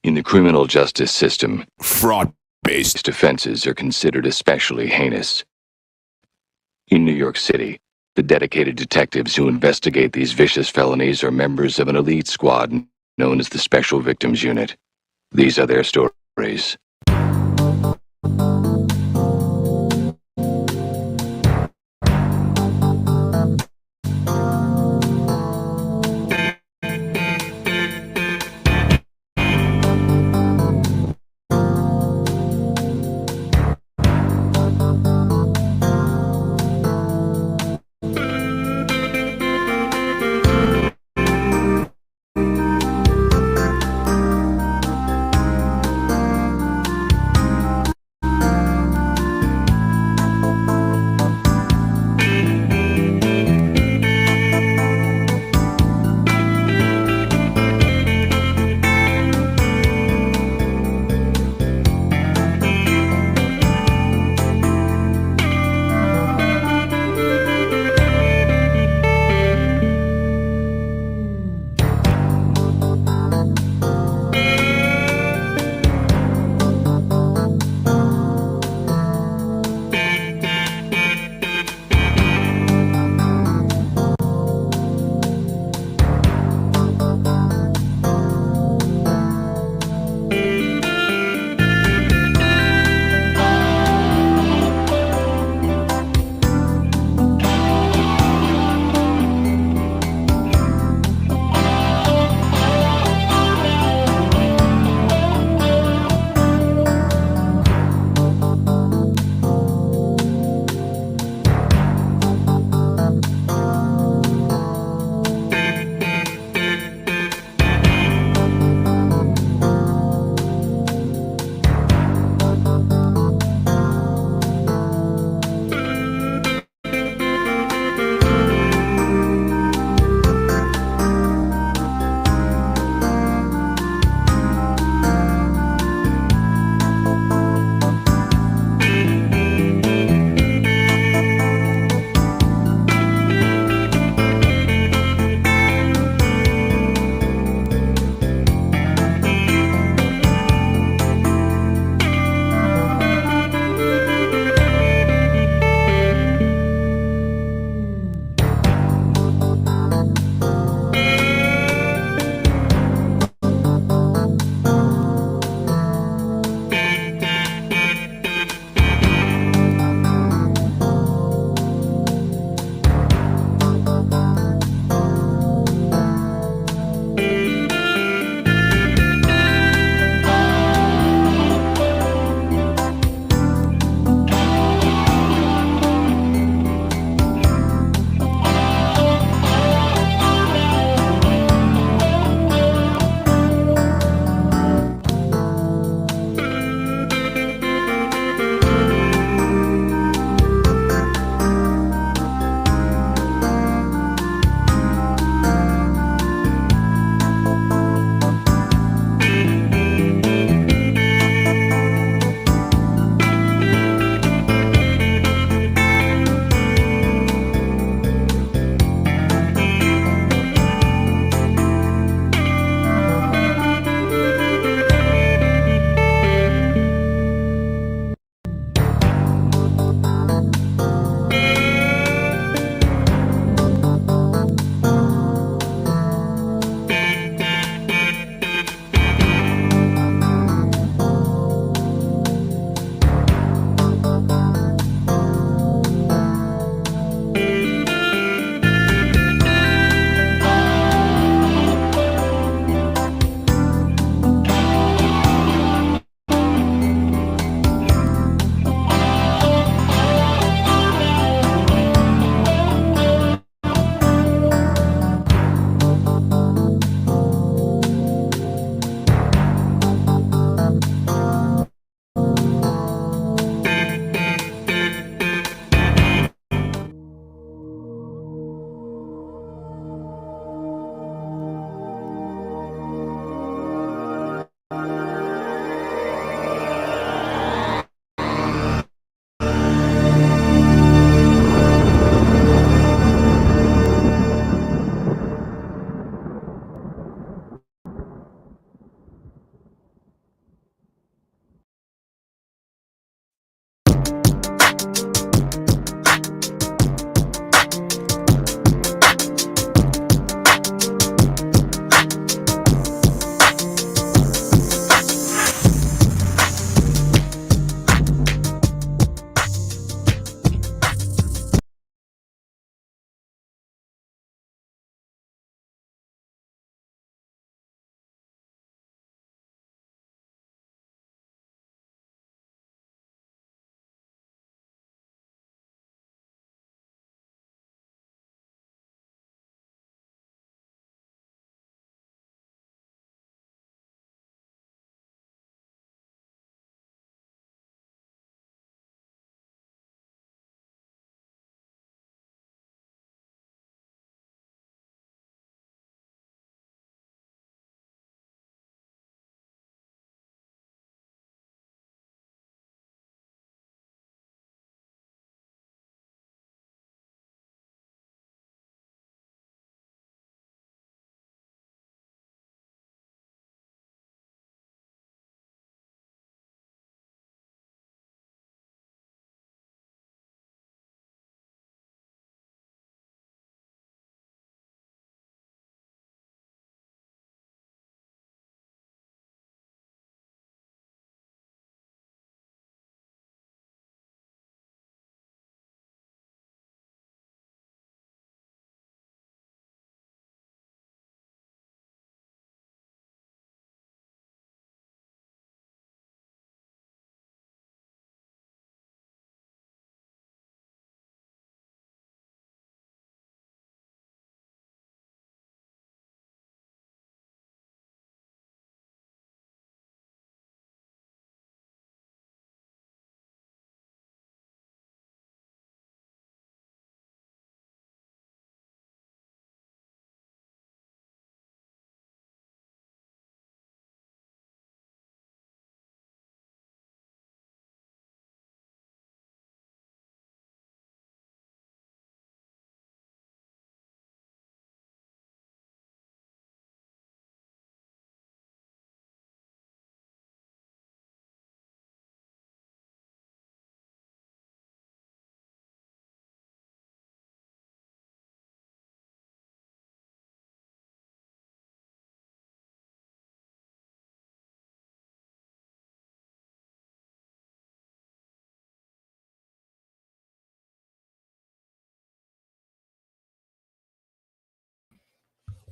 In the criminal justice system, fraud-based offenses are considered especially heinous. In New York City, the dedicated detectives who investigate these vicious felonies are members of an elite squad known as the Special Victims Unit. These are their stories.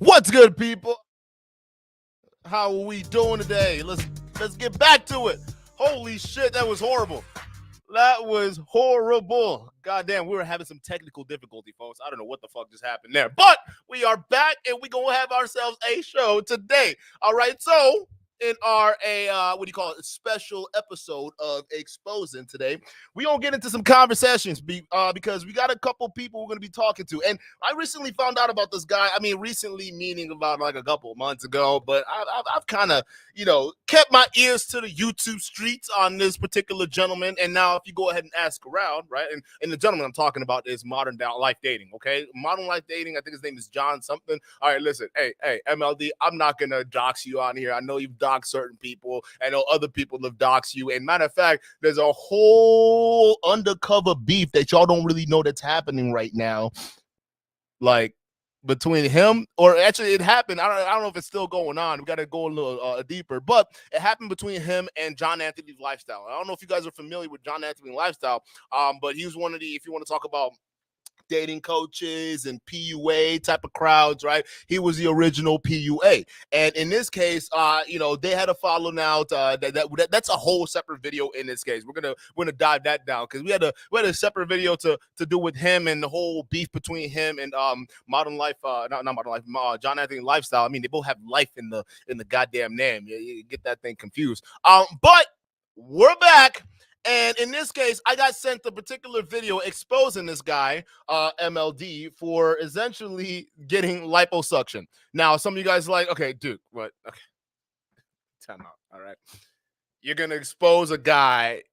What's good, people? How are we doing today? Let's get back to it. Holy shit, that was horrible. That was horrible. Goddamn, we were having some technical difficulty, folks. I don't know what the fuck just happened there. But we are back and we gonna have ourselves a show today. All right, so in our special episode of Exposing today, we gonna get into some conversations because we got a couple people we're gonna be talking to. And I recently found out about this guy. I mean, recently meaning about like a couple of months ago, but I've kind of kept my ears to the YouTube streets on this particular gentleman. And now if you go ahead and ask around, right, and the gentleman I'm talking about is modern life dating, okay? Modern life dating, I think his name is John something. All right, listen, hey, MLD, I'm not going to dox you on here. I know you've doxed certain people. I know other people have doxed you. And matter of fact, there's a whole undercover beef that y'all don't really know that's happening right now. Like, between him, or actually it happened. I don't know if it's still going on. We got to go a little deeper, but it happened between him and John Anthony's Lifestyle. I don't know if you guys are familiar with John Anthony's Lifestyle, but he was one of the, if you want to talk about dating coaches and PUA type of crowds, right? He was the original PUA. And in this case, they had a falling out. That's a whole separate video in this case. We're gonna dive that down because we had a separate video to do with him and the whole beef between him and Modern Life, not Modern Life, John Anthony Lifestyle. I mean, they both have life in the goddamn name. You get that thing confused. But we're back. And in this case, I got sent a particular video exposing this guy, MLD, for essentially getting liposuction. Now, some of you guys are like, okay, dude, what? Okay, time out. All right, you're gonna expose a guy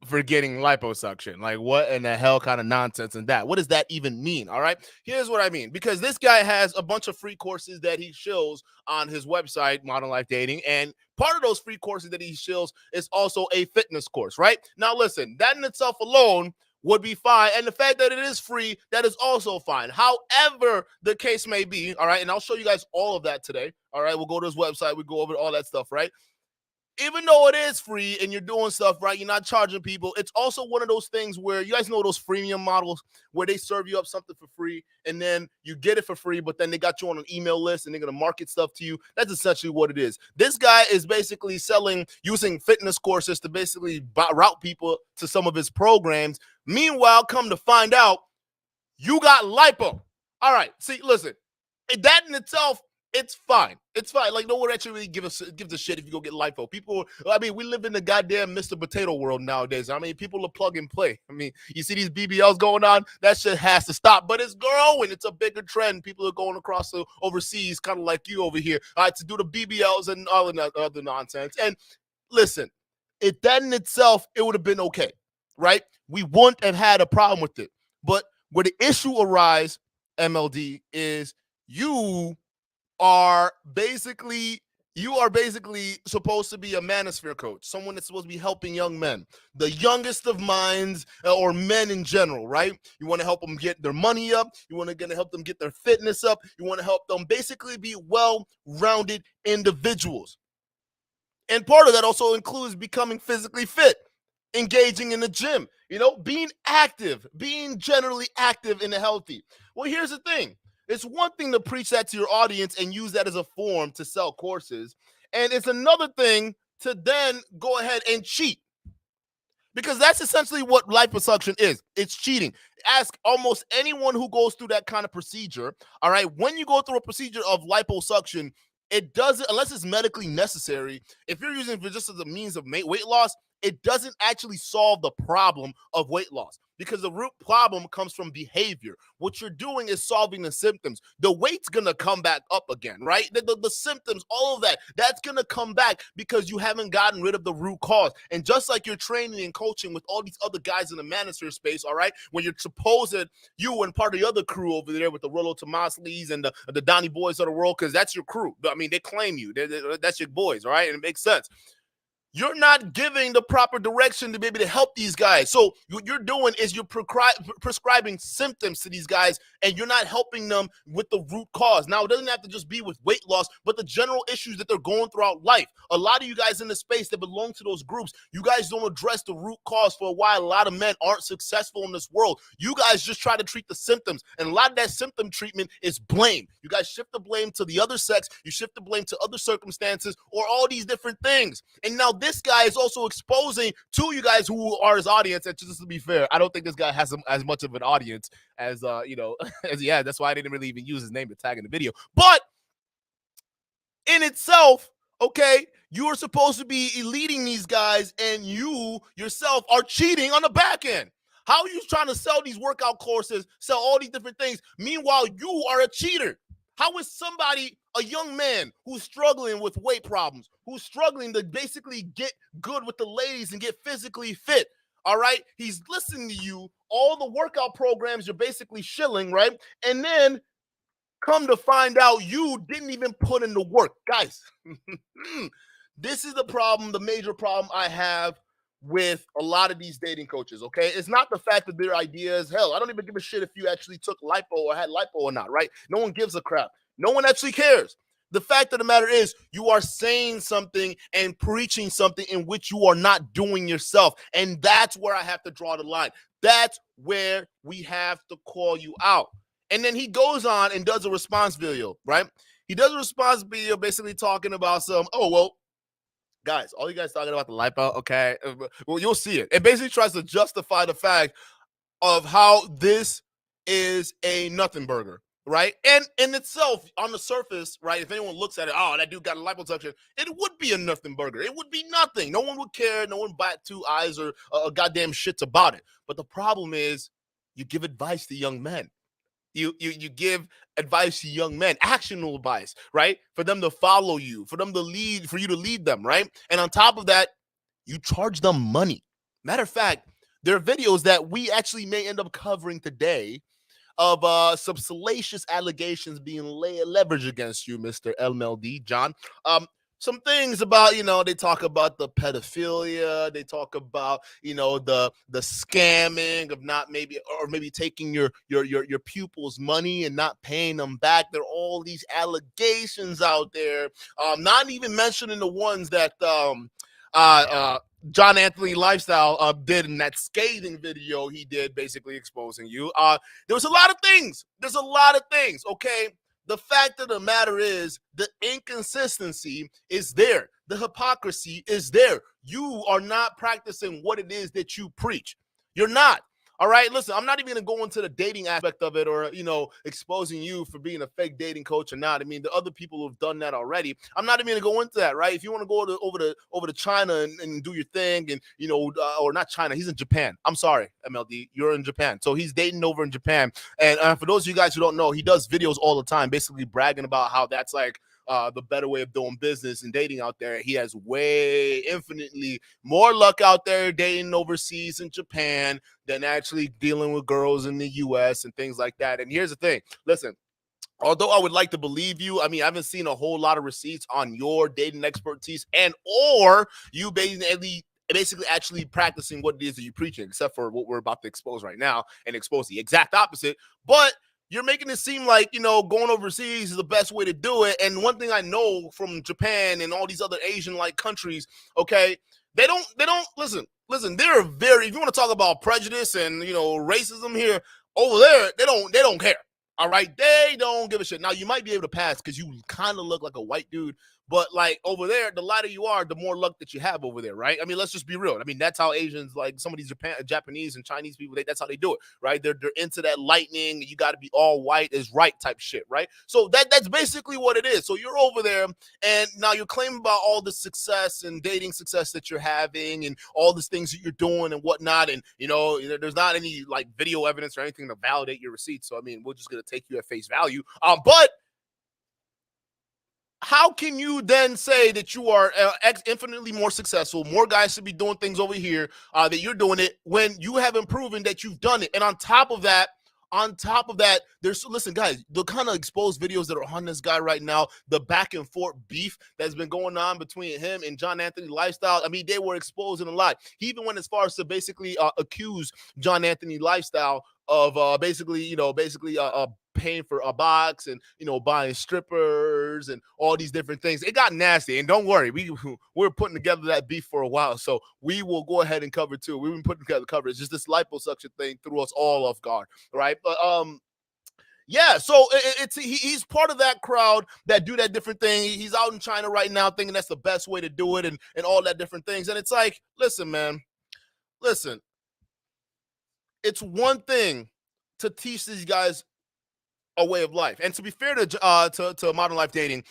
for getting liposuction. Like, what in the hell kind of nonsense and that? What does that even mean? All right, here's what I mean. Because this guy has a bunch of free courses that he shows on his website, Modern Life Dating, and part of those free courses that he shows is also a fitness course, right? Now, listen, that in itself alone would be fine. And the fact that it is free, that is also fine. However the case may be, all right, and I'll show you guys all of that today. All right, we'll go to his website. We go over all that stuff, right? Even though it is free and you're doing stuff, right, you're not charging people, it's also one of those things where you guys know those freemium models where they serve you up something for free and then you get it for free, but then they got you on an email list and they're going to market stuff to you. That's essentially what it is. This guy is basically using fitness courses to basically route people to some of his programs. Meanwhile, come to find out, you got lipo. All right, see, listen, that in itself, it's fine. It's fine. Like, no one actually really gives a shit if you go get lipo. People, I mean, we live in the goddamn Mr. Potato world nowadays. I mean, people are plug and play. I mean, you see these BBLs going on, that shit has to stop. But it's growing. It's a bigger trend. People are going across the overseas, kind of like you over here, to do the BBLs and all of that other nonsense. And listen, that in itself, it would have been okay, right? We wouldn't have had a problem with it. But where the issue arises, MLD, is you are basically supposed to be a manosphere coach, someone that's supposed to be helping young men, the youngest of minds, or men in general, right? You want to help them get their money up. You want to help them get their fitness up. You want to help them basically be well-rounded individuals. And part of that also includes becoming physically fit, engaging in the gym, being active, being generally active and healthy. Well, here's the thing. It's one thing to preach that to your audience and use that as a form to sell courses. And it's another thing to then go ahead and cheat. Because that's essentially what liposuction is. It's cheating. Ask almost anyone who goes through that kind of procedure. All right. When you go through a procedure of liposuction, it doesn't, unless it's medically necessary, if you're using it just as a means of weight loss, it doesn't actually solve the problem of weight loss, because the root problem comes from behavior. What you're doing is solving the symptoms. The weight's going to come back up again, right? The symptoms, all of that, that's going to come back because you haven't gotten rid of the root cause. And just like you're training and coaching with all these other guys in the manosphere space, all right, when you're supposed, you and part of the other crew over there with the Rollo Tomasleys and the Donnie Boys of the world, because that's your crew. I mean, they claim you. That's your boys, all right? And it makes sense. You're not giving the proper direction to be able to help these guys. So what you're doing is you're prescribing symptoms to these guys, and you're not helping them with the root cause. Now, it doesn't have to just be with weight loss, but the general issues that they're going throughout life. A lot of you guys in the space that belong to those groups, you guys don't address the root cause for why a lot of men aren't successful in this world. You guys just try to treat the symptoms, and a lot of that symptom treatment is blame. You guys shift the blame to the other sex, you shift the blame to other circumstances, or all these different things. And now this guy is also exposing to you guys who are his audience. And just to be fair, I don't think this guy has as much of an audience as as he had. That's why I didn't really even use his name to tag in the video. But in itself, okay, you are supposed to be leading these guys, and you yourself are cheating on the back end. How are you trying to sell these workout courses, sell all these different things? Meanwhile, you are a cheater. How is somebody, a young man who's struggling with weight problems, who's struggling to basically get good with the ladies and get physically fit, all right? He's listening to you, all the workout programs you're basically shilling, right? And then come to find out you didn't even put in the work. Guys, this is the problem, the major problem I have with a lot of these dating coaches, okay? It's not the fact that their ideas, hell, I don't even give a shit if you actually took lipo or had lipo or not, right? No one gives a crap. No one actually cares. The fact of the matter is you are saying something and preaching something in which you are not doing yourself. And that's where I have to draw the line. That's where we have to call you out. And then he goes on and does a response video, right? He does a response video basically talking about guys, all you guys talking about the lipo, okay? Well, you'll see it. It basically tries to justify the fact of how this is a nothing burger, right? And in itself, on the surface, right, if anyone looks at it, oh, that dude got a liposuction, it would be a nothing burger. It would be nothing. No one would care. No one bat two eyes or goddamn shits about it. But the problem is you give advice to young men. You give advice to young men, actionable advice, right? For them to follow you, for them to lead, for you to lead them, right? And on top of that, you charge them money. Matter of fact, there are videos that we actually may end up covering today of some salacious allegations being leveraged against you, Mr. MLD, John. Some things about, they talk about the pedophilia, they talk about, the scamming of not maybe taking your pupils' money and not paying them back. There are all these allegations out there, not even mentioning the ones that John Anthony Lifestyle did in that scathing video he did, basically exposing you. There was a lot of things. There's a lot of things, okay? The fact of the matter is the inconsistency is there. The hypocrisy is there. You are not practicing what it is that you preach. You're not. All right, listen, I'm not even going to go into the dating aspect of it or, exposing you for being a fake dating coach or not. I mean, the other people who've done that already. I'm not even going to go into that, right? If you want to go over to China and do your thing and, or not China, he's in Japan. I'm sorry, MLD, you're in Japan. So he's dating over in Japan. And for those of you guys who don't know, he does videos all the time, basically bragging about how that's like, the better way of doing business and dating out there. He has infinitely more luck out there dating overseas in Japan than actually dealing with girls in the US and things like that. And here's the thing. Listen, although I would like to believe you, I mean, I haven't seen a whole lot of receipts on your dating expertise and or you basically actually practicing what it is that you're preaching, except for what we're about to expose right now and expose the exact opposite. But you're making it seem like, going overseas is the best way to do it. And one thing I know from Japan and all these other Asian-like countries, okay, they don't listen, they're very, if you want to talk about prejudice and, racism here, over there, they don't care. All right, they don't give a shit. Now, you might be able to pass because you kind of look like a white dude, but like over there, the lighter you are, the more luck that you have over there, right? I mean, let's just be real. I mean, that's how Asians, like some of these Japanese and Chinese people, that's how they do it, right? They're into that lightning. You got to be all white is right type shit, right? So that's basically what it is. So you're over there, and now you're claiming about all the success and dating success that you're having, and all these things that you're doing and whatnot, and there's not any like video evidence or anything to validate your receipts. So I mean, we're just gonna take you at face value. But how can you then say that you are infinitely more successful, more guys should be doing things over here, that you're doing it when you haven't proven that you've done it? And on top of that, On top of that, listen, guys, the kind of exposed videos that are on this guy right now, the back and forth beef that's been going on between him and John Anthony Lifestyle. I mean, they were exposing a lot. He even went as far as to basically accuse John Anthony Lifestyle of basically paying for a box and buying strippers and all these different things. It got nasty, and don't worry, we're putting together that beef for a while, so we will go ahead and cover too. We've been putting together coverage. Just this liposuction thing threw us all off guard, right? But yeah, so he's part of that crowd that do that different thing. He's out in China right now thinking that's the best way to do it and all that different things. And it's like, listen, man, listen. It's one thing to teach these guys a way of life. And to be fair to Modern Life Dating,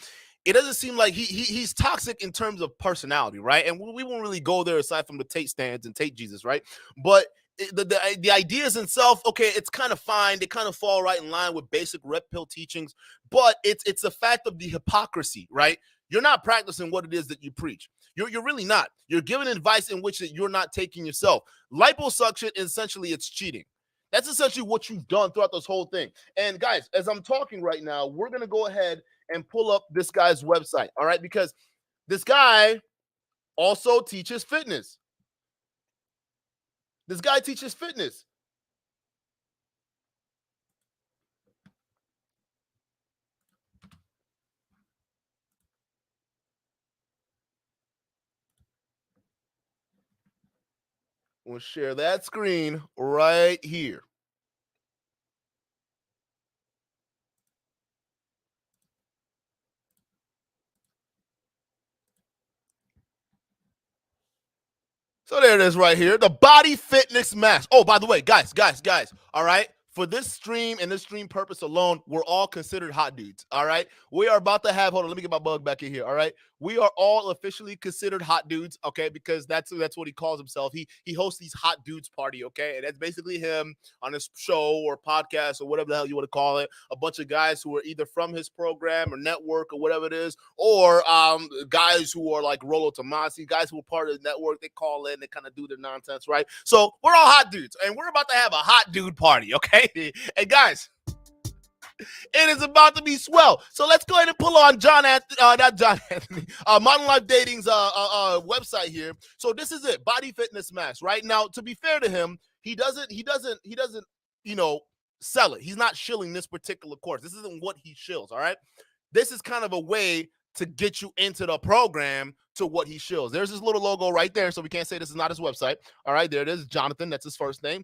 it doesn't seem like he's toxic in terms of personality, right? And we won't really go there aside from the Tate stands and Tate Jesus, right? But the ideas itself, okay, it's kind of fine. They kind of fall right in line with basic red pill teachings, but it's a fact of the hypocrisy, right? You're not practicing what it is that you preach. You're really not. You're giving advice in which that you're not taking yourself. Liposuction, essentially, it's cheating. That's essentially what you've done throughout this whole thing. And guys, as I'm talking right now, we're going to go ahead and pull up this guy's website, all right? Because this guy also teaches fitness. This guy teaches fitness. We'll share that screen right here. So there it is right here, the body fitness mask. Oh, by the way, guys, all right? For this stream and this stream purpose alone, we're all considered hot dudes, all right? We are about to have, hold on, let me get my bug back in here, all right? We are all officially considered hot dudes, okay? Because that's what he calls himself. He hosts these hot dudes party, okay? And that's basically him on his show or podcast or whatever the hell you want to call it. A bunch of guys who are either from his program or network or whatever it is, or guys who are like Rollo Tomasi, guys who are part of the network. They call in, they kind of do their nonsense, right? So we're all hot dudes, and we're about to have a hot dude party, okay? And guys, it is about to be swell. So let's go ahead and pull on Modern Life Dating's website here. So this is it, body fitness mask, right? Now, to be fair to him, he doesn't, sell it. He's not shilling this particular course. This isn't what he shills, all right? This is kind of a way to get you into the program to what he shills. There's this little logo right there, so we can't say this is not his website. All right, there it is, Jonathan. That's his first name.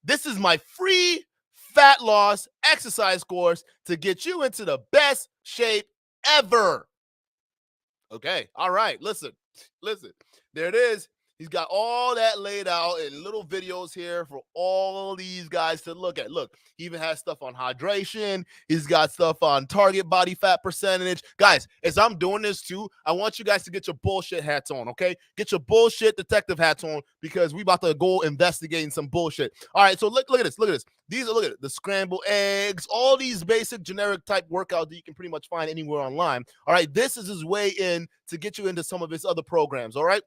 This is my free fat loss exercise course to get you into the best shape ever. Okay, all right, listen. There it is. He's got all that laid out in little videos here for all these guys to look at. Look, he even has stuff on hydration. He's got stuff on target body fat percentage. Guys, as I'm doing this too, I want you guys to get your bullshit hats on, okay? Get your bullshit detective hats on because we about to go investigating some bullshit. All right, so look at this. Look at it, the scrambled eggs, all these basic generic type workouts that you can pretty much find anywhere online. All right, this is his way in to get you into some of his other programs, all right?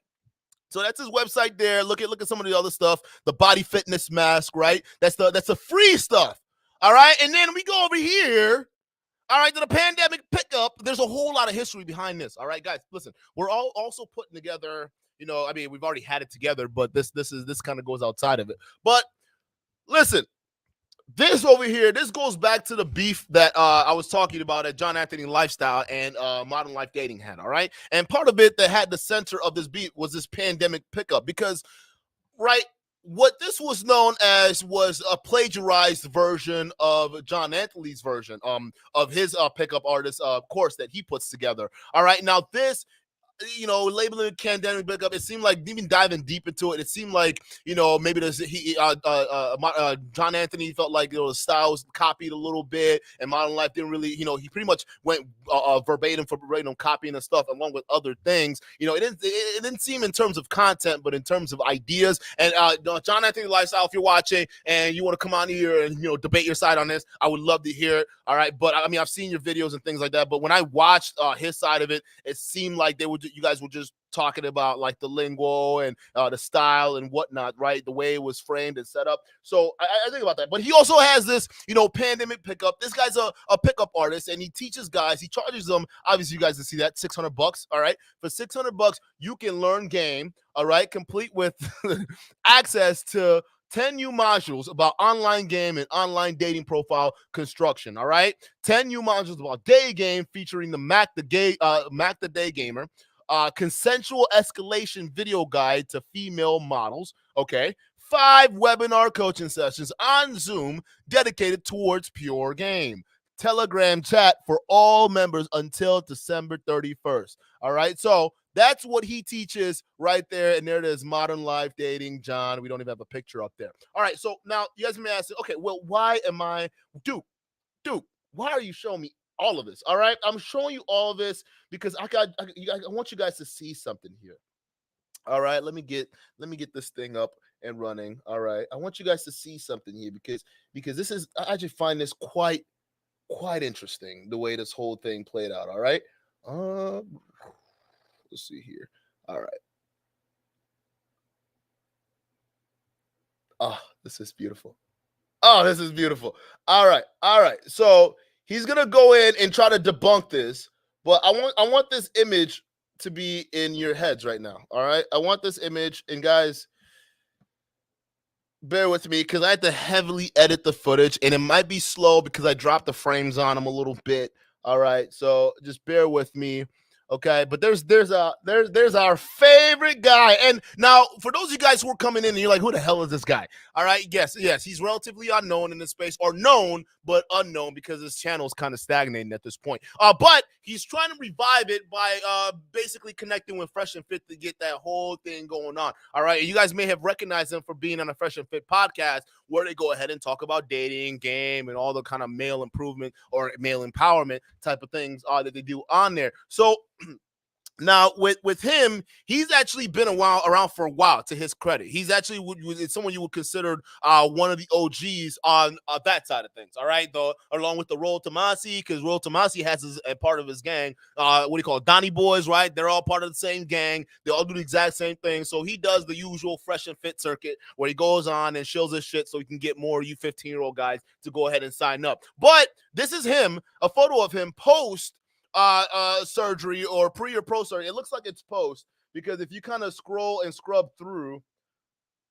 So that's his website there. Look at some of the other stuff. The body fitness mask, right? That's the free stuff. All right. And then we go over here. All right, to the pandemic pickup. There's a whole lot of history behind this. All right, guys, listen. We're all also putting together, I mean, we've already had it together, but this kind of goes outside of it. But listen. This over here, this goes back to the beef that I was talking about at John Anthony Lifestyle and Modern Life Dating had, all right? And part of it that had the center of this beef was this pandemic pickup because, right, what this was known as was a plagiarized version of John Anthony's version of his pickup artist course that he puts together, all right? Now, this labeling it pandemic pickup, it seemed like even diving deep into it, it seemed like, maybe there's John Anthony felt like, the style was copied a little bit and Modern Life didn't really, he pretty much went verbatim for verbatim copying the stuff along with other things. It didn't seem in terms of content, but in terms of ideas. And John Anthony Lifestyle, if you're watching and you want to come on here and, debate your side on this, I would love to hear it. All right. But I mean, I've seen your videos and things like that. But when I watched his side of it, it seemed like you guys were just talking about like the lingo and the style and whatnot, right? The way it was framed and set up. So I think about that. But he also has this, pandemic pickup. This guy's a pickup artist, and he teaches guys. He charges them. Obviously, you guys can see that $600. All right, for $600, you can learn game. All right, complete with access to 10 new modules about online game and online dating profile construction. All right, 10 new modules about day game featuring the Mac the Day Gamer, consensual escalation video guide to female models. Okay, 5 webinar coaching sessions on Zoom dedicated towards pure game. Telegram chat for all members until December 31st. All right, so that's what he teaches right there. And there it is, modern life dating, John. We don't even have a picture up there. All right, so now you guys may ask, okay, well, why am I, Duke, why are you showing me all of this? All right, I'm showing you all of this because I want you guys to see something here. All right, let me get this thing up and running. All right, I want you guys to see something here because this is, I actually find this quite interesting, the way this whole thing played out. All right, let's see here. All right. Oh, this is beautiful. Oh, this is beautiful. All right. So he's gonna go in and try to debunk this, but I want this image to be in your heads right now. All right. I want this image, and guys, bear with me because I had to heavily edit the footage, and it might be slow because I dropped the frames on him a little bit. All right. So just bear with me. Okay, but there's our favorite guy. And now, for those of you guys who are coming in and you're like, who the hell is this guy? All right, yes, he's relatively unknown in this space, or known but unknown because his channel is kind of stagnating at this point. But he's trying to revive it by basically connecting with Fresh and Fit to get that whole thing going on. All right, and you guys may have recognized him for being on a Fresh and Fit podcast where they go ahead and talk about dating, game, and all the kind of male improvement or male empowerment type of things that they do on there. So now with him, he's actually been around for a while. To his credit, he's actually it's someone you would consider one of the OGs on that side of things. All right, though, along with the Roll Tomasi, because Roll Tomasi has a part of his gang. What do you call it? Donnie Boys, right? They're all part of the same gang. They all do the exact same thing. So he does the usual Fresh and Fit circuit where he goes on and shills his shit so he can get more you 15-year-old guys to go ahead and sign up. But this is him, a photo of him post surgery or pre or post surgery. It looks like it's post because if you kind of scroll and scrub through,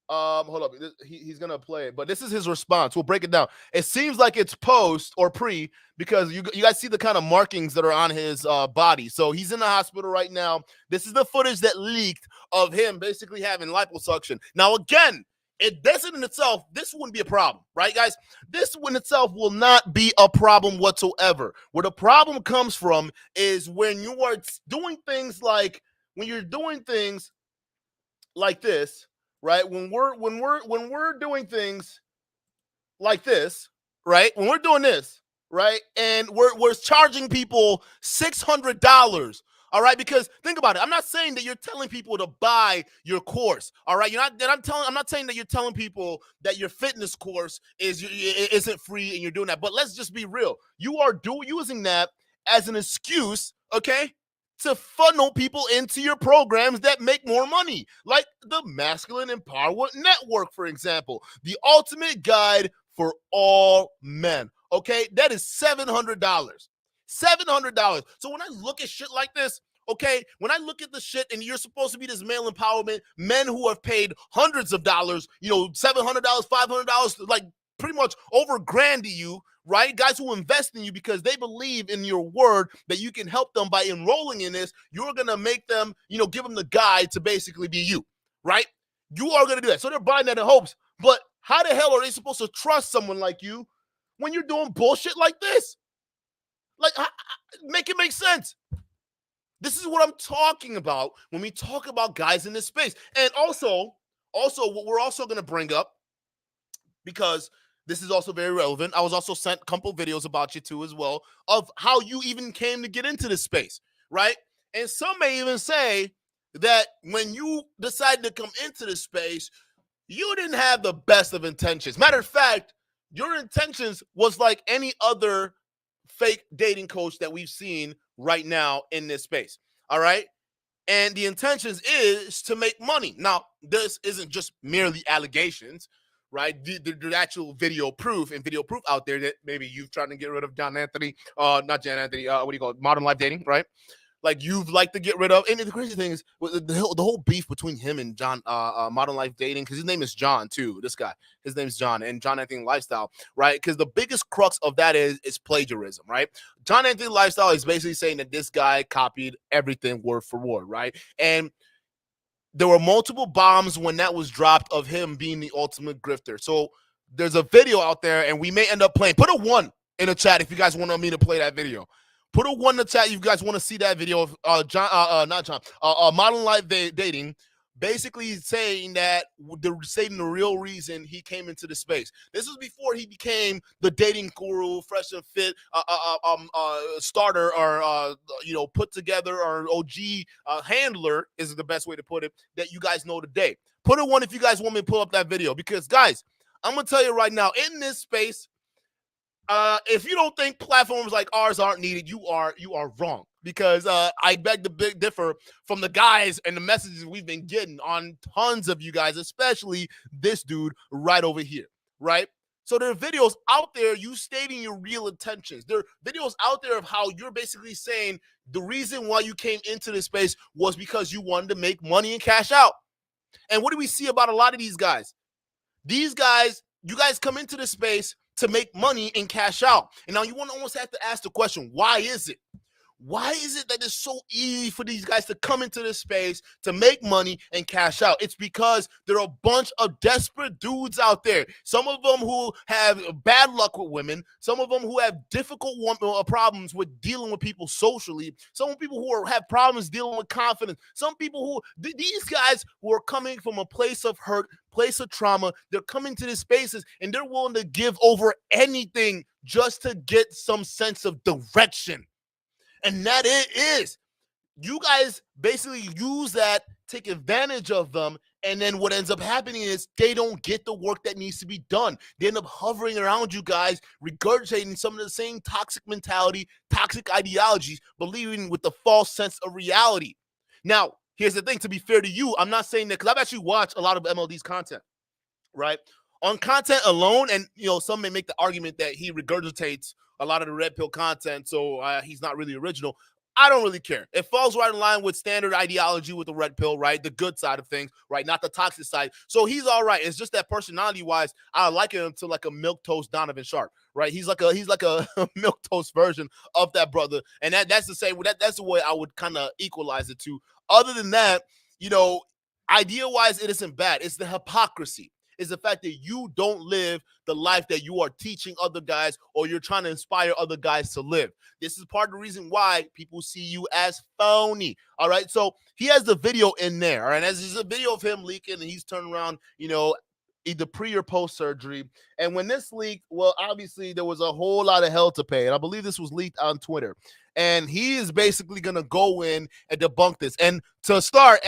hold up, he's gonna play it, but this is his response. We'll break it down. It seems like it's post or pre because you guys see the kind of markings that are on his body. So he's in the hospital right now. This is the footage that leaked of him basically having liposuction. Now again, this in itself, this wouldn't be a problem, right, guys? This in itself will not be a problem whatsoever. Where the problem comes from is when you are doing things like this, right? When we're doing things like this, right? When we're doing this, right? And we're charging people $600. All right, because think about it. I'm not saying that you're telling people to buy your course. All right, I'm not saying that you're telling people that your fitness course isn't free and you're doing that. But let's just be real. You are using that as an excuse, okay, to funnel people into your programs that make more money, like the Masculine Empowerment Network, for example, the ultimate guide for all men. Okay, that is $700. $700. So when I look at shit like this, okay, when I look at the shit and you're supposed to be this male empowerment, men who have paid hundreds of dollars, $700, $500, like pretty much over $1,000 to you, right? Guys who invest in you because they believe in your word that you can help them by enrolling in this. You're going to make them, give them the guide to basically be you, right? You are going to do that. So they're buying that in hopes. But how the hell are they supposed to trust someone like you when you're doing bullshit like this? Like, make it make sense. This is what I'm talking about when we talk about guys in this space. And also what we're also going to bring up, because this is also very relevant. I was also sent a couple videos about you too as well, of how you even came to get into this space, right? And some may even say that when you decided to come into this space, you didn't have the best of intentions. Matter of fact, your intentions was like any other fake dating coach that we've seen right now in this space. All right. And the intentions is to make money. Now, this isn't just merely allegations, right? The actual video proof out there that maybe you've tried to get rid of John Anthony, not John Anthony, what do you call it? Modern Life Dating, right? Like you've like to get rid of. And the crazy thing is the whole beef between him and John, Modern Life Dating, because his name is John too. This guy, his name's John, and John Anthony Lifestyle, right? Because the biggest crux of that is plagiarism, right? John Anthony Lifestyle is basically saying that this guy copied everything word for word, right? And there were multiple bombs when that was dropped of him being the ultimate grifter. So there's a video out there, and we may end up playing. Put a 1 in the chat if you guys want me to play that video. Put a 1 in the chat if you guys want to see that video of Modern Life Dating, basically saying that the real reason he came into the space. This was before he became the dating guru, fresh and fit, starter, or put together, or OG handler is the best way to put it, that you guys know today. Put a 1 if you guys want me to pull up that video, because guys, I'm gonna tell you right now, in this space, if you don't think platforms like ours aren't needed, you are wrong. Because I beg to differ from the guys and the messages we've been getting on tons of you guys, especially this dude right over here, right? So there are videos out there you stating your real intentions. There are videos out there of how you're basically saying the reason why you came into this space was because you wanted to make money and cash out. And what do we see about a lot of these guys? These guys, you guys come into this space to make money and cash out. And now you want to almost have to ask the question, why is it? Why is it that it's so easy for these guys to come into this space to make money and cash out? It's because there are a bunch of desperate dudes out there. Some of them who have bad luck with women. Some of them who have difficult problems with dealing with people socially. Some people who have problems dealing with confidence. Some people who, these guys who are coming from a place of hurt, place of trauma, they're coming to these spaces and they're willing to give over anything just to get some sense of direction. And that it is. You guys basically use that, take advantage of them, and then what ends up happening is they don't get the work that needs to be done. They end up hovering around you guys, regurgitating some of the same toxic mentality, toxic ideologies, believing with the false sense of reality. Now, here's the thing, to be fair to you, I'm not saying that, because I've actually watched a lot of MLD's content, right? On content alone, and some may make the argument that he regurgitates a lot of the red pill content, so he's not really original. I don't really care. It falls right in line with standard ideology with the red pill, right? The good side of things, right? Not the toxic side. So he's all right. It's just that personality-wise, I liken him to like a milquetoast Donovan Sharp, right? He's like a milquetoast version of that brother, and that's the same. That's the way I would kind of equalize it to. Other than that, idea-wise, it isn't bad. It's the hypocrisy. Is the fact that you don't live the life that you are teaching other guys, or you're trying to inspire other guys to live. This is part of the reason why people see you as phony. All right. So he has the video in there. All right. As there's a video of him leaking, and he's turned around, either pre or post surgery. And when this leaked, well, obviously there was a whole lot of hell to pay. And I believe this was leaked on Twitter. And he is basically going to go in and debunk this. And to start,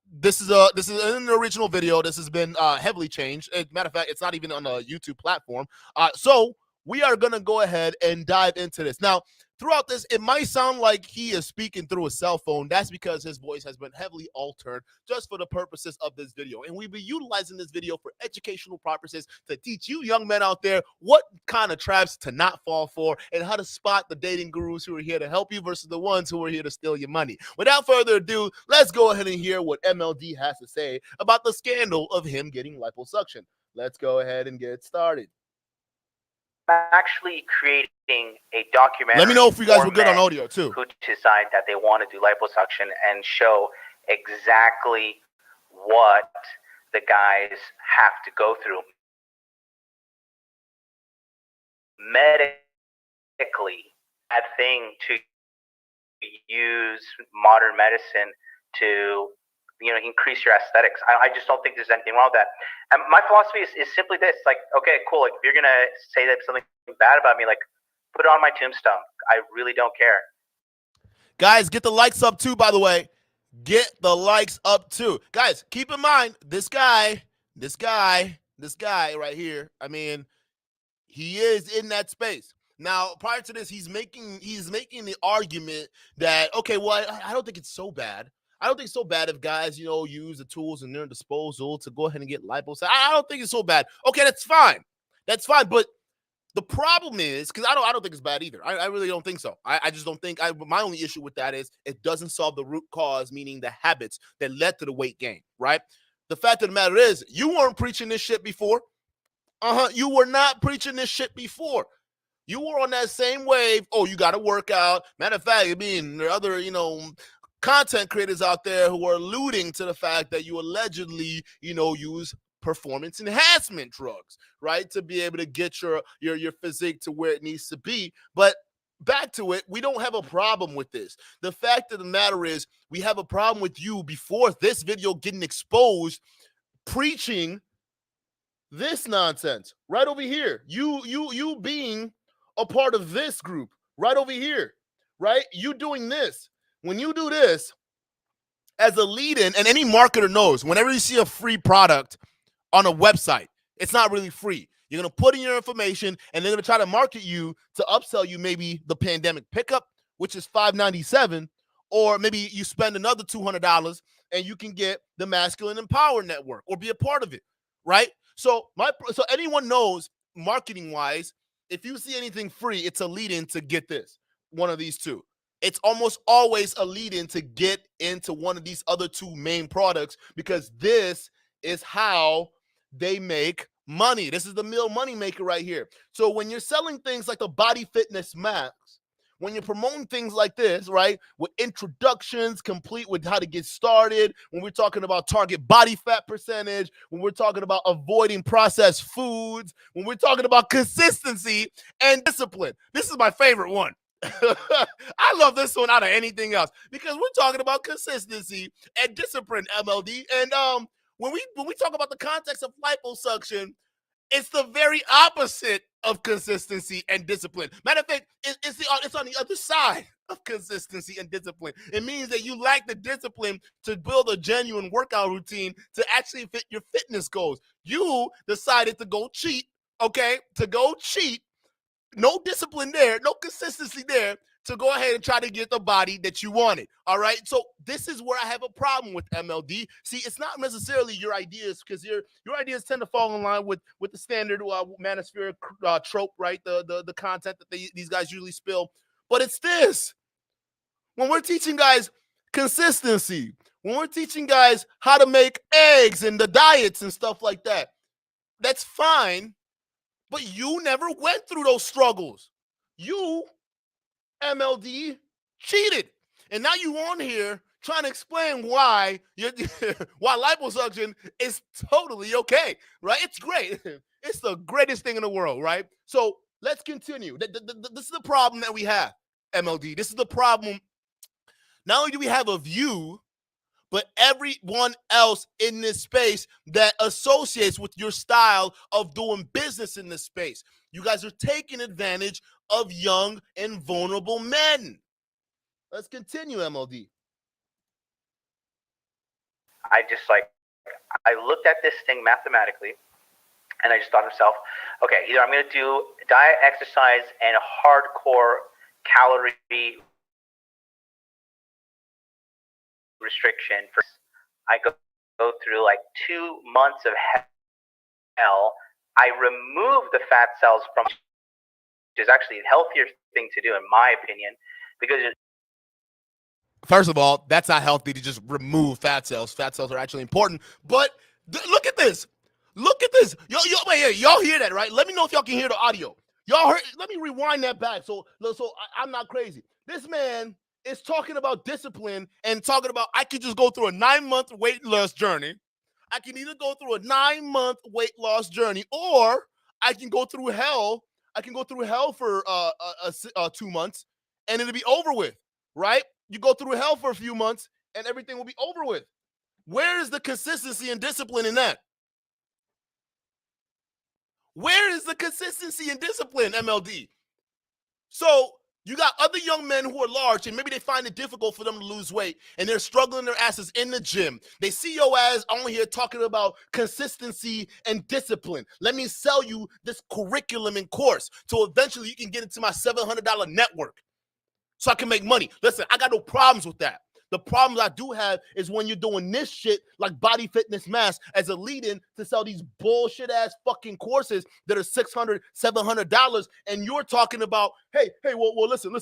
this is an original video. This has been heavily changed. As a matter of fact, it's not even on a YouTube platform. So we are going to go ahead and dive into this. Now, throughout this, it might sound like he is speaking through a cell phone. That's because his voice has been heavily altered just for the purposes of this video. And we'll be utilizing this video for educational purposes to teach you young men out there what kind of traps to not fall for and how to spot the dating gurus who are here to help you versus the ones who are here to steal your money. Without further ado, let's go ahead and hear what MLD has to say about the scandal of him getting liposuction. Let's go ahead and get started. Actually creating a documentary. Let me know if you guys were good on audio too. Who decide that they want to do liposuction and show exactly what the guys have to go through medically. That thing to use modern medicine to increase your aesthetics. I just don't think there's anything wrong with that. And my philosophy is simply this: like, okay, cool. Like, if you're gonna say that something bad about me, like, put it on my tombstone. I really don't care. Guys, get the likes up too. By the way, get the likes up too. Guys, keep in mind this guy right here. I mean, he is in that space. Now, prior to this, he's making the argument that, okay, well, I don't think it's so bad. I don't think it's so bad if guys, use the tools in their disposal to go ahead and get liposuction. I don't think it's so bad. Okay, that's fine. That's fine. But the problem is, because I don't think it's bad either. I really don't think so. I just don't think. My only issue with that is it doesn't solve the root cause, meaning the habits that led to the weight gain, right? The fact of the matter is, you weren't preaching this shit before. You were not preaching this shit before. You were on that same wave. Oh, you got to work out. Matter of fact, there are other, content creators out there who are alluding to the fact that you allegedly, use performance enhancement drugs, right, to be able to get your physique to where it needs to be. But back to it, we don't have a problem with this. The fact of the matter is, we have a problem with you before this video getting exposed, preaching this nonsense right over here. You being a part of this group right over here, right? You doing this. When you do this as a lead-in, and any marketer knows, whenever you see a free product on a website, it's not really free. You're going to put in your information, and they're going to try to market you to upsell you maybe the pandemic pickup, which is $597, or maybe you spend another $200 and you can get the Masculine Empower Network or be a part of it, right? So anyone knows, marketing-wise, if you see anything free, it's a lead-in to get this, one of these two. It's almost always a lead-in to get into one of these other two main products, because this is how they make money. This is the meal money maker right here. So when you're selling things like the Body Fitness Max, when you're promoting things like this, right, with introductions complete with how to get started, when we're talking about target body fat percentage, when we're talking about avoiding processed foods, when we're talking about consistency and discipline, this is my favorite one. I love this one out of anything else, because we're talking about consistency and discipline, MLD. And when we talk about the context of liposuction, it's the very opposite of consistency and discipline. Matter of fact, it's on the other side of consistency and discipline. It means that you lack the discipline to build a genuine workout routine to actually fit your fitness goals. You decided to go cheat, okay? To go cheat. No discipline there, no consistency there, to go ahead and try to get the body that you wanted, all right? So this is where I have a problem with MLD. See, it's not necessarily your ideas, because your ideas tend to fall in line with the standard manosphere trope, right? The content that these guys usually spill. But it's this. When we're teaching guys consistency, when we're teaching guys how to make eggs and the diets and stuff like that, that's fine. But you never went through those struggles. You, MLD, cheated. And now you on here trying to explain why why liposuction is totally okay, right? It's great. It's the greatest thing in the world, right? So let's continue. This is the problem that we have, MLD. This is the problem. Not only do we have of you, but everyone else in this space that associates with your style of doing business in this space. You guys are taking advantage of young and vulnerable men. Let's continue, MLD. I looked at this thing mathematically, and I just thought to myself, okay, either I'm going to do diet, exercise, and hardcore calorie restriction. I go through like 2 months of hell. I remove the fat cells from, which is actually a healthier thing to do, in my opinion, because first of all, that's not healthy to just remove fat cells. Fat cells are actually important. But look at this. Look at this. Y'all hear that, right? Let me know if y'all can hear the audio. Y'all heard? Let me rewind that back so I'm not crazy. This man is talking about discipline and talking about, I could just go through a 9-month weight loss journey. I can either go through a 9-month weight loss journey, or I can go through hell. I can go through hell for 2 months and it'll be over with, right? You go through hell for a few months and everything will be over with. Where is the consistency and discipline in that? Where is the consistency and discipline, MLD? So you got other young men who are large and maybe they find it difficult for them to lose weight and they're struggling their asses in the gym. They see your ass on here talking about consistency and discipline. Let me sell you this curriculum and course so eventually you can get into my $700 network so I can make money. Listen, I got no problems with that. The problems I do have is when you're doing this shit like Body Fitness Mass as a lead-in to sell these bullshit ass fucking courses that are $600, $700, and you're talking about, hey, well, listen.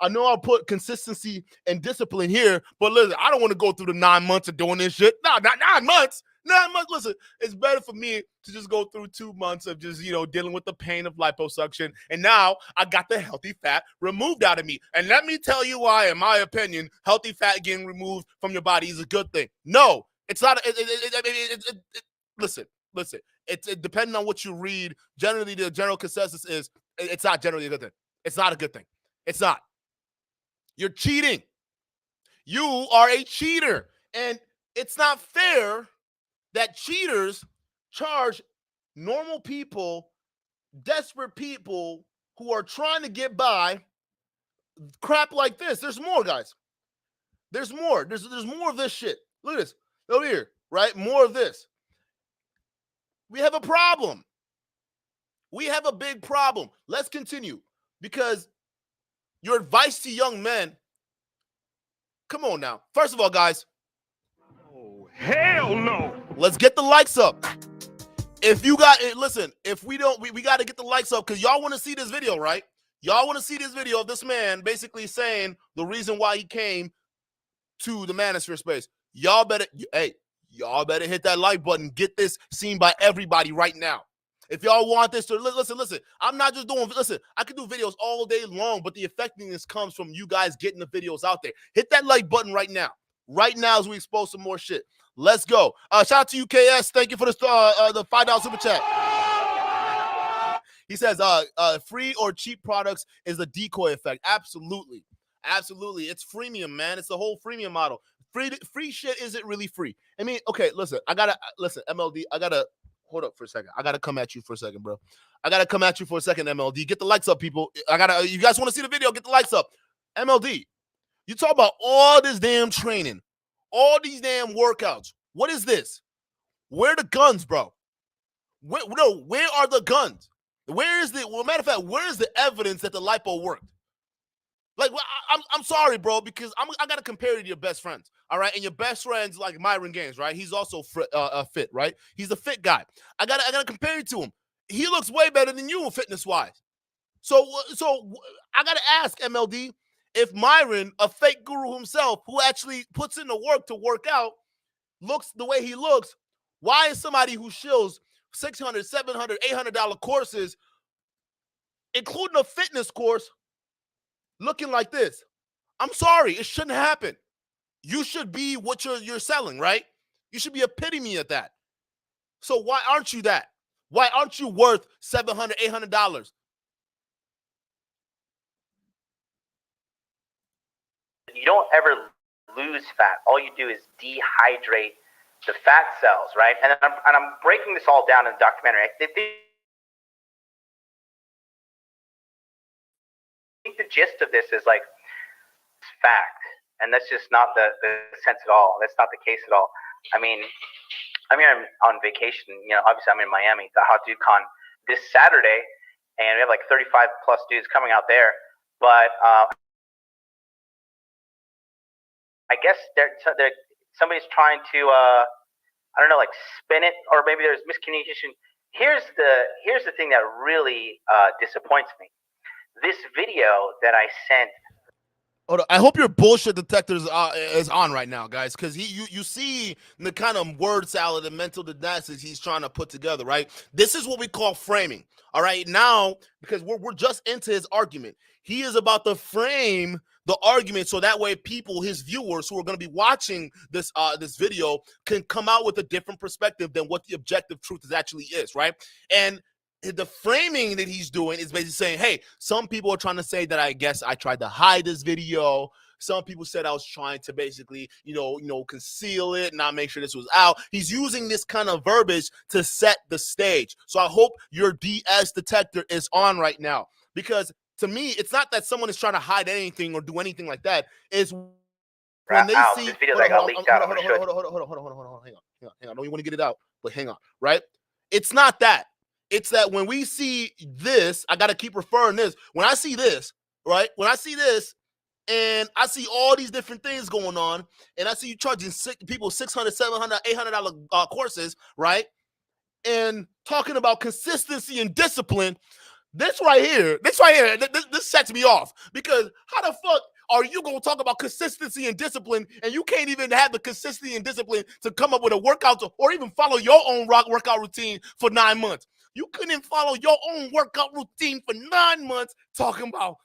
I know I'll put consistency and discipline here, but listen, I don't want to go through the 9 months of doing this shit. No, not 9 months. 9 months. Listen, it's better for me to just go through 2 months of just, dealing with the pain of liposuction. And now I got the healthy fat removed out of me. And let me tell you why, in my opinion, healthy fat getting removed from your body is a good thing. No, it's not. Listen. It's depending on what you read. Generally, the general consensus is it's not generally a good thing. It's not a good thing. It's not. You're cheating. You are a cheater. And it's not fair that cheaters charge normal people, desperate people who are trying to get by crap like this. There's more, guys. There's more. There's more of this shit. Look at this. Over here, right? More of this. We have a problem. We have a big problem. Let's continue. Because your advice to young men, come on now. First of all, guys. Oh, hell no. Let's get the likes up. If you got it, listen, if we don't, we got to get the likes up because y'all want to see this video, right? Y'all want to see this video of this man basically saying the reason why he came to the Manosphere space. Y'all better hit that like button. Get this seen by everybody right now. If y'all want this to listen, I'm not just doing, I could do videos all day long, but the effectiveness comes from you guys getting the videos out there. Hit that like button right now. Right now as we expose some more shit. Let's go. Shout out to UKS. Thank you for the $5 super chat. He says, free or cheap products is a decoy effect. Absolutely. It's freemium, man. It's the whole freemium model. Free shit isn't really free. I mean, okay, listen, MLD, hold up for a second. I gotta come at you for a second, bro. MLD. Get the likes up, people. You guys want to see the video? Get the likes up. MLD, you talk about all this damn training, all these damn workouts. What is this? Where are the guns, bro? Where are the guns? Matter of fact, where is the evidence that the lipo worked? Like, I'm sorry, bro, because I gotta compare you to your best friends, all right? And your best friend's like Myron Gaines, right? He's also fit, right? He's a fit guy. I gotta compare you to him. He looks way better than you fitness wise. So I gotta ask MLD if Myron, a fake guru himself, who actually puts in the work to work out, looks the way he looks. Why is somebody who shills $600, $700, $800 courses, including a fitness course, looking like this? I'm sorry, it shouldn't happen. You should be what you're selling, right? You should be epitome of that. So why aren't you that? Why aren't you worth $700, $800? You don't ever lose fat. All you do is dehydrate the fat cells, right? And I'm breaking this all down in the documentary. I think the gist of this is like fact, and that's just not the sense at all. That's not the case at all. I mean, I'm here on vacation. Obviously I'm in Miami, the Hot Dude Con this Saturday, and we have like 35 plus dudes coming out there. But I guess somebody's trying to I don't know, like spin it, or maybe there's miscommunication. Here's the thing that really disappoints me. This video that I sent. Hold on. I hope your bullshit detector is on right now, guys, because you see the kind of word salad and mental gymnastics he's trying to put together, right? This is what we call framing, all right? Now, because we're just into his argument. He is about to frame the argument so that way people, his viewers who are going to be watching this video, can come out with a different perspective than what the objective truth actually is, right? And the framing that he's doing is basically saying, hey, some people are trying to say that I guess I tried to hide this video. Some people said I was trying to basically, conceal it, not make sure this was out. He's using this kind of verbiage to set the stage. So I hope your DS detector is on right now, because to me, it's not that someone is trying to hide anything or do anything like that. It's when they see this video that got leaked out. Hold on. Hang on. I know you want to get it out, but hang on, right? It's not that. It's that when we see this, I got to keep referring this. When I see this, right? When I see this, and I see all these different things going on, and I see you charging people $600, $700, $800 courses, right? And talking about consistency and discipline. This right here, this sets me off, because how the fuck are you going to talk about consistency and discipline, and you can't even have the consistency and discipline to come up with a workout or even follow your own workout routine for 9 months? You couldn't follow your own workout routine for 9 months talking about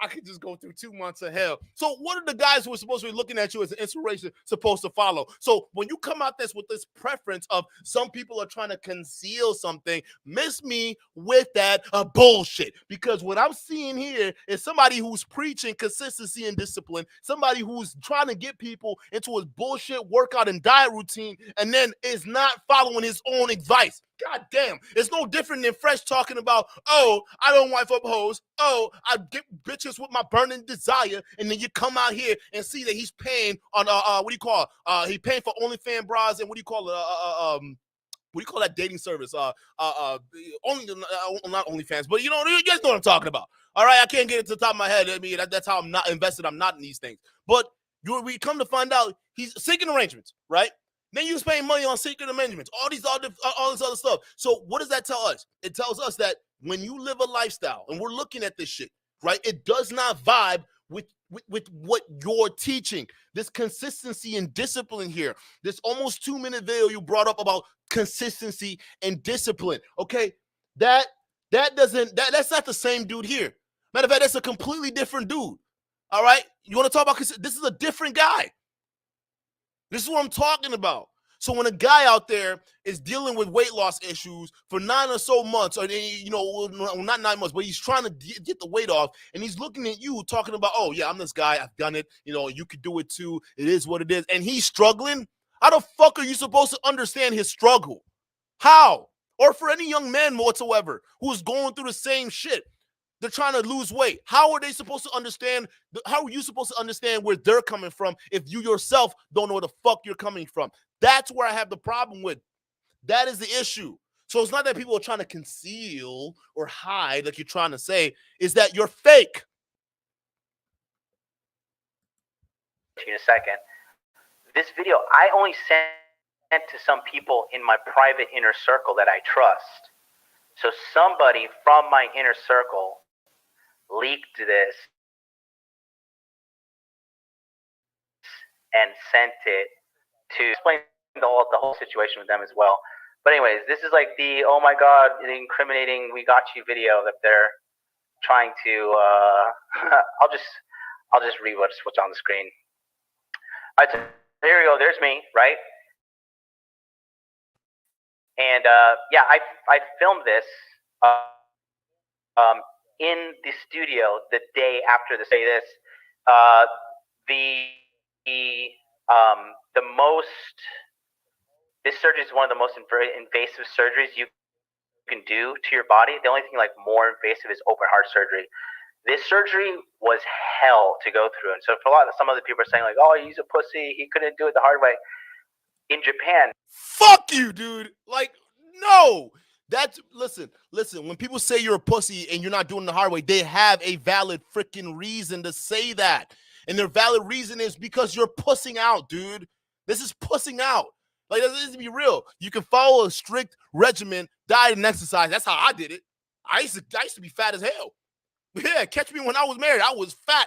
I could just go through 2 months of hell. So what are the guys who are supposed to be looking at you as an inspiration supposed to follow? So when you come out with this preference of some people are trying to conceal something, miss me with that bullshit. Because what I'm seeing here is somebody who's preaching consistency and discipline, somebody who's trying to get people into his bullshit workout and diet routine, and then is not following his own advice. God damn, it's no different than Fresh talking about, oh, I don't wife up hoes. Oh, I get bitches with my burning desire. And then you come out here and see that he's paying on, he paying for OnlyFans bras and what do you call that dating service? Not OnlyFans, but you guys know what I'm talking about. All right, I can't get it to the top of my head. I mean, that's how I'm not invested. I'm not in these things. But we come to find out he's seeking arrangements, right? Then you spend money on secret arrangements, all this other stuff. So what does that tell us? It tells us that when you live a lifestyle, and we're looking at this shit, right? It does not vibe with what you're teaching. This consistency and discipline here. This almost 2-minute video you brought up about consistency and discipline. Okay, that's not the same dude here. Matter of fact, that's a completely different dude. All right, you want to talk about this is a different guy. This is what I'm talking about. So when a guy out there is dealing with weight loss issues for 9 or so months, or not 9 months, but he's trying to get the weight off, and he's looking at you talking about, oh yeah, I'm this guy, I've done it, you could do it too, it is what it is, and he's struggling. How the fuck are you supposed to understand his struggle? How? Or for any young man whatsoever who's going through the same shit. They're trying to lose weight. How are they supposed to understand? How are you supposed to understand where they're coming from if you yourself don't know where the fuck you're coming from? That's where I have the problem with. That is the issue. So it's not that people are trying to conceal or hide, like you're trying to say, is that you're fake. In a second. This video, I only sent to some people in my private inner circle that I trust. So somebody from my inner circle leaked this and sent it to explain the whole situation with them as well. But anyways, this is like the, oh my God, the incriminating we got you video that they're trying to, I'll just read what's on the screen. All right, so here we go. There's me, right? And yeah, I filmed this in the studio the day after the say this. This surgery is one of the most invasive surgeries you can do to your body. The only thing like more invasive is open heart surgery. This surgery was hell to go through, and so for some other people are saying like, oh, he's a pussy, he couldn't do it the hard way. In Japan, fuck you, dude. Like, no. That's listen. When people say you're a pussy and you're not doing it the hard way, they have a valid freaking reason to say that. And their valid reason is because you're pussing out, dude. This is pussing out. Like, let's be real. You can follow a strict regimen, diet, and exercise. That's how I did it. I used to be fat as hell. Yeah, catch me when I was married. I was fat,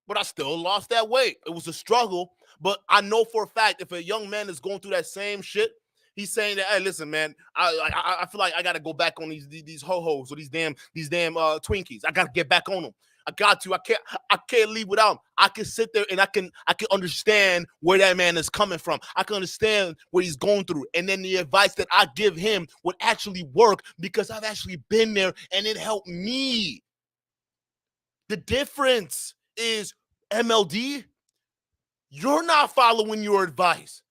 but I still lost that weight. It was a struggle, but I know for a fact if a young man is going through that same shit, he's saying that, hey, listen, man, I feel like I got to go back on these ho-hos or these damn Twinkies. I got to get back on them. I got to. I can't leave without him. I can sit there and I can understand where that man is coming from. I can understand what he's going through. And then the advice that I give him would actually work because I've actually been there and it helped me. The difference is MLD, you're not following your advice.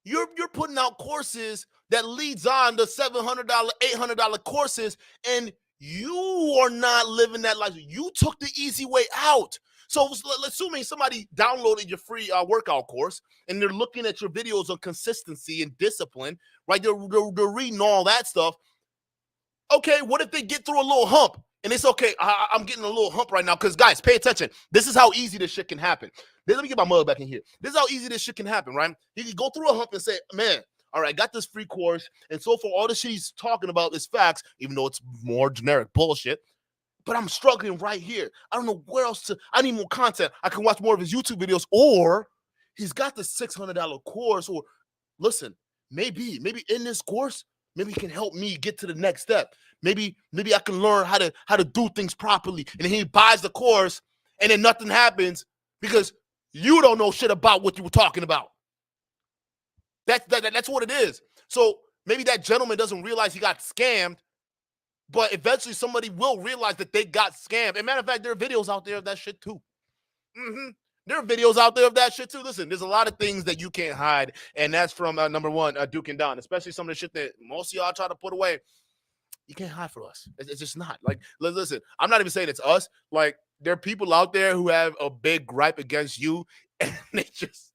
You're putting out courses that leads on to $700, $800 courses, and you are not living that life. You took the easy way out. So assuming somebody downloaded your free workout course and they're looking at your videos on consistency and discipline, right? They're reading all that stuff. Okay, what if they get through a little hump And it's okay. I'm getting a little hump right now because, guys, pay attention. This is how easy this shit can happen. Let me get my mother back in here. This is how easy this shit can happen, right? He can go through a hump and say, man, all right, got this free course. And so far, all the shit he's talking about is facts, even though it's more generic bullshit. But I'm struggling right here. I don't know where else to. I need more content. I can watch more of his YouTube videos, or he's got the $600 course. Or listen, maybe in this course, maybe he can help me get to the next step. Maybe I can learn how to do things properly. And then he buys the course, and then nothing happens because you don't know shit about what you were talking about. That's what it is. So maybe that gentleman doesn't realize he got scammed, but eventually somebody will realize that they got scammed. And matter of fact, there are videos out there of that shit too. There are videos out there of that shit too. Listen, there's a lot of things that you can't hide, and that's from number one, dukendon, especially some of the shit that most of y'all try to put away. You can't hide from us. It's just not. Like, listen, I'm not even saying it's us. Like, there are people out there who have a big gripe against you, and they just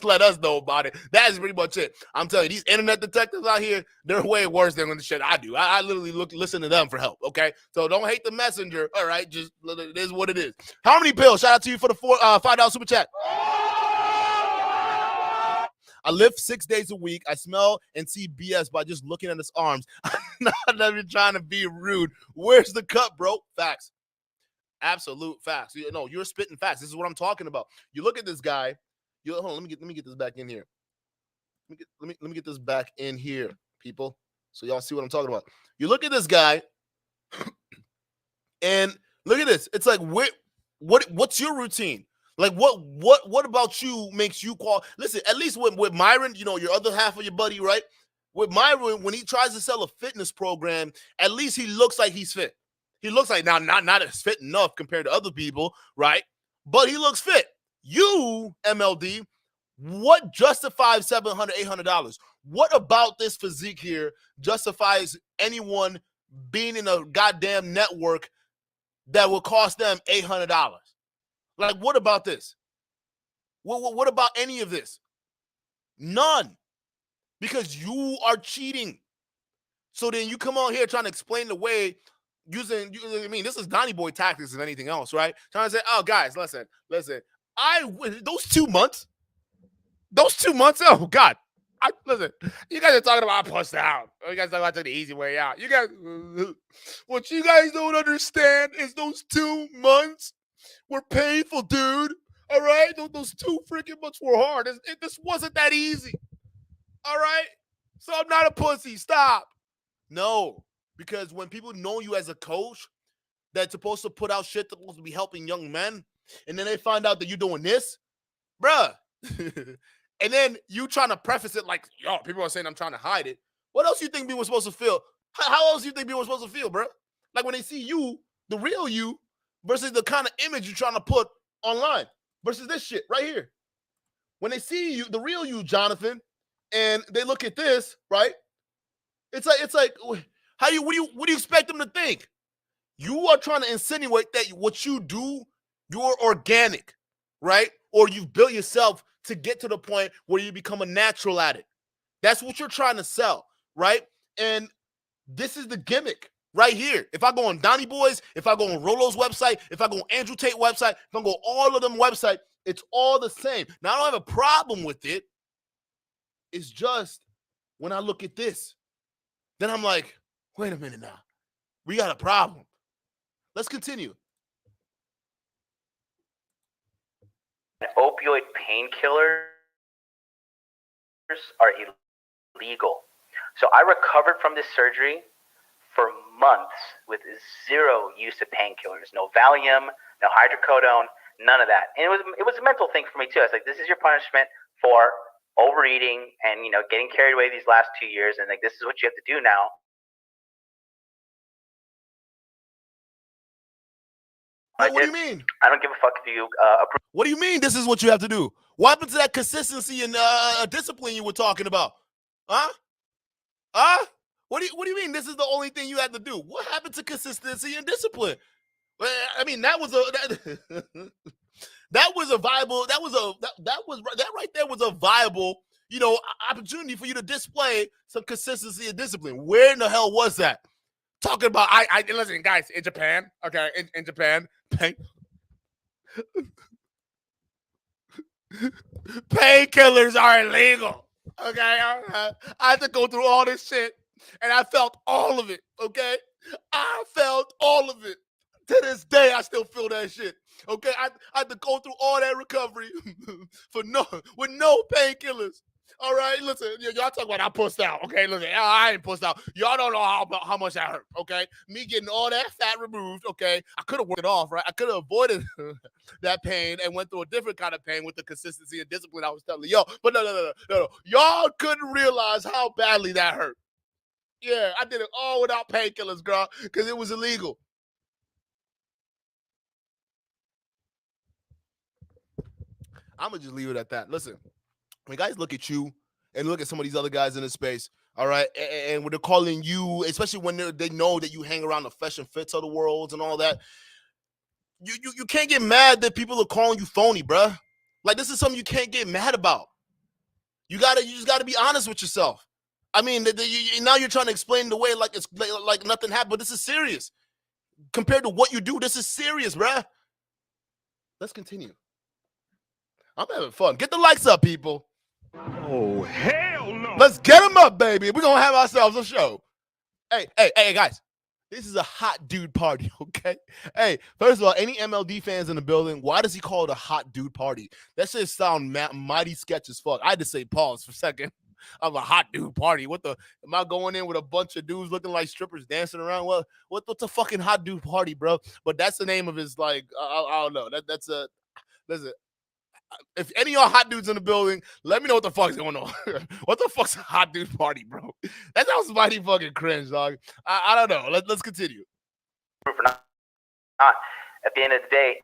let us know about it. That is pretty much it. I'm telling you, these internet detectives out here, they're way worse than the shit I do. I literally listen to them for help, okay? So don't hate the messenger, all right? Just, it is what it is. How many pills? Shout out to you for the $5 super chat. I lift 6 days a week. I smell and see BS by just looking at his arms. I'm not even trying to be rude. Where's the cut, bro? Facts. Absolute facts. No, you're spitting facts. This is what I'm talking about. You look at this guy. Hold on, let me get this back in here. Let me get this back in here, people, so y'all see what I'm talking about. You look at this guy, and look at this. It's like, what's your routine? Like, what about you makes you call? Listen, at least with Myron, you know, your other half of your buddy, right? With Myron, when he tries to sell a fitness program, at least he looks like he's fit. He looks like not as fit enough compared to other people, right? But he looks fit. You, MLD, what justifies $700, $800? What about this physique here justifies anyone being in a goddamn network that will cost them $800? Like, what about this? What about any of this? None. Because you are cheating. So then you come on here trying to explain the way using, I mean, this is Donnie Boy tactics and anything else, right? Trying to say, oh, guys, listen. Those 2 months, oh, God. Listen, you guys are talking about I pushed out. You guys talking about taking the easy way out. You guys, what you guys don't understand is those 2 months were painful, dude. All right? Those 2 freaking months were hard. This wasn't that easy. All right? So I'm not a pussy. Stop. No. Because when people know you as a coach that's supposed to put out shit that's supposed to be helping young men, and then they find out that you're doing this, bruh. And then you trying to preface it like, yo, people are saying I'm trying to hide it. What else you think people were supposed to feel? How else you think people were supposed to feel, bruh? Like when they see you, the real you, versus the kind of image you're trying to put online, versus this shit right here. When they see you, the real you, Jonathan, and they look at this, right? It's like, what do you expect them to think? You are trying to insinuate that what you do, you're organic, right? Or you've built yourself to get to the point where you become a natural at it. That's what you're trying to sell, right? And this is the gimmick right here. If I go on Donnie Boy's, if I go on Rolo's website, if I go on Andrew Tate website, if I go on all of them website, it's all the same. Now, I don't have a problem with it. It's just when I look at this, then I'm like, wait a minute now. We got a problem. Let's continue. Opioid painkillers are illegal. So I recovered from this surgery for months with zero use of painkillers. No Valium, no hydrocodone, none of that. And it was a mental thing for me too. I was like, this is your punishment for overeating and, you know, getting carried away these last 2 years. And like, this is what you have to do now. What do you mean? I don't give a fuck if you approve. What do you mean this is what you have to do? What happened to that consistency and discipline you were talking about? Huh? What do you mean this is the only thing you had to do? What happened to consistency and discipline? Well, I mean, that right there was a viable, you know, opportunity for you to display some consistency and discipline. Where in the hell was that? Talking about I listen, guys, in Japan, okay, in Japan, painkillers are illegal. Okay, I had to go through all this shit, and I felt all of it. Okay, I felt all of it. To this day, I still feel that shit. Okay, I had to go through all that recovery with no painkillers. All right, listen, y'all talk about I pussed out. Okay, listen, I ain't pussed out. Y'all don't know how much that hurt. Okay, me getting all that fat removed. Okay, I could have worked it off, right? I could have avoided that pain and went through a different kind of pain with the consistency and discipline I was telling y'all. But no. Y'all couldn't realize how badly that hurt. Yeah, I did it all without painkillers, girl, because it was illegal. I'm going to just leave it at that. Listen, when guys look at you and look at some of these other guys in this space, all right, and when they're calling you, especially when they know that you hang around the Fresh and Fits of the world and all that, you can't get mad that people are calling you phony, bruh. Like, this is something you can't get mad about. You just gotta be honest with yourself. I mean, now you're trying to explain the way like it's like nothing happened, but this is serious. Compared to what you do, this is serious, bruh. Let's continue. I'm having fun. Get the likes up, people. Oh, hell no. Let's get them up, baby. We're gonna have ourselves a show. Hey, guys. This is a hot dude party, okay? Hey, first of all, any MLD fans in the building, why does he call it a hot dude party? That shit sound mighty sketch as fuck. I had to say pause for a second. I'm a hot dude party. Am I going in with a bunch of dudes looking like strippers dancing around? Well, what's a fucking hot dude party, bro? But that's the name of his, like, I don't know. Listen, if any of y'all hot dudes in the building, let me know what the fuck's going on. What the fuck's a hot dude party, bro? That sounds mighty fucking cringe, dog. I don't know. Let's continue. Not. At the end of the day,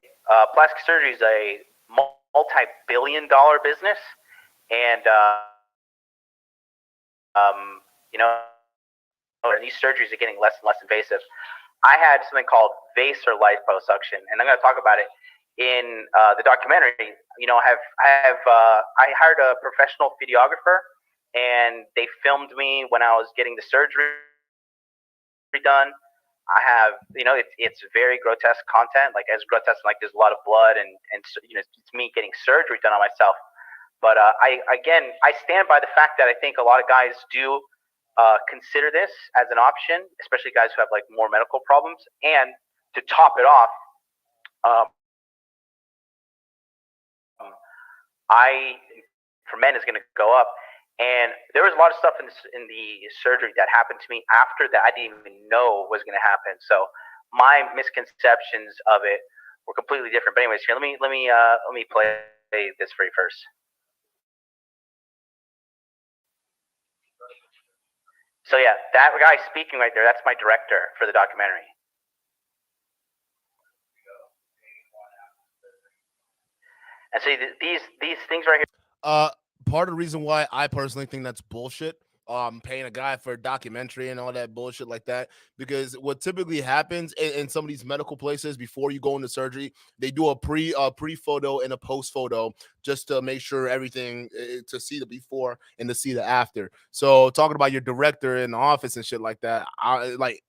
plastic surgery is a multi-billion-dollar business, and these surgeries are getting less and less invasive. I had something called vase or liposuction, and I'm going to talk about it in the documentary. I hired a professional videographer, and they filmed me when I was getting the surgery done. I have, it's very grotesque content, like as grotesque, like there's a lot of blood and it's me getting surgery done on myself. But I stand by the fact that I think a lot of guys do consider this as an option, especially guys who have like more medical problems. And to top it off, for men is going to go up. And there was a lot of stuff in the surgery that happened to me after that I didn't even know was going to happen. So my misconceptions of it were completely different. But anyways, here, let me play this for you first. So yeah, that guy speaking right there, that's my director for the documentary. And so these things right here. Part of the reason why I personally think that's bullshit, paying a guy for a documentary and all that bullshit like that, because what typically happens in some of these medical places before you go into surgery, they do a pre photo and a post photo just to make sure everything, to see the before and to see the after. So talking about your director in the office and shit like that, like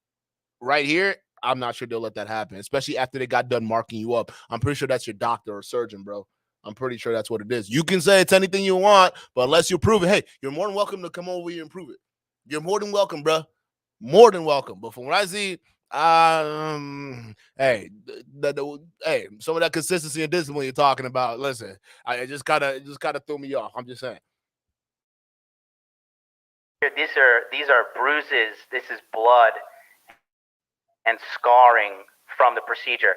right here, I'm not sure they'll let that happen, especially after they got done marking you up. I'm pretty sure that's your doctor or surgeon, bro. I'm pretty sure that's what it is. You can say it's anything you want, but unless you prove it, hey, you're more than welcome to come over here and prove it. You're more than welcome, bro. More than welcome. But from what I see, hey, some of that consistency and discipline you're talking about, listen, it just gotta throw me off. I'm just saying. These are bruises. This is blood and scarring from the procedure.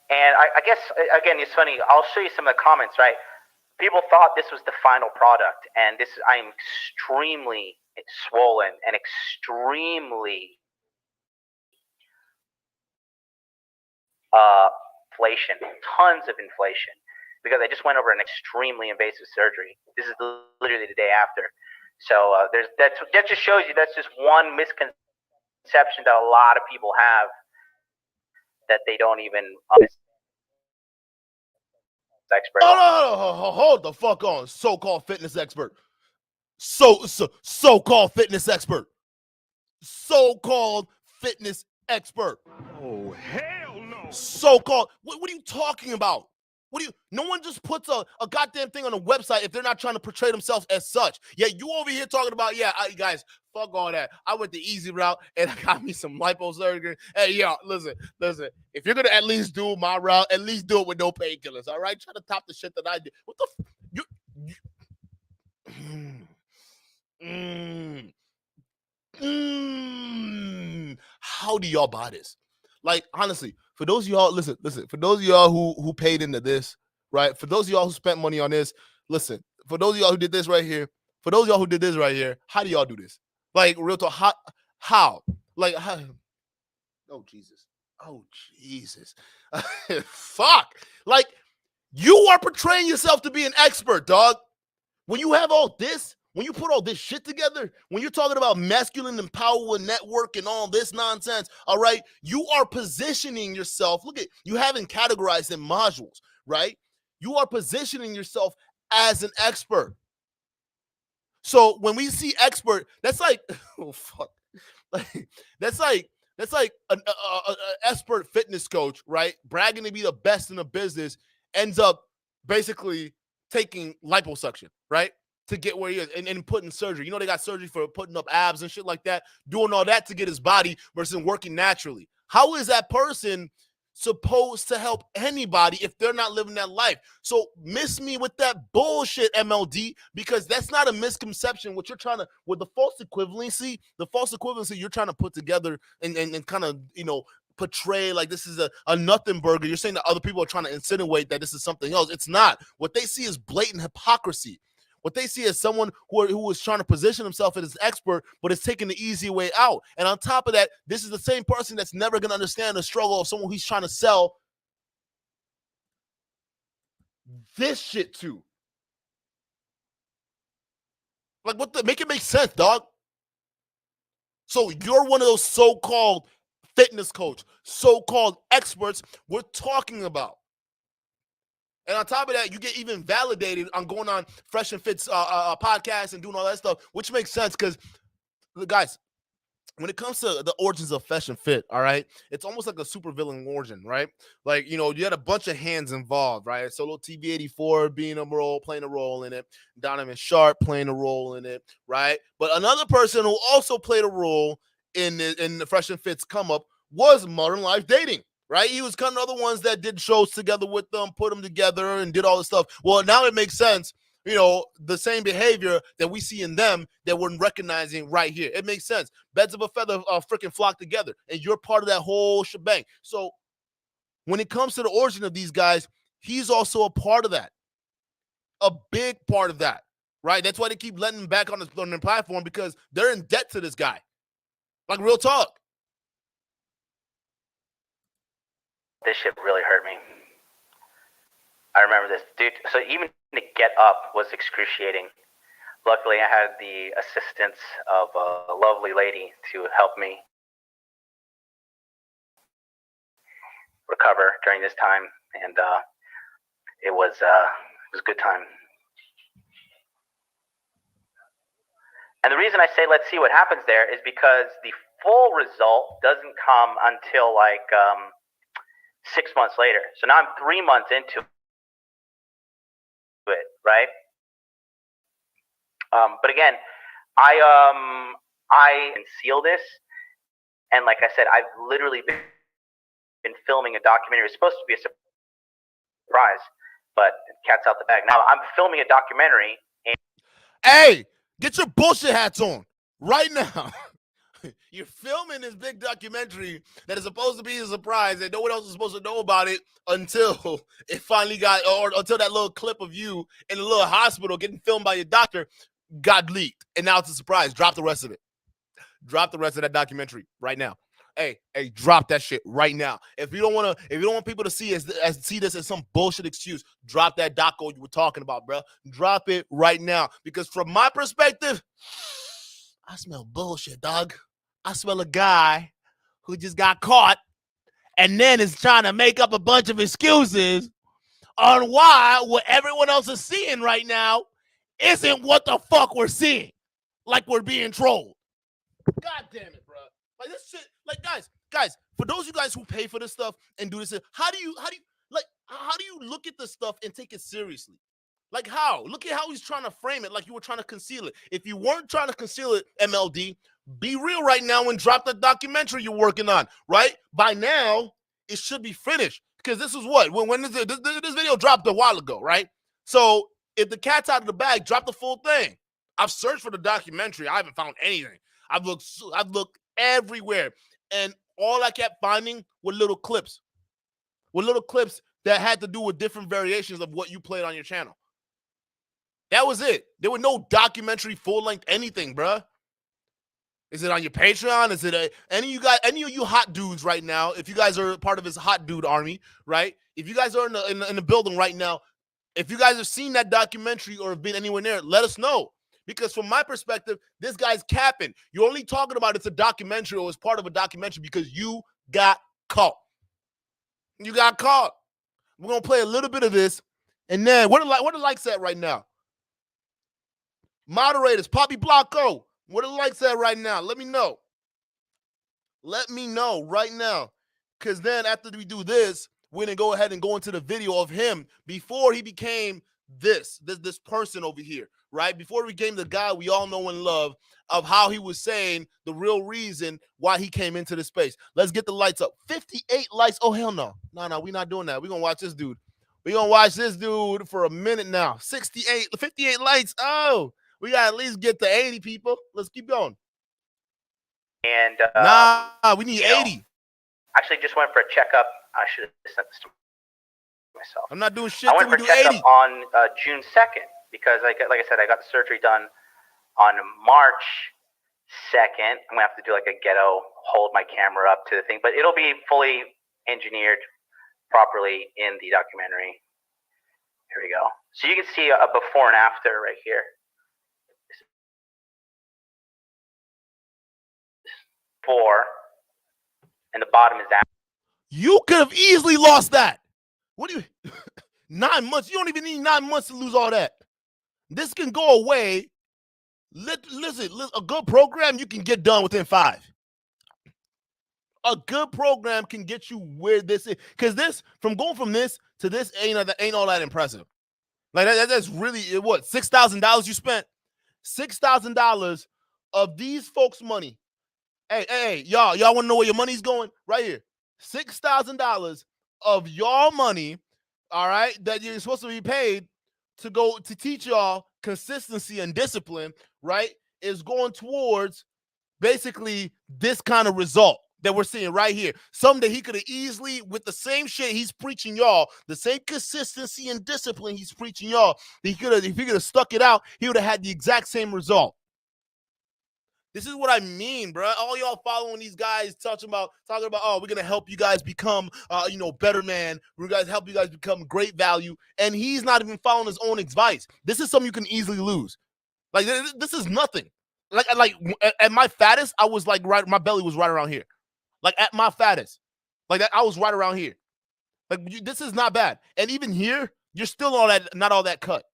And I guess, again, it's funny. I'll show you some of the comments, right? People thought this was the final product, and I'm extremely swollen and extremely inflation, tons of inflation, because I just went over an extremely invasive surgery. This is literally the day after. So that just shows you that's just one misconception that a lot of people have, that they don't even expert. Oh, hold the fuck on, so-called fitness expert. So-called fitness expert. So-called fitness expert. Oh, hell no. So-called. What are you talking about? No one just puts a goddamn thing on a website if they're not trying to portray themselves as such. Yeah, you over here talking about, guys, fuck all that. I went the easy route and I got me some liposurgery. Hey, yo, listen. If you're gonna at least do my route, at least do it with no painkillers. All right, try to top the shit that I did. What the? How do y'all buy this? Like, honestly, for those of y'all, listen, for those of y'all who paid into this, right? For those of y'all who spent money on this, listen, for those of y'all who did this right here, how do y'all do this? Like, real talk, how? Like, how? Oh, Jesus. Fuck. Like, you are portraying yourself to be an expert, dog. When you have all this, when you put all this shit together, when you're talking about masculine empowerment network and all this nonsense, all right, you are positioning yourself. Look at, you haven't categorized in modules, right? You are positioning yourself as an expert. So when we see expert, that's like, oh fuck, that's like an expert fitness coach, right? Bragging to be the best in the business, ends up basically taking liposuction, right? To get where he is and putting surgery. You know, they got surgery for putting up abs and shit like that, doing all that to get his body versus working naturally. How is that person supposed to help anybody if they're not living that life? So miss me with that bullshit, MLD, because that's not a misconception. What you're trying to, with the false equivalency you're trying to put together and kind of, portray like this is a nothing burger. You're saying that other people are trying to insinuate that this is something else. It's not. What they see is blatant hypocrisy. What they see is someone who is trying to position himself as an expert, but is taking the easy way out. And on top of that, this is the same person that's never going to understand the struggle of someone who's trying to sell this shit to. Like, make it make sense, dog. So you're one of those so-called fitness coach, so-called experts we're talking about. And on top of that, you get even validated on going on Fresh and Fit's podcast and doing all that stuff, which makes sense because, guys, when it comes to the origins of Fresh and Fit, all right, it's almost like a supervillain origin, right? Like, you had a bunch of hands involved, right? Solo TV84 playing a role in it, Donovan Sharp playing a role in it, right? But another person who also played a role in the Fresh and Fit's come up was Modern Life Dating. Right? He was kind of other ones that did shows together with them, put them together and did all this stuff. Well, now it makes sense, the same behavior that we see in them that we're recognizing right here. It makes sense. Beds of a feather freaking flock together, and you're part of that whole shebang. So when it comes to the origin of these guys, he's also a part of that, a big part of that, right? That's why they keep letting him back on their platform, because they're in debt to this guy. Like, real talk. This shit really hurt me. I remember this, dude. So even to get up was excruciating. Luckily, I had the assistance of a lovely lady to help me recover during this time, and it was a good time. And the reason I say let's see what happens there is because the full result doesn't come until like 6 months later. So now I'm 3 months into it, right? But again, I conceal this, and like I said, I've literally been filming a documentary. It's supposed to be a surprise, but cat's out the bag. Now I'm filming a documentary. Hey, get your bullshit hats on right now. You're filming this big documentary that is supposed to be a surprise and no one else is supposed to know about it until it finally or until that little clip of you in a little hospital getting filmed by your doctor got leaked. And now it's a surprise. Drop the rest of it. Drop the rest of that documentary right now. Hey, drop that shit right now. If you don't want people to see this as some bullshit excuse, drop that doco you were talking about, bro. Drop it right now. Because from my perspective, I smell bullshit, dog. I smell a guy who just got caught and then is trying to make up a bunch of excuses on why what everyone else is seeing right now isn't what the fuck we're seeing. Like we're being trolled. God damn it, bro. Like this shit, like guys, guys, for those of you guys who pay for this stuff and do this, how do you look at this stuff and take it seriously? Like how? Look at how he's trying to frame it like you were trying to conceal it. If you weren't trying to conceal it, MLD, be real right now and drop the documentary you're working on, right? By now, it should be finished. Because this is what? When is it? This video dropped a while ago, right? So if the cat's out of the bag, drop the full thing. I've searched for the documentary. I haven't found anything. I've looked everywhere. And all I kept finding were little clips. That had to do with different variations of what you played on your channel. That was it. There were no documentary, full-length anything, bruh. Is it on your Patreon? Is it any of you hot dudes right now? If you guys are part of his hot dude army, right? If you guys are in the building right now, if you guys have seen that documentary or have been anywhere near it, let us know. Because from my perspective, this guy's capping. You're only talking about it's a documentary or it's part of a documentary because you got caught. You got caught. We're gonna play a little bit of this, and then what the likes at right now? Moderators, Poppy Blanco, what the likes at right now? Let me know. Let me know right now, because then after we do this, we're gonna go ahead and go into the video of him before he became this person over here, right? Before he became the guy we all know and love, of how he was saying the real reason why he came into the space. Let's get the lights up. 58 likes. Oh, hell no. No, we're not doing that. We're going to watch this dude. We're going to watch this dude for a minute now. 58 likes. Oh, we got to at least get to 80 people. Let's keep going. And we need 80. Actually, just went for a checkup. I should have sent this to myself. I'm not doing shit. I went for a checkup on June 2nd because, like I said, I got the surgery done on March 2nd. I'm gonna have to do like a ghetto, hold my camera up to the thing, but it'll be fully engineered properly in the documentary. Here we go. So you can see a before and after right here. Before, and the bottom is after. You could have easily lost that. What do you? 9 months. You don't even need 9 months to lose all that. This can go away. Listen, a good program you can get done within 5. A good program can get you where this is, because this going from this to this ain't all that impressive. Like that's really what $6,000 you spent. $6,000 of these folks' money. Hey, y'all want to know where your money's going? Right here, $6,000 of y'all money. All right, that you're supposed to be paid to go to teach y'all consistency and discipline, right, is going towards basically this kind of result that we're seeing right here. Someday he could have easily, with the same shit he's preaching y'all, the same consistency and discipline he's preaching y'all, if he could have stuck it out, he would have had the exact same result. This is what I mean, bro. All y'all following these guys talking about, oh, we're gonna help you guys become, better man. We're gonna help you guys become great value, and he's not even following his own advice. This is something you can easily lose. Like this is nothing. Like at my fattest, I was like my belly was right around here. Like at my fattest, like that, I was right around here. Like this is not bad, and even here, you're still not all that cut.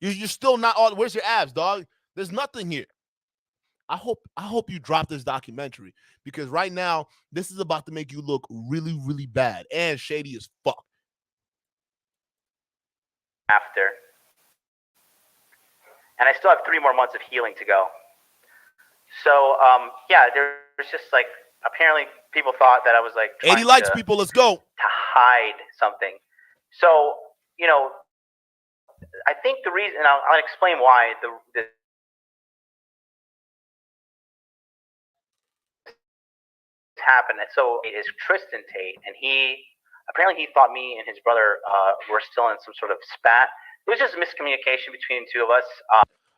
You're still not all. Where's your abs, dog? There's nothing here. I hope you drop this documentary, because right now this is about to make you look really, really bad and shady as fuck. After. And I still have 3 more months of healing to go. So, there's just like, apparently people thought that I was like 80 likes, people, let's go. To hide something. So, I think the reason, and I'll explain why the happened. So it is Tristan Tate, and he thought me and his brother were still in some sort of spat. It was just miscommunication between the two of us.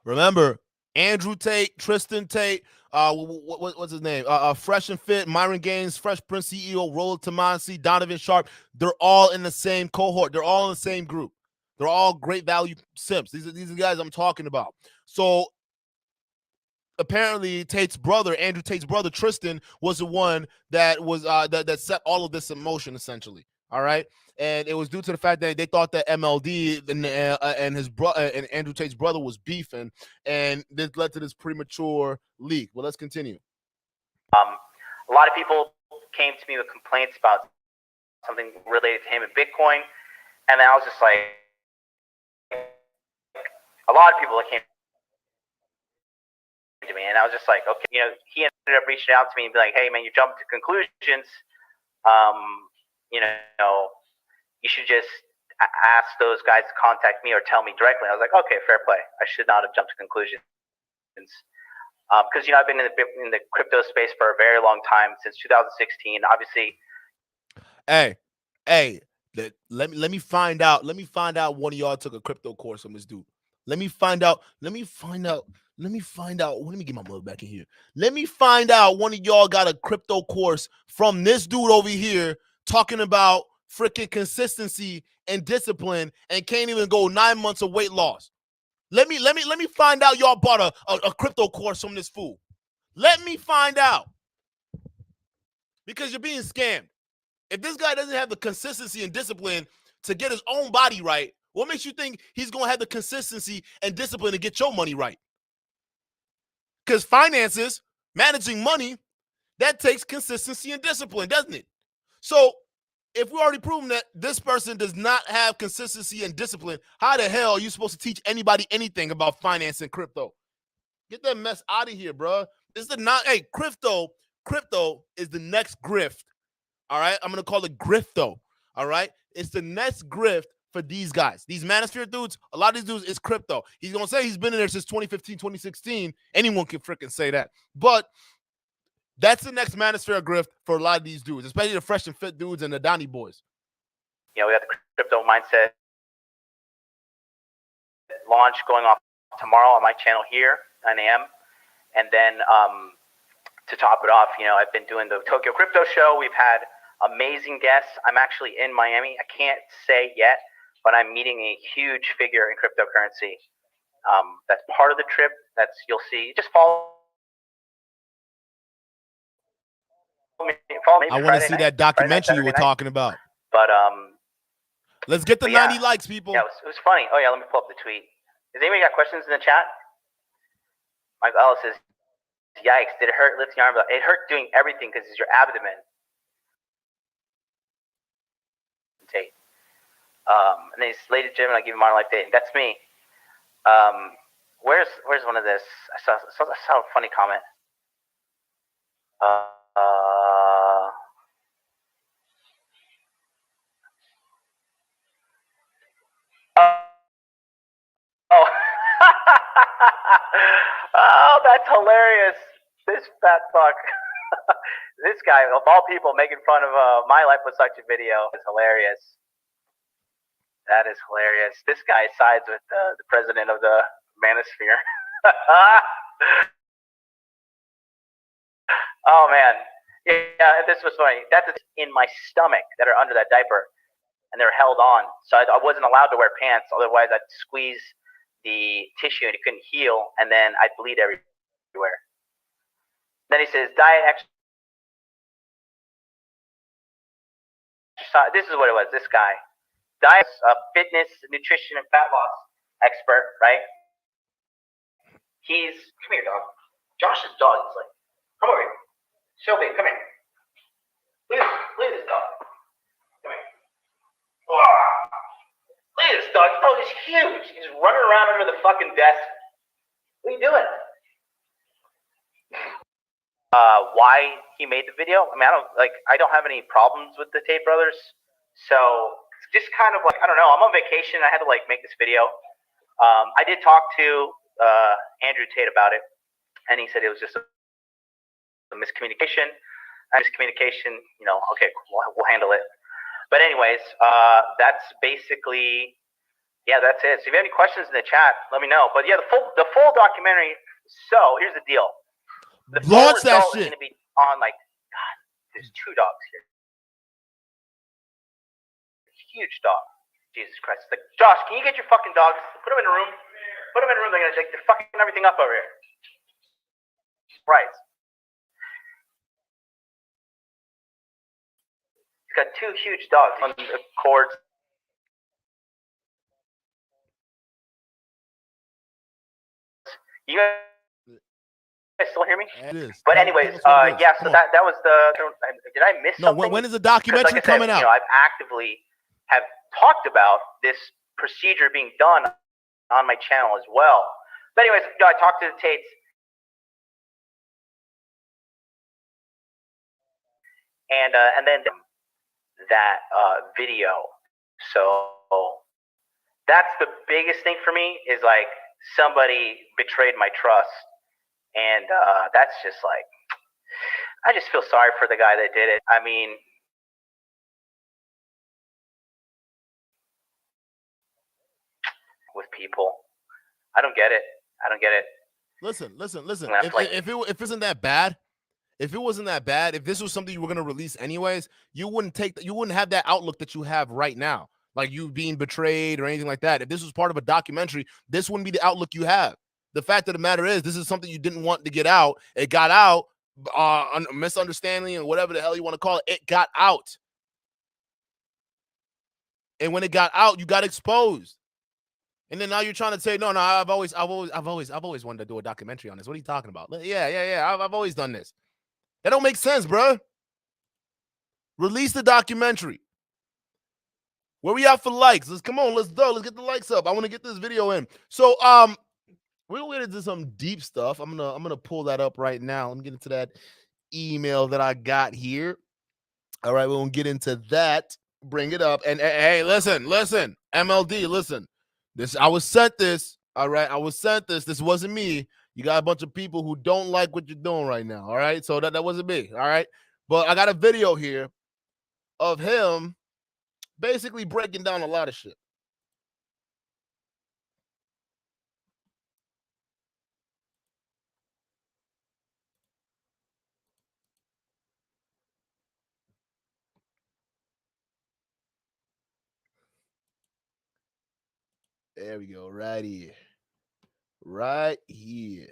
Remember, Andrew Tate, Tristan Tate, what's his name? Fresh and Fit, Myron Gaines, Fresh Prince CEO, Roland Tamansi, Donovan Sharp. They're all in the same cohort. They're all in the same group. They're all great value simps. These are the guys I'm talking about. So apparently Andrew Tate's brother, Tristan, was the one that was that set all of this in motion, essentially. All right. And it was due to the fact that they thought that MLD and his brother and Andrew Tate's brother was beefing, and this led to this premature leak. Well, let's continue. A lot of people came to me with complaints about something related to him and Bitcoin, and then I was just like, a lot of people that came to me, and I was just like, okay, he ended up reaching out to me and be like, hey man, you jumped to conclusions. You should just ask those guys to contact me or tell me directly. I was like, okay, fair play. I should not have jumped to conclusions. Because I've been in the crypto space for a very long time, since 2016. Obviously, let me find out. Let me find out one of y'all took a crypto course from this dude. Let me find out. Let me get my mother back in here. Let me find out one of y'all got a crypto course from this dude over here talking about freaking consistency and discipline and can't even go 9 months of weight loss. Let me find out y'all bought a crypto course from this fool. Let me find out. Because you're being scammed. If this guy doesn't have the consistency and discipline to get his own body right, what makes you think he's going to have the consistency and discipline to get your money right? Because finances, managing money, that takes consistency and discipline, doesn't it? So if we already proven that this person does not have consistency and discipline, how the hell are you supposed to teach anybody anything about finance and crypto? Get that mess out of here, bro. Crypto is the next grift. All right, I'm gonna call it grifto. All right, it's the next grift for these guys. These manosphere dudes, a lot of these dudes is crypto. He's gonna say he's been in there since 2015, 2016. Anyone can freaking say that, but that's the next manosphere grift for a lot of these dudes, especially the fresh and fit dudes and the Donnie boys. We got the crypto mindset launch going off tomorrow on my channel here, 9 a.m. And then to top it off, I've been doing the Tokyo Crypto Show. We've had amazing guests. I'm actually in Miami. I can't say yet, but I'm meeting a huge figure in cryptocurrency. That's part of the trip. You'll see. Just follow me. I want to see that documentary you were talking about. But let's get the 90 likes, people. Yeah, it was funny. Oh yeah, let me pull up the tweet. Has anybody got questions in the chat? Mike Ellis says, "Yikes! Did it hurt lifting your arm? It hurt doing everything because it's your abdomen." And then he's ladies and gentlemen, I give you modern life dating. That's me. Where's one of this? I saw a funny comment. Oh, that's hilarious. This fat fuck. This guy, of all people, making fun of my liposuction video is hilarious. That is hilarious. This guy sides with the president of the manosphere. Oh, man. Yeah, this was funny. That's in my stomach that are under that diaper, and they're held on. So I wasn't allowed to wear pants. Otherwise, I'd squeeze the tissue and it couldn't heal, and then I'd bleed everywhere. Then he says, diet, exercise. This is what it was, this guy. Diet, fitness, nutrition, and fat loss expert, right? Come here, dog. Josh's dog is like, come over here. Shelby, come here. Look at this dog. Come here. Oh, look at this dog. This dog is huge. He's running around under the fucking desk. What are you doing? Why he made the video? I mean, I don't have any problems with the Tate brothers. So just kind of like, I don't know. I'm on vacation. I had to make this video. I did talk to Andrew Tate about it, and he said it was just a miscommunication. Okay, we'll handle it. But anyways, that's basically, that's it. So if you have any questions in the chat, let me know. But yeah, the full documentary. So here's the deal. The full result is going to be on God, there's 2 dogs here. Huge dog. Jesus Christ. It's like, Josh, can you get your fucking dogs? Put them in a room. They're going to they're fucking everything up over here. Right. He's got 2 huge dogs on the cords. You guys still hear me? It is. But Tell anyways, us what it is. yeah. Come So on. that was the. Did I miss No, something? when is the 'Cause documentary like I said, coming out? You know, I've actively have talked about this procedure being done on my channel as well. But anyways, you know, I talked to the Tates, and then that video. So that's the biggest thing for me is like somebody betrayed my trust, and that's just like I just feel sorry for the guy that did it. I mean, with people, I don't get it. I don't get it. Listen. That's like, If it isn't that bad, if it wasn't that bad, if this was something you were gonna release anyways, you wouldn't have that outlook that you have right now, like you being betrayed or anything like that. If this was part of a documentary, this wouldn't be the outlook you have. The fact of the matter is, this is something you didn't want to get out. It got out, misunderstanding and whatever the hell you want to call it. It got out, and when it got out, you got exposed. And then now you're trying to say, no, I've always wanted to do a documentary on this. What are you talking about? Yeah. I've always done this. That don't make sense, bro. Release the documentary. Where we at for likes? Let's go. Let's get the likes up. I want to get this video in. So we're gonna get into some deep stuff. I'm gonna pull that up right now. Let me get into that email that I got here. All right, we're gonna get into that. Bring it up. And hey, listen, MLD, listen. I was sent this. All right, I was sent this. This wasn't me. You got a bunch of people who don't like what you're doing right now. All right, so that wasn't me. All right, but I got a video here of him basically breaking down a lot of shit. There we go, right here. Right here.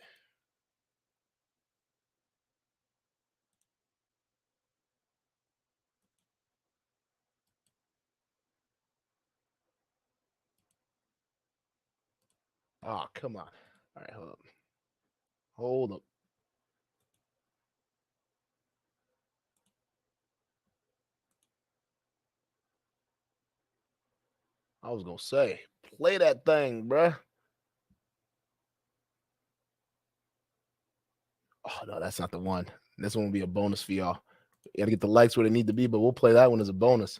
Oh, come on. All right, hold up. Hold up. I was gonna say, play that thing, bruh. Oh no, that's not the one. This one will be a bonus for y'all. You gotta get the likes where they need to be, but we'll play that one as a bonus.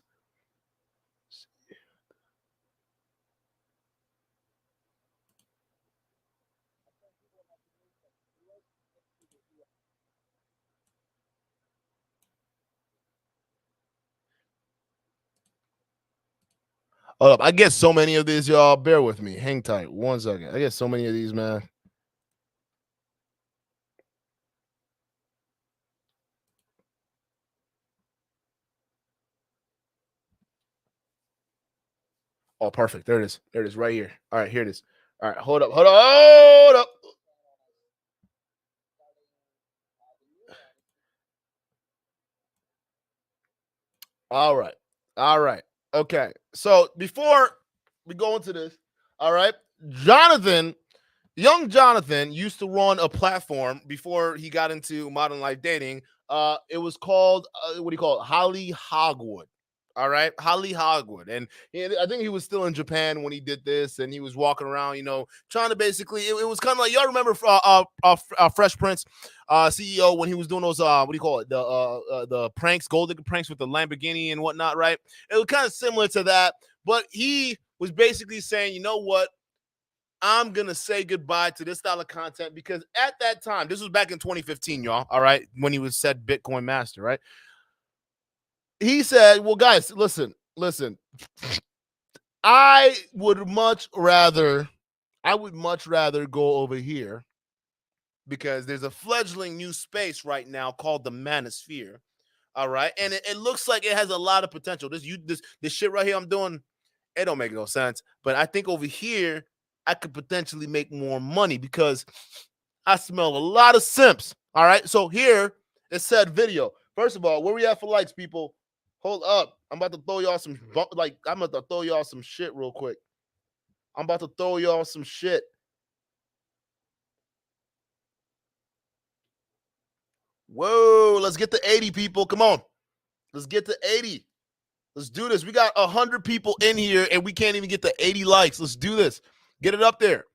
Hold up. I get so many of these, y'all. Bear with me. Hang tight. 1 second. I get so many of these, man. Oh, perfect. There it is. There it is right here. All right, here it is. All right, hold up. All right. Okay. So before we go into this, all right, young Jonathan used to run a platform before he got into modern life dating. It was called, what do you call it? Holly Hogwood. All right, Holly Hogwood. And I think he was still in Japan when he did this, and he was walking around, trying to basically, it was kind of like, y'all remember Fresh Prince CEO when he was doing those, what do you call it? The pranks, gold digger pranks with the Lamborghini and whatnot, right? It was kind of similar to that, but he was basically saying, you know what? I'm going to say goodbye to this style of content because at that time, this was back in 2015, y'all, all right, when he was said Bitcoin master, right? He said, well, guys, listen. I would much rather go over here because there's a fledgling new space right now called the Manosphere. All right. And it looks like it has a lot of potential. This shit right here I'm doing, it don't make no sense. But I think over here, I could potentially make more money because I smell a lot of simps. All right. So here it said video. First of all, where we at for likes, people? Hold up. I'm about to throw y'all some shit real quick. Whoa, let's get to 80 people. Come on. Let's get to 80. Let's do this. We got 100 people in here and we can't even get to 80 likes. Let's do this. Get it up there.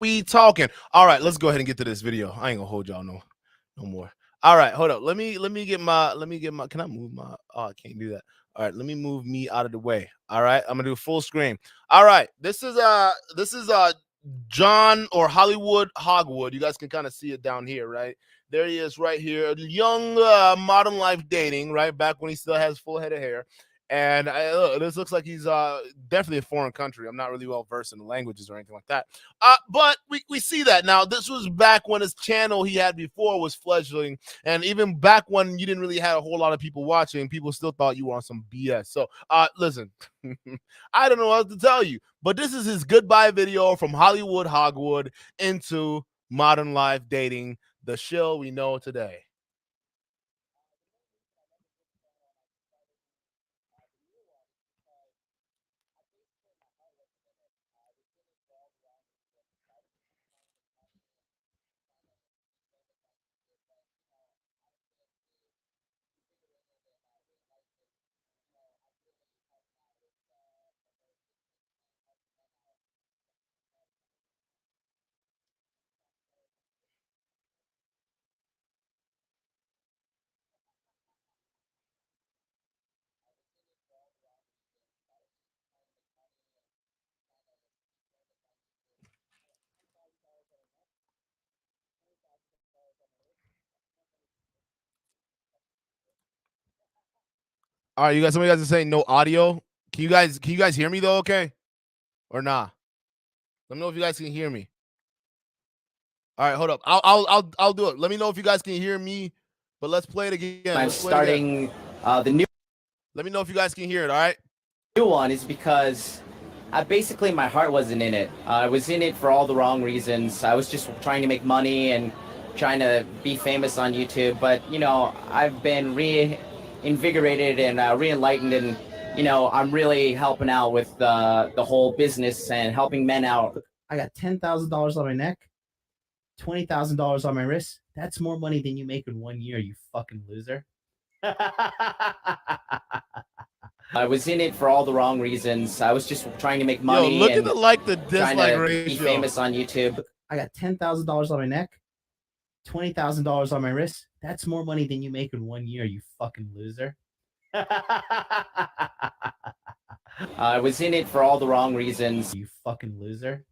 We talking. All right, let's go ahead and get to this video. I ain't gonna hold y'all no more. All right, hold up. Let me get my can I move my I can't do that. All right, let me move me out of the way. All right, I'm gonna do full screen. All right, this is John or Hollywood Hogwood. You guys can kind of see it down here, right? There he is right here. Young modern life dating, right? Back when he still has full head of hair. And this looks like he's definitely a foreign country. I'm not really well versed in the languages or anything like that. But we see that now. This was back when his channel he had before was fledgling. And even back when you didn't really have a whole lot of people watching, people still thought you were on some BS. So listen, I don't know what to tell you. But this is his goodbye video from Hollywood Hogwood into modern life dating, the shill we know today. All right, you guys. Some of you guys are saying no audio. Can you guys hear me though? Okay, or nah? Let me know if you guys can hear me. All right, hold up. I'll do it. Let me know if you guys can hear me. But let's play it again. I'm starting the new. Let me know if you guys can hear it. All right. New one is because basically my heart wasn't in it. I was in it for all the wrong reasons. I was just trying to make money and trying to be famous on YouTube. But you know, I've been reinvigorated and re-enlightened, and you know, I'm really helping out with the whole business and helping men out. I got $10,000 on my neck, $20,000 on my wrist. That's more money than you make in 1 year, you fucking loser. I was in it for all the wrong reasons. I was just trying to make money. Yo, look and at the dislike trying to ratio. be famous on YouTube. I got $10,000 on my neck, $20,000 on my wrist. That's more money than you make in 1 year, you fucking loser. I was in it for all the wrong reasons. You fucking loser.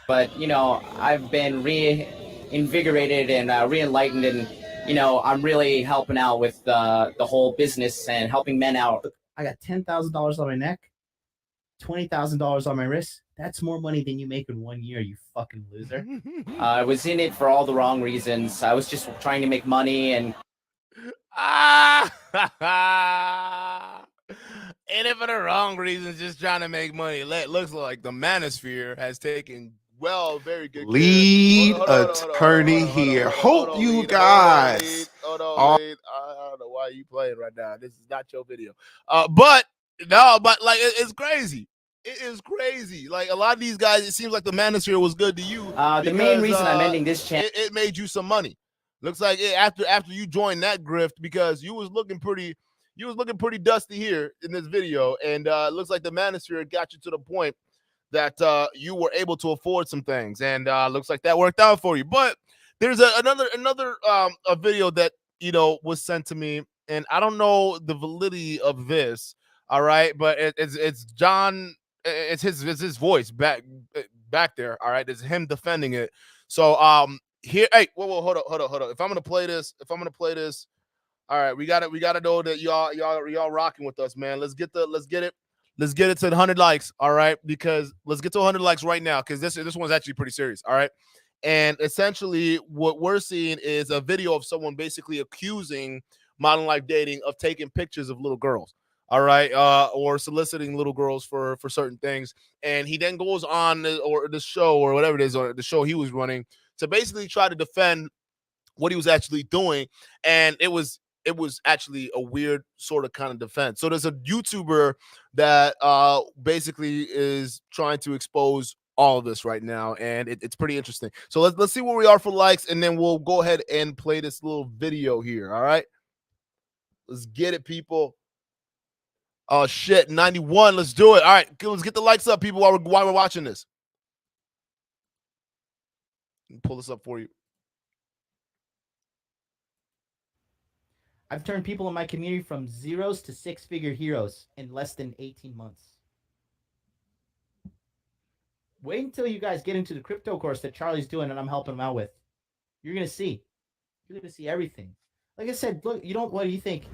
But you know, I've been reinvigorated and re-enlightened, and you know, I'm really helping out with the whole business and helping men out. I got $10,000 on my neck, $20,000 on my wrist. That's more money than you make in 1 year, you fucking loser. I was in it for all the wrong reasons. I was just trying to make money and in it for the wrong reasons, just trying to make money. It looks like the manosphere has taken very good lead attorney here. Hope you guys. Hold on, lead. I don't know why you playing right now. This is not your video. But like it's crazy. It is crazy. Like a lot of these guys, it seems like the manosphere was good to you. The main reason I'm ending this channel, it made you some money. Looks like after you joined that grift, because you was looking pretty dusty here in this video, and it looks like the manosphere got you to the point that you were able to afford some things, and looks like that worked out for you. But there's another a video that was sent to me, and I don't know the validity of this. All right, but it's John. It's his voice back back there. All right, this is him defending it. So here, hey, whoa, hold up. If I'm gonna play this, all right, we gotta know that y'all rocking with us, man. Let's get it to 100 likes, all right? Because let's get to 100 likes right now, because this one's actually pretty serious, all right? And essentially, what we're seeing is a video of someone basically accusing Modern Life Dating of taking pictures of little girls, all right, or soliciting little girls for certain things. And he then goes on the show or whatever it is, or the show he was running, to basically try to defend what he was actually doing. And it was actually a weird sort of kind of defense. So there's a YouTuber that basically is trying to expose all of this right now, and it's pretty interesting. So let's see where we are for likes, and then we'll go ahead and play this little video here. All right, let's get it, people. Oh shit, 91. Let's do it. All right, let's get the likes up, people, while we're watching this. Pull this up for you. I've turned people in my community from zeros to six-figure heroes in less than 18 months. Wait until you guys get into the crypto course that Charlie's doing and I'm helping him out with. You're going to see. You're going to see everything. Like I said, look, what do you think?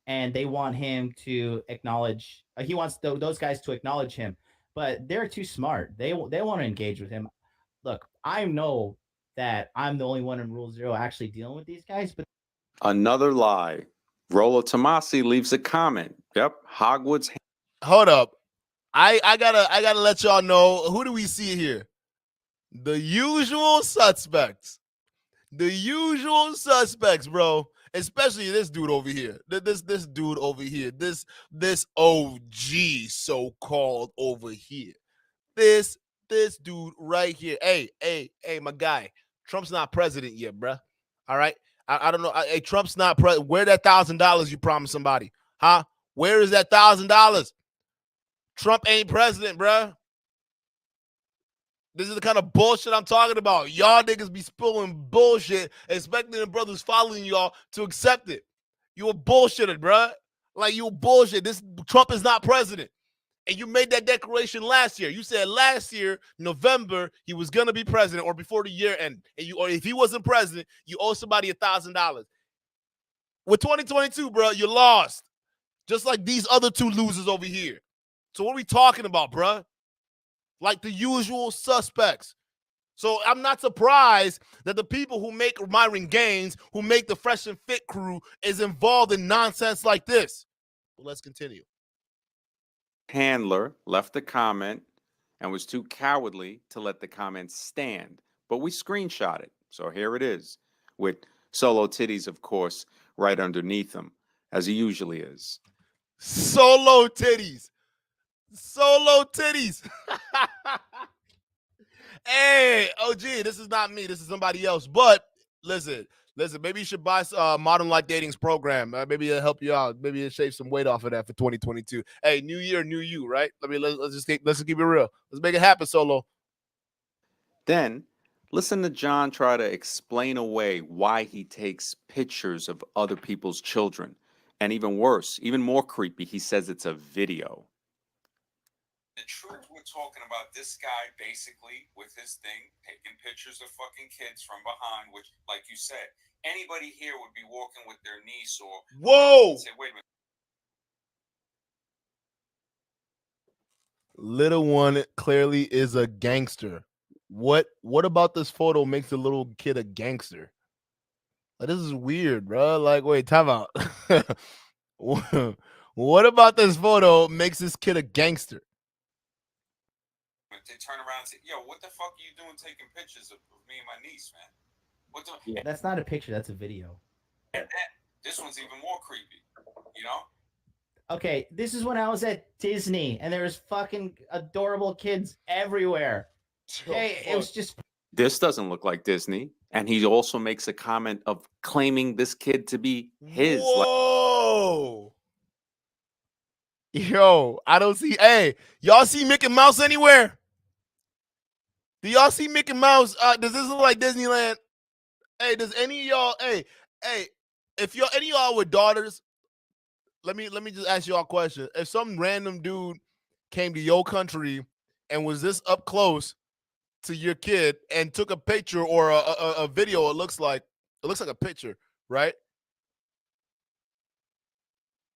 And they want him to acknowledge, he wants those guys to acknowledge him, but they're too smart. They want to engage with him. Look, I know that I'm the only one in Rule Zero actually dealing with these guys, but another lie. Rolo Tomasi leaves a comment. Yep, Hogwarts. Hold up. I gotta let y'all know, who do we see here? The usual suspects. The usual suspects, bro. Especially this dude over here. This dude over here. This OG so-called over here. This dude right here. Hey, my guy. Trump's not president yet, bruh. All right. I don't know. Hey, Trump's not president. Where that $1,000 you promised somebody? Huh? Where is that $1,000? Trump ain't president, bruh. This is the kind of bullshit I'm talking about. Y'all niggas be spilling bullshit, expecting the brothers following y'all to accept it. You a bullshitter, bruh. Like, you a bullshit. This Trump is not president. And you made that declaration last year. You said last year, November, he was going to be president, or before the year end. Or if he wasn't president, you owe somebody $1,000. With 2022, bro, you lost. Just like these other two losers over here. So what are we talking about, bro? Like the usual suspects. So I'm not surprised that the people who make Myron Gaines, who make the Fresh and Fit crew, is involved in nonsense like this. But let's continue. Handler left a comment and was too cowardly to let the comment stand. But we screenshot it. So here it is, with Solo Titties, of course, right underneath him, as he usually is. Solo Titties. Solo Titties. Hey, OG, this is not me. This is somebody else. But listen, maybe you should buy Modern Life Dating's program. Maybe it'll help you out. Maybe it'll shave some weight off of that for 2022. Hey, new year, new you, right? Let's keep it real. Let's make it happen, Solo. Then listen to John try to explain away why he takes pictures of other people's children. And even worse, even more creepy, he says it's a video. The truth, we're talking about this guy basically with his thing, taking pictures of fucking kids from behind, which, like you said, anybody here would be walking with their niece or... Whoa! Say, wait a minute. Little one clearly is a gangster. What about this photo makes the little kid a gangster? Like, this is weird, bro. Like, wait, time out. What about this photo makes this kid a gangster? They turn around and say, yo, what the fuck are you doing taking pictures of me and my niece, man? What the... Yeah, that's not a picture, that's a video. And this one's even more creepy, you know? Okay, this is when I was at Disney, and there was fucking adorable kids everywhere. Hey, it was just... This doesn't look like Disney. And he also makes a comment of claiming this kid to be his. Whoa! Yo, I don't see... Hey, y'all see Mickey Mouse anywhere? Do y'all see Mickey Mouse? Does this look like Disneyland? Hey, does any of y'all... Hey, if any of y'all with daughters... Let me just ask y'all a question. If some random dude came to your country and was this up close to your kid and took a picture or a video, it looks like a picture, right?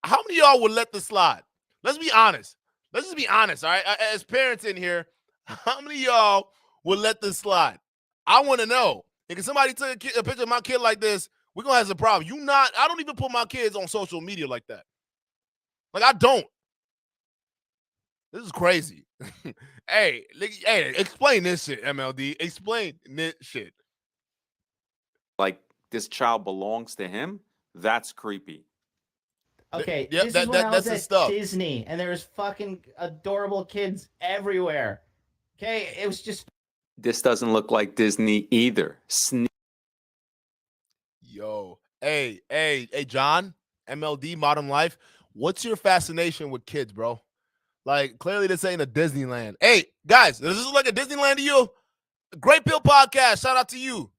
How many of y'all would let this slide? Let's be honest. Let's just be honest, all right? As parents in here, how many of y'all would let this slide? I want to know. If somebody took a picture of my kid like this, we're going to have some problem. I don't even put my kids on social media like that. Like, I don't. This is crazy. Hey, explain this shit, MLD. Explain this shit. Like this child belongs to him? That's creepy. Okay, Yep, this is when I that's was the at stuff. Disney, and there was fucking adorable kids everywhere. Okay, it was just. This doesn't look like Disney either. Yo, hey, John, MLD, Modern Life. What's your fascination with kids, bro? Like, clearly this ain't a Disneyland. Hey, guys, does this look like a Disneyland to you? Great Pill Podcast, shout out to you.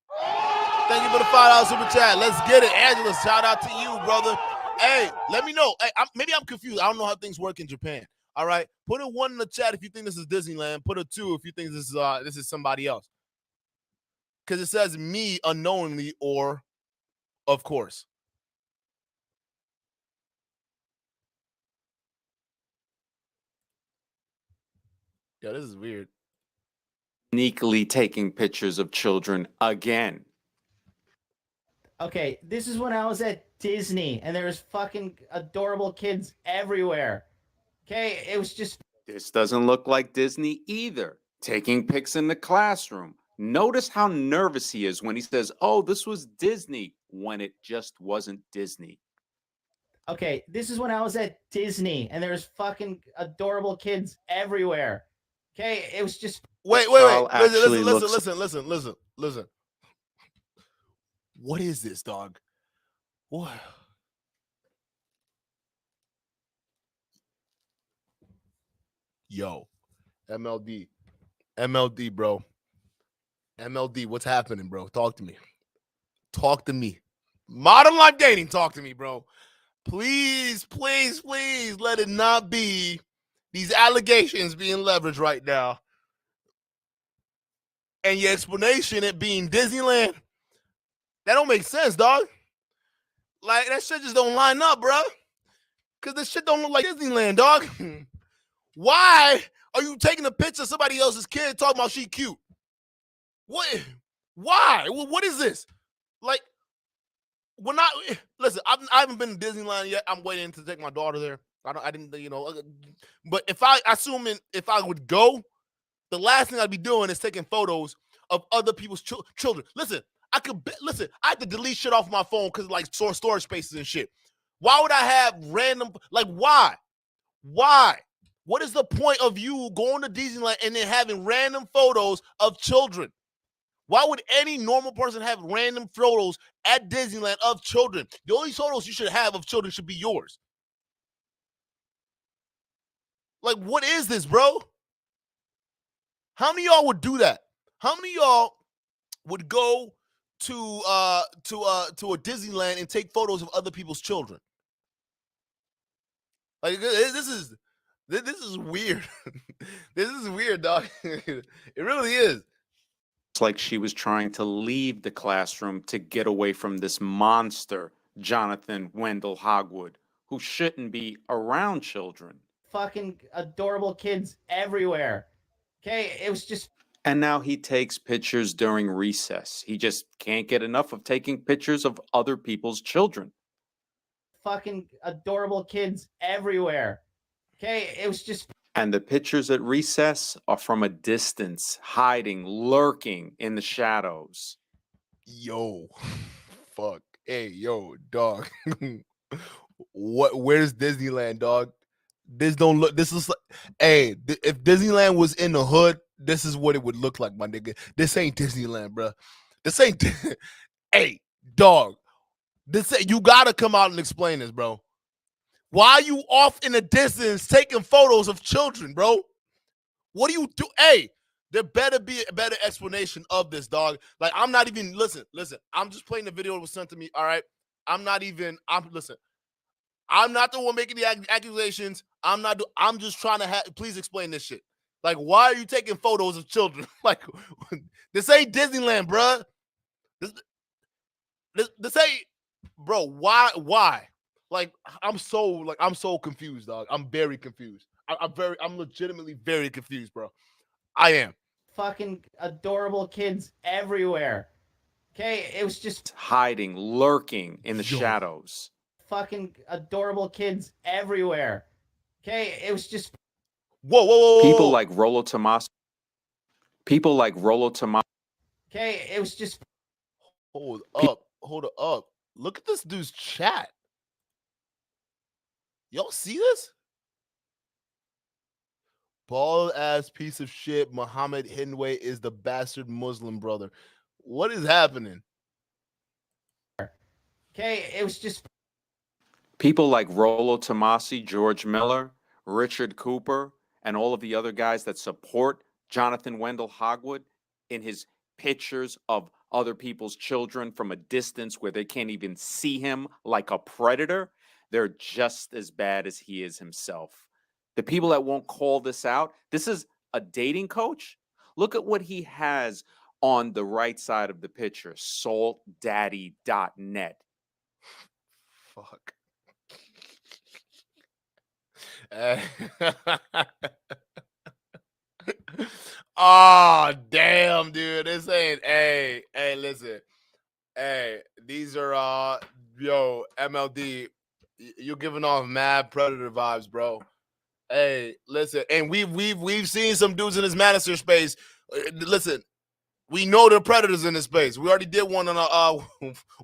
Thank you for the $5 super chat. Let's get it. Angela, shout out to you, brother. Hey, let me know. Hey, maybe I'm confused. I don't know how things work in Japan. All right, put a 1 in the chat if you think this is Disneyland. Put a 2 if you think this is somebody else. Because it says me unknowingly or of course. Yeah, this is weird. Sneakily taking pictures of children again. Okay, this is when I was at Disney, and there was fucking adorable kids everywhere. Okay, it was just. This doesn't look like Disney either. Taking pics in the classroom. Notice how nervous he is when he says, "Oh, this was Disney," when it just wasn't Disney. Okay, this is when I was at Disney, and there was fucking adorable kids everywhere. Okay, it was just. Wait. child Listen, actually listen. What is this, dog? What? Yo, MLD, bro. MLD, what's happening, bro? Talk to me. Modern Life Dating, talk to me, bro. Please let it not be these allegations being leveraged right now. And your explanation, it being Disneyland, that don't make sense, dog. Like, that shit just don't line up, bro. Because this shit don't look like Disneyland, dog. Why are you taking a picture of somebody else's kid talking about she cute? What? Why? What is this? Like, listen, I haven't been to Disneyland yet. I'm waiting to take my daughter there. I didn't, but if I would go, the last thing I'd be doing is taking photos of other people's children. Listen, I have to delete shit off my phone because like storage spaces and shit. Why would I have random, like, why? What is the point of you going to Disneyland and then having random photos of children? Why would any normal person have random photos at Disneyland of children? The only photos you should have of children should be yours. Like, what is this, bro? How many of y'all would do that? How many of y'all would go to a Disneyland and take photos of other people's children? Like, this is weird. This is weird, dog. It really is. It's like she was trying to leave the classroom to get away from this monster, Jonathan Wendell Hogwood, who shouldn't be around children. Fucking adorable kids everywhere. Okay, it was just. And now he takes pictures during recess. He just can't get enough of taking pictures of other people's children. Fucking adorable kids everywhere. Okay, it was just. And the pictures at recess are from a distance, hiding, lurking in the shadows. Yo, fuck. Hey, yo, dog. Where's Disneyland, dog? This is like, hey, if Disneyland was in the hood, this is what it would look like, my nigga. This ain't Disneyland, bro. This ain't, hey, dog. You gotta come out and explain this, bro. Why are you off in the distance taking photos of children, bro? What do you do? Hey, there better be a better explanation of this, dog. Like, I'm not even, listen. I'm just playing the video that was sent to me, all right? I'm not the one making the accusations. I'm just trying to please explain this shit. Like, why are you taking photos of children? Like, this ain't Disneyland, bruh. This ain't, bro. Why? Like, I'm so confused, dog. I'm very confused. I'm legitimately very confused, bro. I am. Fucking adorable kids everywhere. Okay, it was just hiding, lurking in the shadows. fucking adorable kids everywhere. Okay, it was just whoa. People like Rollo Tomas. Okay, it was just Hold up. Look at this dude's chat. Y'all see this? Bald ass piece of shit. Muhammad Hindway is the bastard Muslim brother. What is happening? Okay, it was just People like Rollo Tomasi, George Miller, Richard Cooper, and all of the other guys that support Jonathan Wendell Hogwood in his pictures of other people's children from a distance where they can't even see him like a predator, they're just as bad as he is himself. The people that won't call this out, this is a dating coach. Look at what he has on the right side of the picture, saltdaddy.net. Fuck. Oh, damn, dude. This ain't, hey, listen. Hey, these are, MLD. You're giving off mad predator vibes, bro. Hey, listen, and we've seen some dudes in this Manister space. Listen, we know there are predators in this space. We already did one on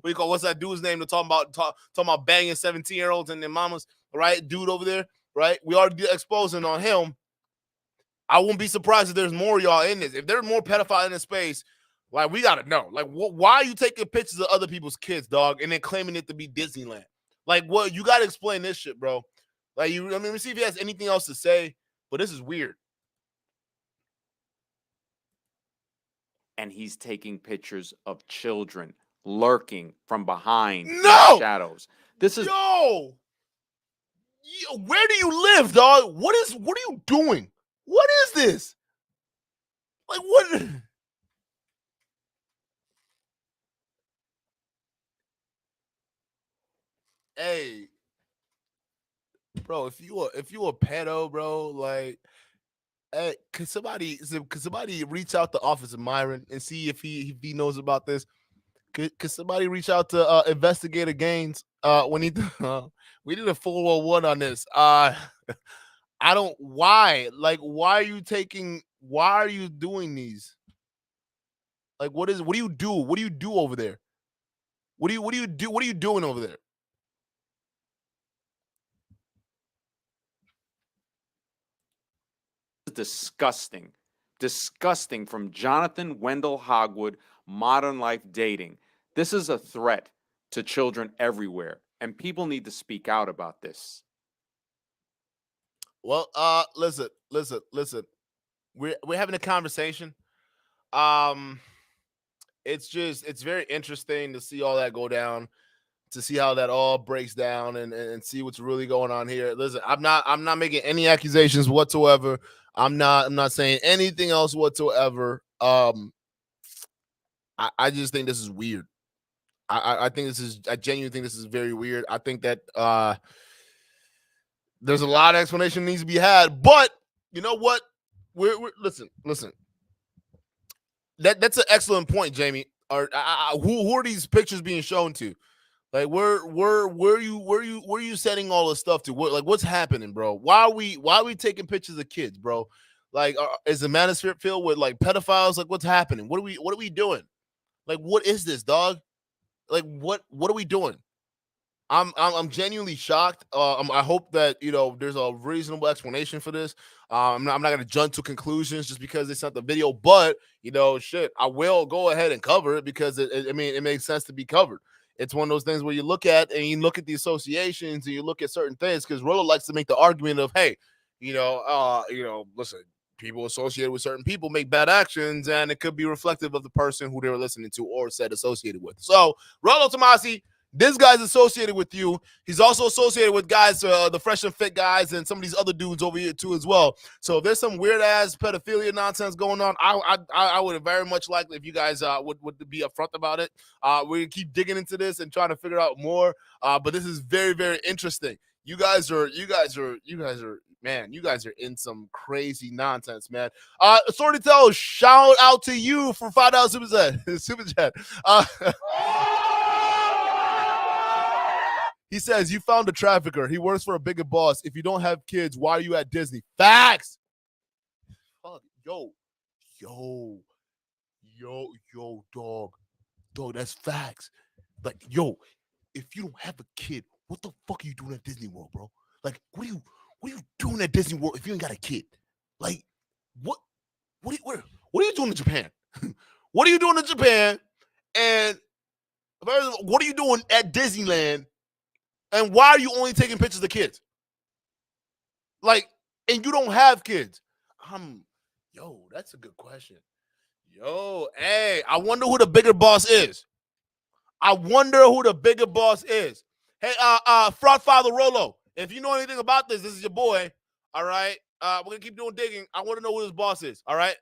what's that dude's name? To talking about banging 17-year-olds and their mamas, right? Dude over there, right? We already did exposing on him. I won't be surprised if there's more y'all in this. If there's more pedophiles in this space, like, we gotta know. Like, why are you taking pictures of other people's kids, dog, and then claiming it to be Disneyland? Like, what? You gotta explain this shit, bro. Like, let me see if he has anything else to say. But this is weird. And he's taking pictures of children lurking from behind the shadows. This is where do you live, dog? What are you doing? What is this? Like, what? Hey, bro, if you a pedo, bro, like, hey, could somebody reach out to Officer Myron and see if he knows about this? Could somebody reach out to Investigator Gaines? We need a 411 on this. I don't. Why? Like, why are you doing these? Like, what do you do? What do you do over there? What do you do? What are you doing over there? disgusting. Disgusting from Jonathan Wendell Hogwood, Modern Life Dating. This is a threat to children everywhere, and people need to speak out about this. Well, listen. We're having a conversation. It's very interesting to see all that go down, to see how that all breaks down and see what's really going on here. Listen, I'm not making any accusations whatsoever. I'm not saying anything else whatsoever. I just think this is weird. I genuinely think this is very weird. I think that there's a lot of explanation needs to be had, but you know what? We're listen. That's an excellent point, Jamie. Who are these pictures being shown to? Like, where are you sending all this stuff to? What's happening, bro? Why are we taking pictures of kids, bro? Like, is the manosphere filled with like pedophiles? Like, what's happening? What are we doing? Like, what is this, dog? Like, what are we doing? I'm genuinely shocked. I hope that there's a reasonable explanation for this. I'm not gonna jump to conclusions just because it's not the video, but shit, I will go ahead and cover it because it makes sense to be covered. It's one of those things where you look at the associations and you look at certain things, because Rollo likes to make the argument of, hey, listen, people associated with certain people make bad actions, and it could be reflective of the person who they were listening to or said associated with. So, Rollo Tomasi, This guy's associated with you. He's also associated with guys, the Fresh and Fit guys, and some of these other dudes over here too as well. So if there's some weird ass pedophilia nonsense going on, I would very much like if you guys would be upfront about it. We're gonna keep digging into this and trying to figure out more. But this is very, very interesting. You guys are, man, you guys are in some crazy nonsense, man. Storyteller, shout out to you for $5 super chat. Super chat. He says, you found a trafficker. He works for a bigger boss. If you don't have kids, why are you at Disney? Facts. Yo, dog. Dog, that's facts. Like, yo, if you don't have a kid, what the fuck are you doing at Disney World, bro? Like, what are you doing at Disney World if you ain't got a kid? Like, what are you doing in Japan? What are you doing in Japan? And what are you doing at Disneyland? And why are you only taking pictures of kids? Like, and you don't have kids. Yo, that's a good question. Yo, hey, I wonder who the bigger boss is. Hey, Fraud Father Rolo, if you know anything about this is your boy. All right. We're gonna keep doing digging. I want to know who his boss is. All right.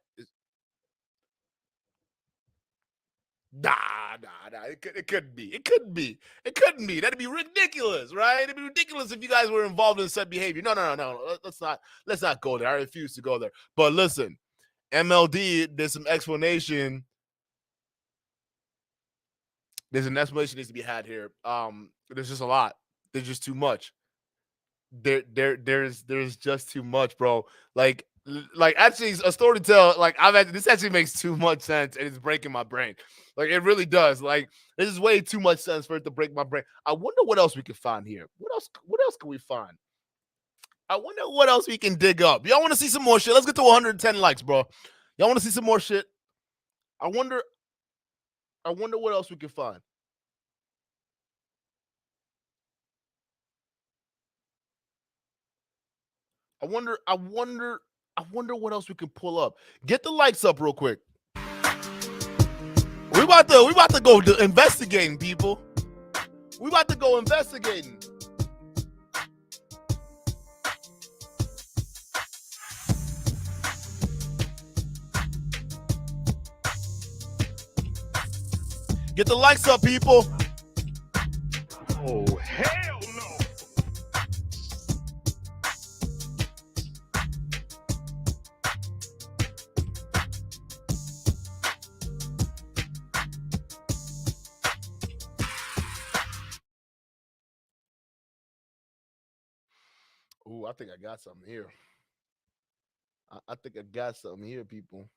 Nah. It couldn't be. It couldn't be. That'd be ridiculous, right? It'd be ridiculous if you guys were involved in said behavior. No. Let's not go there. I refuse to go there. But listen, MLD, there's some explanation. There's an explanation needs to be had here. There's just a lot. There's just too much. There's just too much, bro. Like actually a story to tell. Like this actually makes too much sense, and it's breaking my brain. Like it really does. Like this is way too much sense for it to break my brain. I wonder what else we can find here. What else can we find? I wonder what else we can dig up. Y'all want to see some more shit? Let's get to 110 likes, bro. Y'all want to see some more shit? I wonder what else we can find. I wonder what else we can pull up. Get the likes up real quick. We about to go investigating, people. We about to go investigating. Get the likes up, people. Oh, hell no. Ooh, I think I got something here. I think I got something here, people.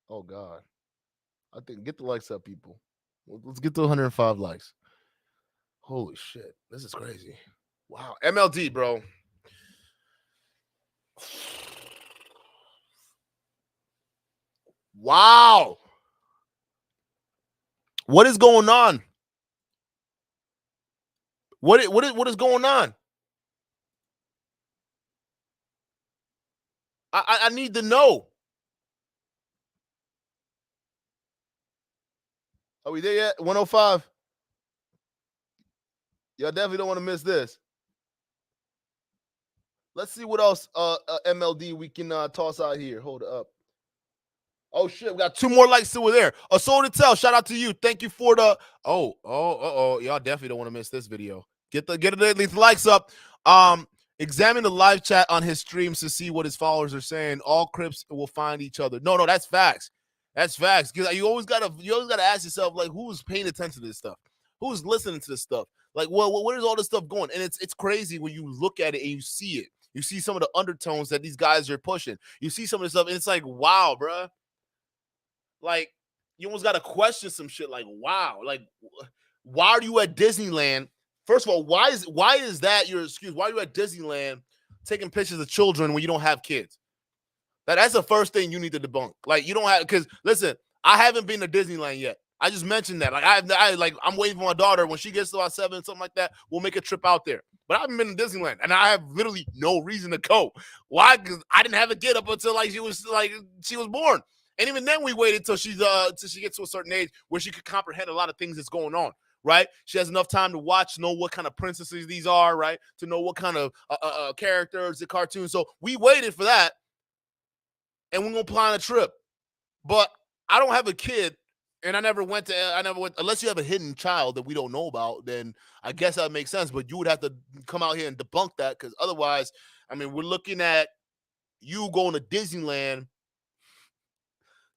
Oh, God. I think get the likes up, people. Let's get to 105 likes. Holy shit. This is crazy. Wow. MLD, bro. Wow. What is going on? What is going on? I need to know. Are we there yet? 105. Y'all definitely don't want to miss this. Let's see what else MLD we can toss out here. Hold it up. Oh shit, we got 2 more likes still there. Soul to Tell, shout out to you. Thank you for the y'all definitely don't want to miss this video. Get the likes up. Examine the live chat on his streams to see what his followers are saying. All Crips will find each other. No, that's facts. That's facts. Because you always gotta ask yourself, like, who's paying attention to this stuff? Who's listening to this stuff? Like, well, where is all this stuff going? And it's crazy when you look at it and you see it. You see some of the undertones that these guys are pushing. You see some of this stuff, and it's like, wow, bruh. Like, you almost got to question some shit. Like, wow. Like, why are you at Disneyland? First of all, why is that your excuse? Why are you at Disneyland taking pictures of children when you don't have kids? That's the first thing you need to debunk. Like, you don't have, because listen, I haven't been to Disneyland yet. I just mentioned that. Like, I'm waiting for my daughter when she gets to about 7, something like that. We'll make a trip out there. But I haven't been to Disneyland, and I have literally no reason to go. Why? Because I didn't have a kid up until she was born. And even then, we waited till she gets to a certain age where she could comprehend a lot of things that's going on. right? She has enough time to watch, know what kind of princesses these are, right? To know what kind of characters, the cartoons. So we waited for that, and we're gonna plan a trip. But I don't have a kid, and I never went, unless you have a hidden child that we don't know about, then I guess that makes sense. But you would have to come out here and debunk that, because otherwise, I mean, we're looking at you going to Disneyland,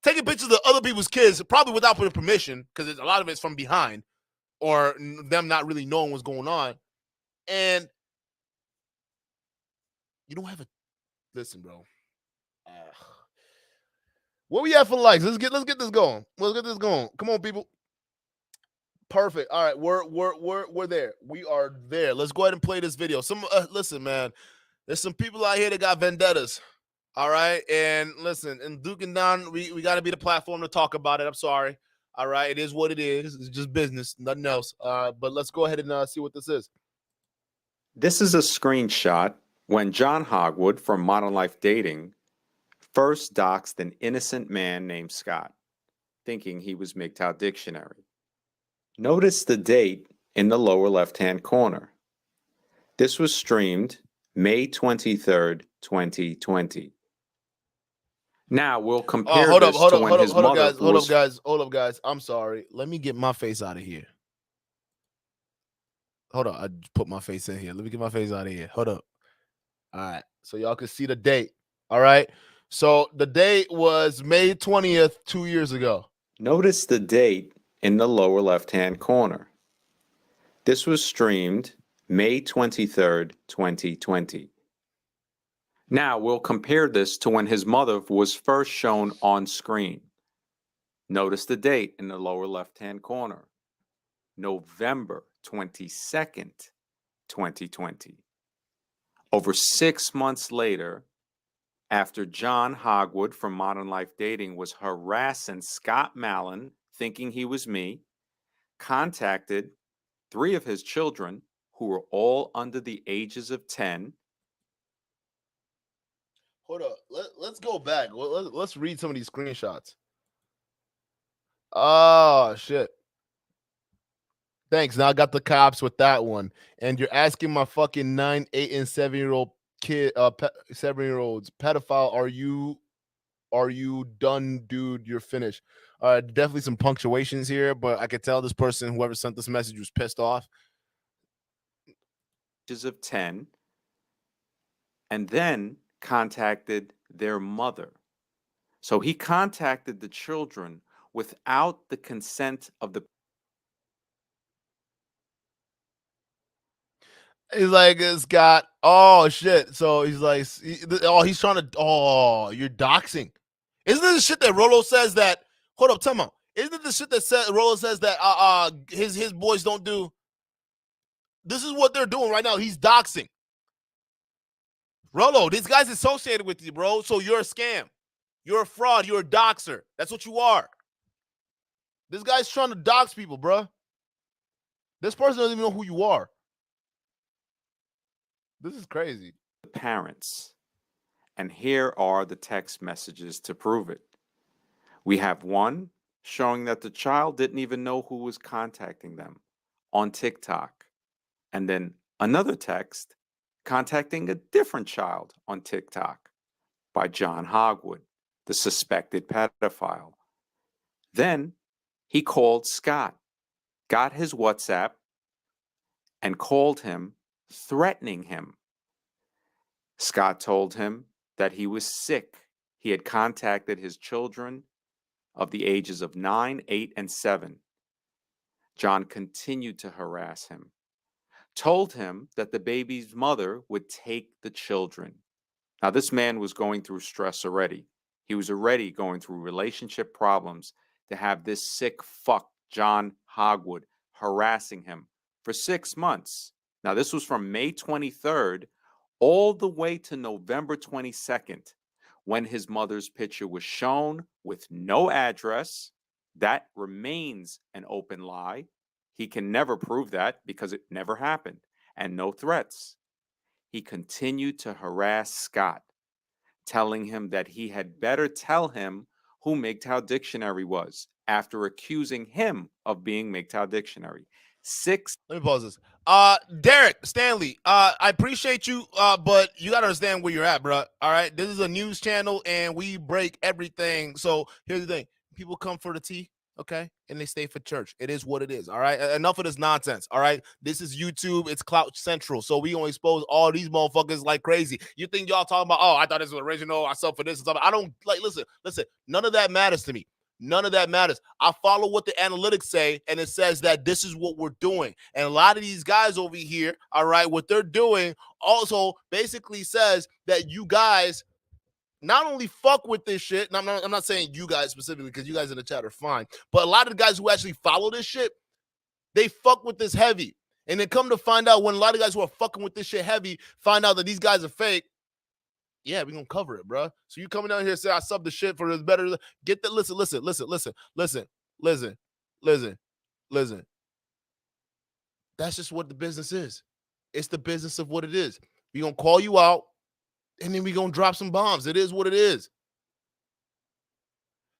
taking pictures of other people's kids, probably without permission, because a lot of it's from behind, or them not really knowing what's going on. And you don't have a, listen, bro. What we have for likes? Let's get this going. Let's get this going. Come on, people. Perfect. All right, we're there. We are there. Let's go ahead and play this video. Listen, man. There's some people out here that got vendettas. All right, and listen, in dukendon, we got to be the platform to talk about it. I'm sorry. All right, it is what it is. It's just business, nothing else. But let's go ahead and see what this is. This is a screenshot when John Hogwood from Modern Life Dating first doxed an innocent man named Scott, thinking he was MGTOW Dictionary. Notice the date in the lower left-hand corner. This was streamed May 23rd, 2020. Now we'll compare hold this to when his mother was... Hold up, guys. I'm sorry. Let me get my face out of here. Hold on. I put my face in here. Let me get my face out of here. Hold up. All right. So y'all can see the date. All right. So the date was May 20th, 2 years ago. Notice the date in the lower left-hand corner. This was streamed May 23rd, 2020. Now we'll compare this to when his mother was first shown on screen. Notice the date in the lower left-hand corner. November 22nd, 2020. Over 6 months later, after John Hogwood from Modern Life Dating was harassing Scott Mallon, thinking he was me, contacted 3 of his children, who were all under the ages of 10. Hold up. Let's go back. Let's read some of these screenshots. Oh, shit. Thanks. Now I got the cops with that one. And you're asking my fucking 9, 8, and 7-year-old kid, 7-year-olds, pedophile, are you done, dude? You're finished. Definitely some punctuations here, but I could tell this person, whoever sent this message, was pissed off. Of 10, and then contacted their mother. So he contacted the children without the consent of the... He's like, Scott, oh shit. So he's like, he's trying to, you're doxing. Isn't this the shit that Rolo says that, hold up, tell me, isn't it the shit that Rolo says that his boys don't do? This is what they're doing right now. He's doxing. Rolo, this guy's associated with you, bro. So you're a scam. You're a fraud. You're a doxer. That's what you are. This guy's trying to dox people, bro. This person doesn't even know who you are. This is crazy. Parents. And here are the text messages to prove it. We have one showing that the child didn't even know who was contacting them on TikTok. And then another text contacting a different child on TikTok by John Hogwood, the suspected pedophile. Then he called Scott, got his WhatsApp, and called him, threatening him. Scott told him that he was sick. He had contacted his children of the ages of 9, 8, and 7. John continued to harass him, told him that the baby's mother would take the children. Now, this man was going through stress already. He was already going through relationship problems to have this sick fuck, John Hogwood, harassing him for 6 months. Now, this was from May 23rd all the way to November 22nd, when his mother's picture was shown with no address. That remains an open lie. He can never prove that because it never happened, and no threats. He continued to harass Scott, telling him that he had better tell him who MGTOW Dictionary was after accusing him of being MGTOW Dictionary. 6. Let me pause this. Derek Stanley, I appreciate you, but you gotta understand where you're at, bro. All right, this is a news channel, and we break everything. So here's the thing: people come for the tea, okay, and they stay for church. It is what it is. All right, enough of this nonsense. All right, this is YouTube. It's Clout Central, so we gonna expose all these motherfuckers like crazy. You think y'all talking about? Oh, I thought this was original. I sell for this and stuff. I don't like. Listen. None of that matters to me. None of that matters. I follow what the analytics say, and it says that this is what we're doing. And a lot of these guys over here, all right, what they're doing also basically says that you guys not only fuck with this shit, and I'm not saying you guys specifically because you guys in the chat are fine, but a lot of the guys who actually follow this shit, they fuck with this heavy. And then come to find out when a lot of guys who are fucking with this shit heavy find out that these guys are fake, yeah, we're gonna cover it, bro. So you coming down here and say I sub the shit for this better. Get that. Listen. That's just what the business is. It's the business of what it is. We're gonna call you out, and then we're gonna drop some bombs. It is what it is.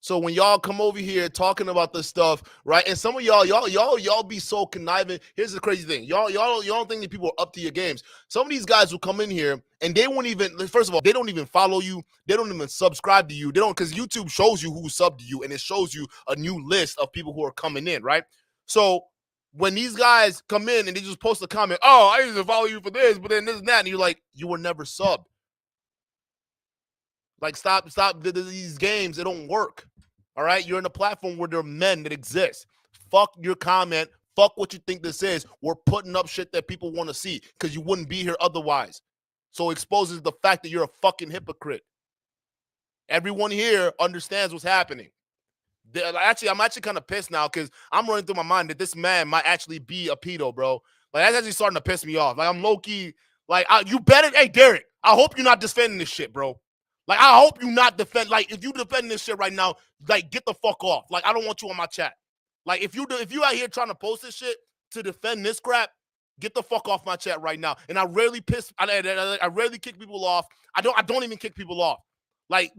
So when y'all come over here talking about this stuff, right? And some of y'all be so conniving. Here's the crazy thing. Y'all don't think that people are up to your games. Some of these guys will come in here and they won't even, first of all, they don't even follow you. They don't even subscribe to you. They don't, because YouTube shows you who subbed to you, and it shows you a new list of people who are coming in, right? So when these guys come in and they just post a comment, oh, I used to follow you for this, but then this and that, and you're like, you were never subbed. Like, stop these games. It don't work. All right? You're in a platform where there are men that exist. Fuck your comment. Fuck what you think this is. We're putting up shit that people want to see because you wouldn't be here otherwise. So it exposes the fact that you're a fucking hypocrite. Everyone here understands what's happening. Actually, I'm actually kind of pissed now because I'm running through my mind that this man might actually be a pedo, bro. Like, that's actually starting to piss me off. Like, I'm low-key, like, you better, hey, Derek, I hope you're not defending this shit, bro. Like, I hope you not defend. Like, if you defend this shit right now, like, get the fuck off. Like, I don't want you on my chat. Like, if you out here trying to post this shit to defend this crap, get the fuck off my chat right now. And I rarely I rarely kick people off. I don't even kick people off. Like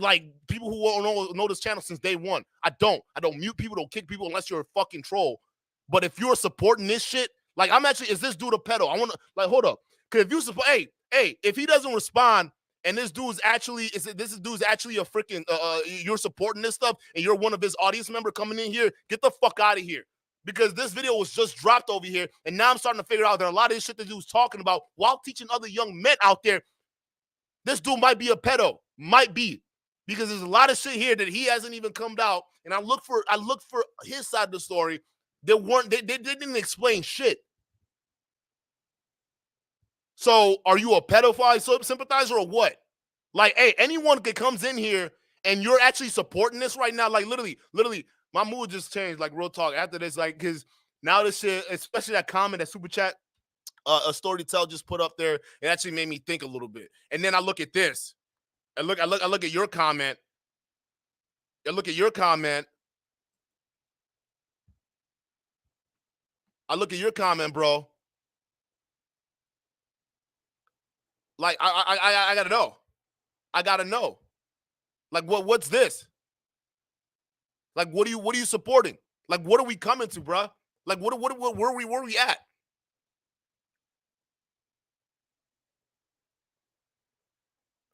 people who know this channel since day one. I don't mute people, don't kick people unless you're a fucking troll. But if you're supporting this shit, like, I'm actually, is this dude a pedo? I want to, like, hold up. Because if you support, hey, if he doesn't respond, and this dude's actually a freaking, you're supporting this stuff, and you're one of his audience member coming in here, get the fuck out of here. Because this video was just dropped over here, and now I'm starting to figure out there are a lot of this shit that dude's talking about while teaching other young men out there. This dude might be a pedo, might be, because there's a lot of shit here that he hasn't even come out. And I look for his side of the story. They didn't explain shit. So are you a pedophile sympathizer or what? Like, hey, anyone that comes in here and you're actually supporting this right now, like, literally, my mood just changed, like, real talk after this, like, because now this shit, especially that comment, that super chat, a Storytell just put up there, it actually made me think a little bit. And then I look at this. I look at your comment. I look at your comment. I look at your comment, bro. Like, I gotta know. I gotta know. Like, what's this? Like, what are you supporting? Like, what are we coming to, bro? Like, where are we at?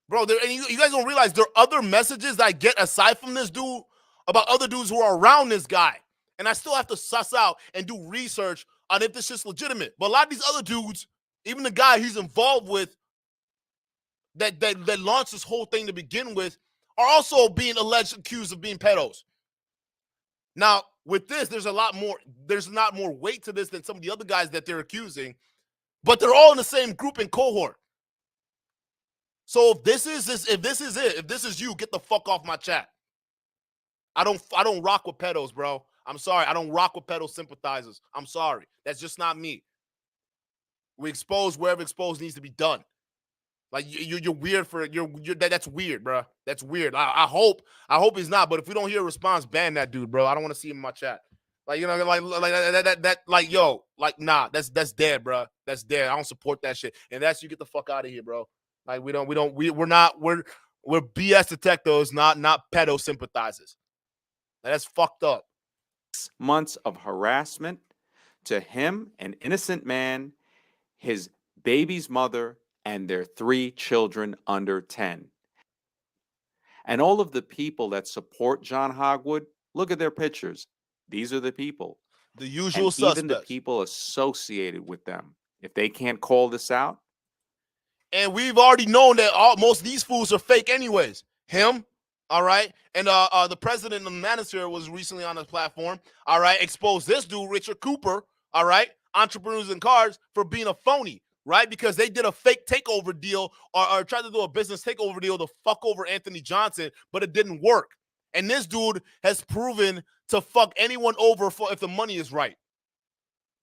Bro, and you guys don't realize there are other messages that I get aside from this dude about other dudes who are around this guy. And I still have to suss out and do research on if this shit's legitimate. But a lot of these other dudes, even the guy he's involved with that launched this whole thing to begin with, are also being accused of being pedos. Now, with this, there's not more weight to this than some of the other guys that they're accusing, but they're all in the same group and cohort. So if this is you, get the fuck off my chat. I don't rock with pedos, bro. I'm sorry. I don't rock with pedo sympathizers. I'm sorry. That's just not me. We expose wherever exposed needs to be done. Like, you're weird for that's weird, bro. That's weird. I hope he's not. But if we don't hear a response, ban that dude, bro. I don't want to see him in my chat. Like, you know, like yo, like, nah, that's dead, bro. That's dead. I don't support that shit. And that's, you get the fuck out of here, bro. Like, we're BS detectives, not pedo sympathizers. That's fucked up. 6 months of harassment, to him, an innocent man, his baby's mother, and their 3 children under 10. And all of the people that support John Hogwood, look at their pictures. These are the people. The usual And even the suspects. people associated with them. If they can't call this out. And we've already known that most of these fools are fake anyways. Him, all right? And the president of Manosphere was recently on the platform, all right? Exposed this dude, Richard Cooper, all right? Entrepreneurs in Cars, for being a phony, right? Because they did a fake takeover deal or tried to do a business takeover deal to fuck over Anthony Johnson, but it didn't work. And this dude has proven to fuck anyone over if the money is right.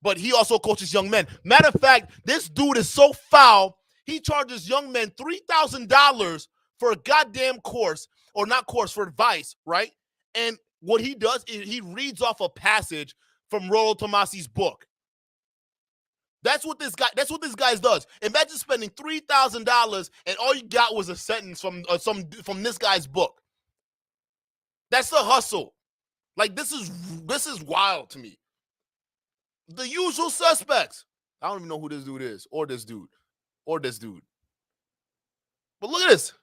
But he also coaches young men. Matter of fact, this dude is so foul, he charges young men $3,000 for a goddamn course, or not course, for advice, right? And what he does is he reads off a passage from Rollo Tomasi's book. That's what this guy does. Imagine spending $3,000 and all you got was a sentence from this guy's book. That's the hustle. Like, this is wild to me. The usual suspects. I don't even know who this dude is, or this dude. But look at this.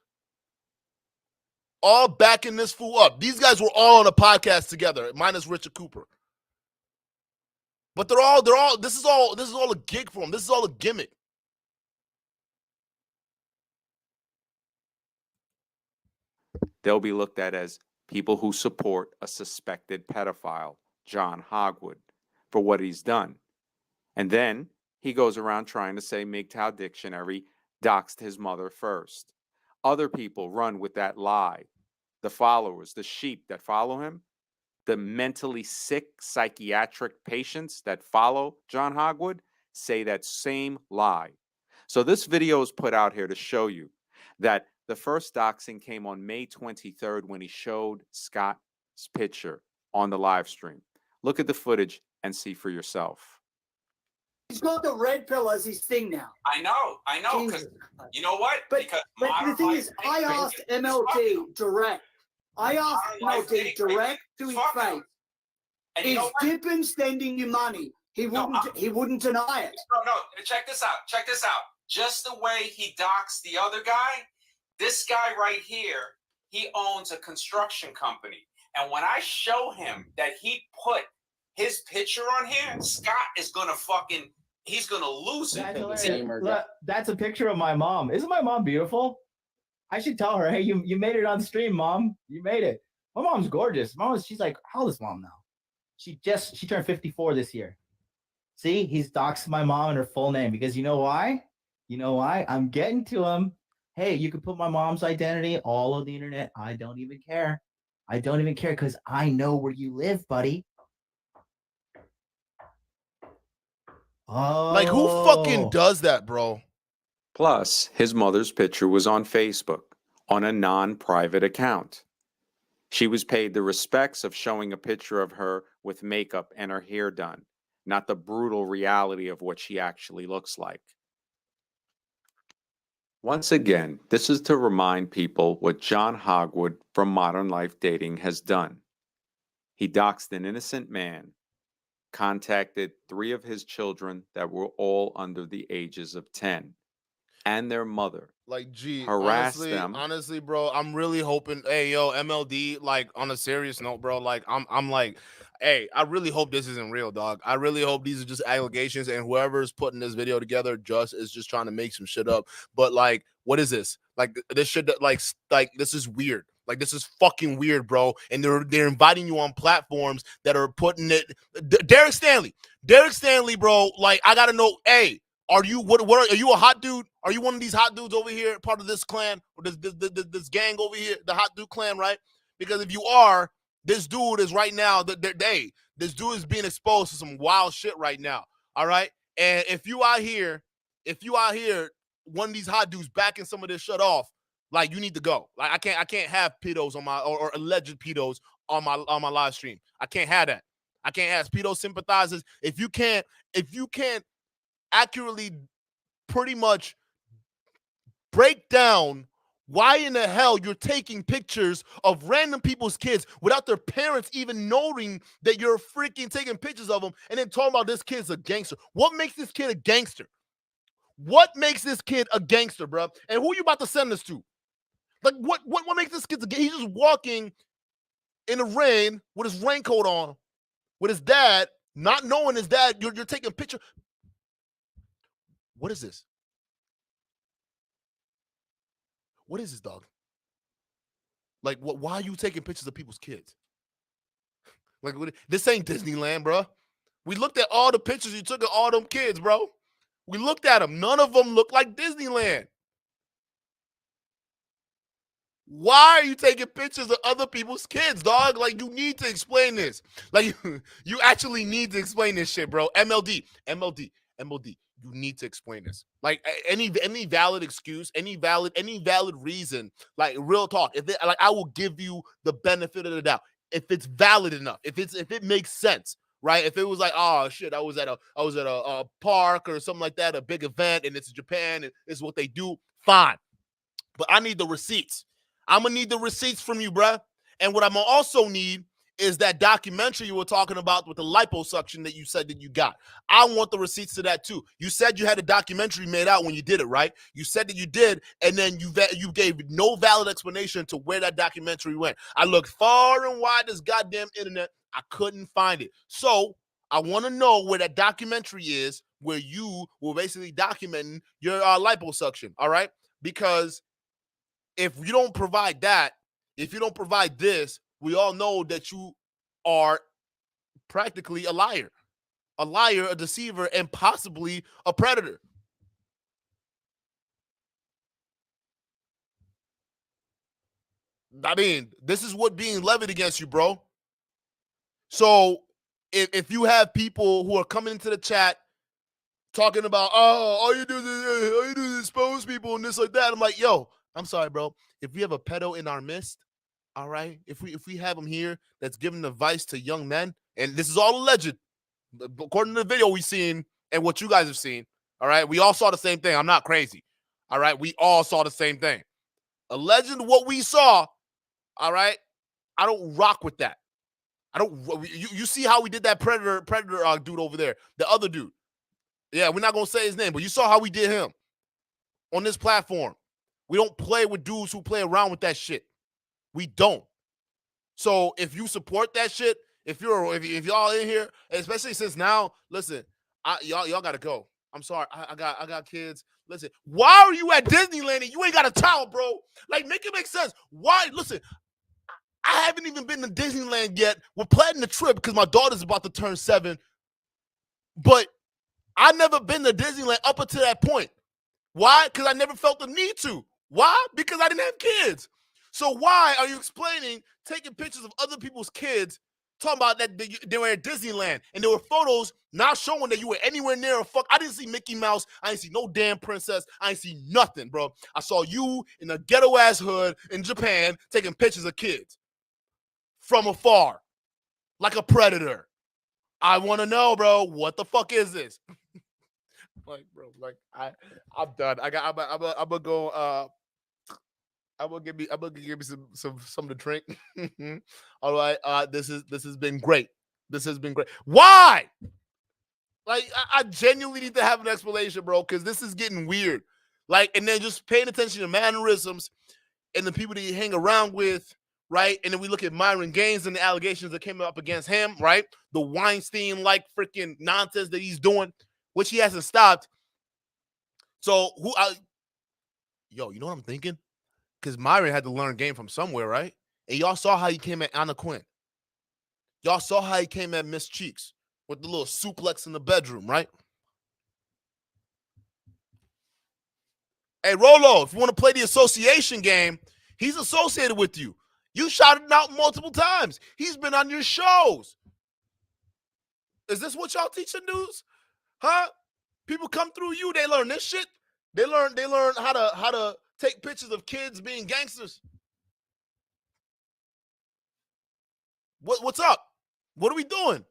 All backing this fool up. These guys were all on a podcast together, minus Richard Cooper. But this is all a gig for them. This is all a gimmick. They'll be looked at as people who support a suspected pedophile, John Hogwood, for what he's done. And then he goes around trying to say MGTOW Dictionary doxed his mother first. Other people run with that lie. The followers, the sheep that follow him, the mentally sick psychiatric patients that follow John Hogwood say that same lie. So this video is put out here to show you that the first doxing came on May 23rd when he showed Scott's picture on the live stream. Look at the footage and see for yourself. He's got the red pill as his thing now. I know. Because you know what? But because the thing is, I asked MLD direct. To his face. Is Dippin sending you money? He wouldn't deny it. No. Check this out. Just the way he doxed the other guy, this guy right here, he owns a construction company. And when I show him that he put his picture on here, Scott is gonna he's gonna lose it. That's a picture of my mom. Isn't my mom beautiful? I should tell her, hey, you made it on stream, Mom. You made it. My mom's gorgeous. She's like, how old is Mom now? She turned 54 this year. See, he's doxed my mom and her full name because you know why? I'm getting to him. Hey, you can put my mom's identity all over the internet. I don't even care. Because I know where you live, buddy. Oh. Like, who fucking does that, bro? Plus, his mother's picture was on Facebook on a non-private account. She was paid the respects of showing a picture of her with makeup and her hair done, not the brutal reality of what she actually looks like. Once again, this is to remind people what John Hogwood from Modern Life Dating has done. He doxed an innocent man, contacted 3 of his children that were all under the ages of 10, and their mother. Like, gee, harass them. Honestly, bro, I'm really hoping. Hey, yo, MLD. Like, on a serious note, bro. Like, I'm like, hey, I really hope this isn't real, dog. I really hope these are just allegations, and whoever's putting this video together is just trying to make some shit up. But like, what is this? Like, this shit, like this is weird. Like, this is fucking weird, bro. And they're inviting you on platforms that are putting it. Derek Stanley, bro. Like, I gotta know, hey. Are you are you a hot dude? Are you one of these hot dudes over here, part of this clan or this gang over here, the hot dude clan, right? Because if you are, this dude is right now. This dude is being exposed to some wild shit right now. All right, and if you out here, one of these hot dudes backing some of this shit off, like, you need to go. Like, I can't have pedos on my or alleged pedos on my live stream. I can't have that. I can't have pedo sympathizers. If you can't accurately pretty much break down Why in the hell you're taking pictures of random people's kids without their parents even knowing that you're freaking taking pictures of them and then talking about this kid's a gangster? What makes this kid a gangster? What makes this kid a gangster, bro? And who are you about to send this to? Like, what makes this kid a gangster? He's just walking in the rain with his raincoat on with his dad, not knowing his dad. You're taking a picture. What is this? What is this, dog? Like, why are you taking pictures of people's kids? Like, this ain't Disneyland, bro. We looked at all the pictures you took of all them kids, bro. We looked at them. None of them look like Disneyland. Why are you taking pictures of other people's kids, dog? Like, you need to explain this. Like, you actually need to explain this shit, bro. MLD. You need to explain this. Like, any valid excuse, any valid reason, like, real talk. Like, I will give you the benefit of the doubt if it's valid enough. If it makes sense, right? If it was like, oh shit, I was at a park or something like that, a big event, and it's Japan, and it's what they do. Fine, but I need the receipts. I'm gonna need the receipts from you, bruh. And what I'm gonna also need is that documentary you were talking about with the liposuction that you said that you got. I want the receipts to that too. You said you had a documentary made out when you did it, right? You said that you did, and then you gave no valid explanation to where that documentary went. I looked far and wide this goddamn internet. I couldn't find it. So I want to know where that documentary is, where you were basically documenting your liposuction, all right? Because if you don't provide that, if you don't provide this, we all know that you are practically a liar, a deceiver, and possibly a predator. I mean, this is what being levied against you, bro. So if you have people who are coming into the chat talking about, oh, all you do is expose people and this like that, I'm like, yo, I'm sorry, bro. If we have a pedo in our midst, all right, if we have him here that's giving advice to young men, and this is all alleged, according to the video we've seen and what you guys have seen, all right, we all saw the same thing. I'm not crazy, all right? We all saw the same thing. Alleged what we saw, all right? I don't rock with that. I don't. You see how we did that predator dude over there, the other dude. Yeah, we're not gonna say his name, but you saw how we did him on this platform. We don't play with dudes who play around with that shit. We don't. So if you support that shit, if y'all in here, especially since now, listen, y'all gotta go. I'm sorry, I got kids. Listen, why are you at Disneyland and you ain't got a towel, bro? Like, make it make sense. Why? Listen, I haven't even been to Disneyland yet. We're planning the trip because my daughter's about to turn 7. But I've never been to Disneyland up until that point. Why? Because I never felt the need to. Why? Because I didn't have kids. So why are you explaining taking pictures of other people's kids, talking about that they were at Disneyland, and there were photos not showing that you were anywhere near a fuck? I didn't see Mickey Mouse. I didn't see no damn princess. I didn't see nothing, bro. I saw you in a ghetto-ass hood in Japan taking pictures of kids from afar, like a predator. I want to know, bro, what the fuck is this? Like, bro, like I'm done. I'm gonna go. I'm gonna give me some to drink. All right. This has been great. This has been great. Why? Like, I genuinely need to have an explanation, bro, because this is getting weird. Like, and then just paying attention to mannerisms and the people that you hang around with, right? And then we look at Myron Gaines and the allegations that came up against him, right? The Weinstein-like freaking nonsense that he's doing, which he hasn't stopped. So yo, you know what I'm thinking? Because Myron had to learn game from somewhere, right? And y'all saw how he came at Anna Quinn. Y'all saw how he came at Miss Cheeks with the little suplex in the bedroom, right? Hey, Rolo, if you want to play the association game, he's associated with you. You shouted him out multiple times. He's been on your shows. Is this what y'all teaching dudes? Huh? People come through you, they learn this shit. They learn how to take pictures of kids being gangsters. What's up? What are we doing?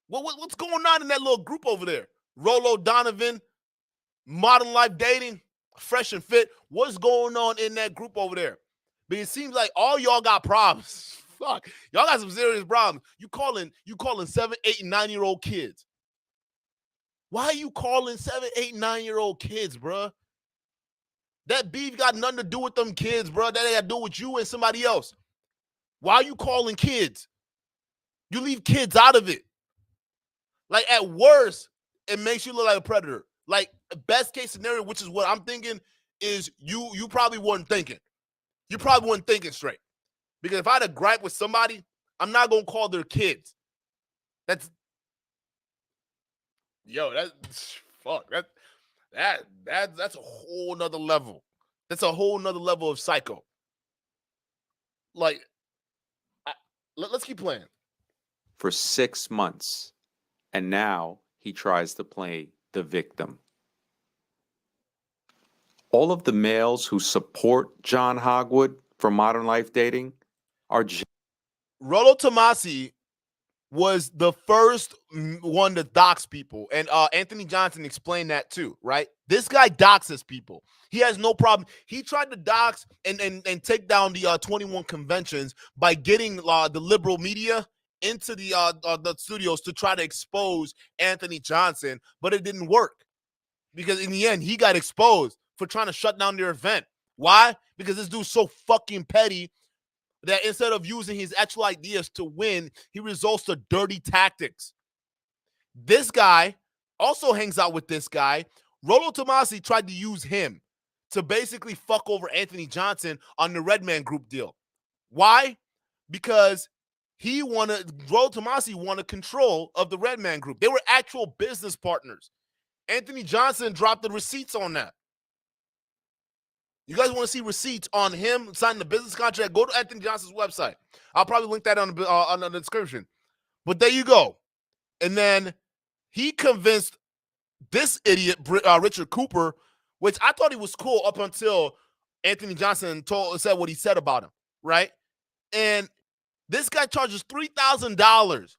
What's going on in that little group over there? Rolo Donovan, Modern Life Dating. fresh and fit. What's going on in that group over there? But it seems like all y'all got problems. Fuck, y'all got some serious problems. You calling 7, 8, and 9-year-old kids. Why are you calling 7, 8, 9-year-old kids, bruh? That beef got nothing to do with them kids, bruh. That got to do with you and somebody else. Why are you calling kids? You leave kids out of it. Like, at worst, it makes you look like a predator. Like, best case scenario, which is what I'm thinking, is you probably weren't thinking. You probably weren't thinking straight. Because if I had a gripe with somebody, I'm not going to call their kids. That's fuck. That's a whole nother level. That's a whole nother level of psycho. Like, let's keep playing. For 6 months, and now he tries to play the victim. All of the males who support John Hogwood for Modern Life Dating are Rollo Tomasi was the first one to dox people, and Anthony Johnson explained that too, right? This guy doxes people. He has no problem. He tried to dox and take down the 21 conventions by getting the liberal media into the studios to try to expose Anthony Johnson, but it didn't work because in the end he got exposed for trying to shut down their event. Why? Because this dude's so fucking petty that instead of using his actual ideas to win, he resorts to dirty tactics. This guy also hangs out with this guy. Rollo Tomasi tried to use him to basically fuck over Anthony Johnson on the Redman Group deal. Why? Because Rollo Tomasi wanted control of the Redman Group. They were actual business partners. Anthony Johnson dropped the receipts on that. You guys want to see receipts on him signing the business contract? Go to Anthony Johnson's website. I'll probably link that on the description. But there you go. And then he convinced this idiot, Richard Cooper, which I thought he was cool up until Anthony Johnson said what he said about him, right? And this guy charges $3,000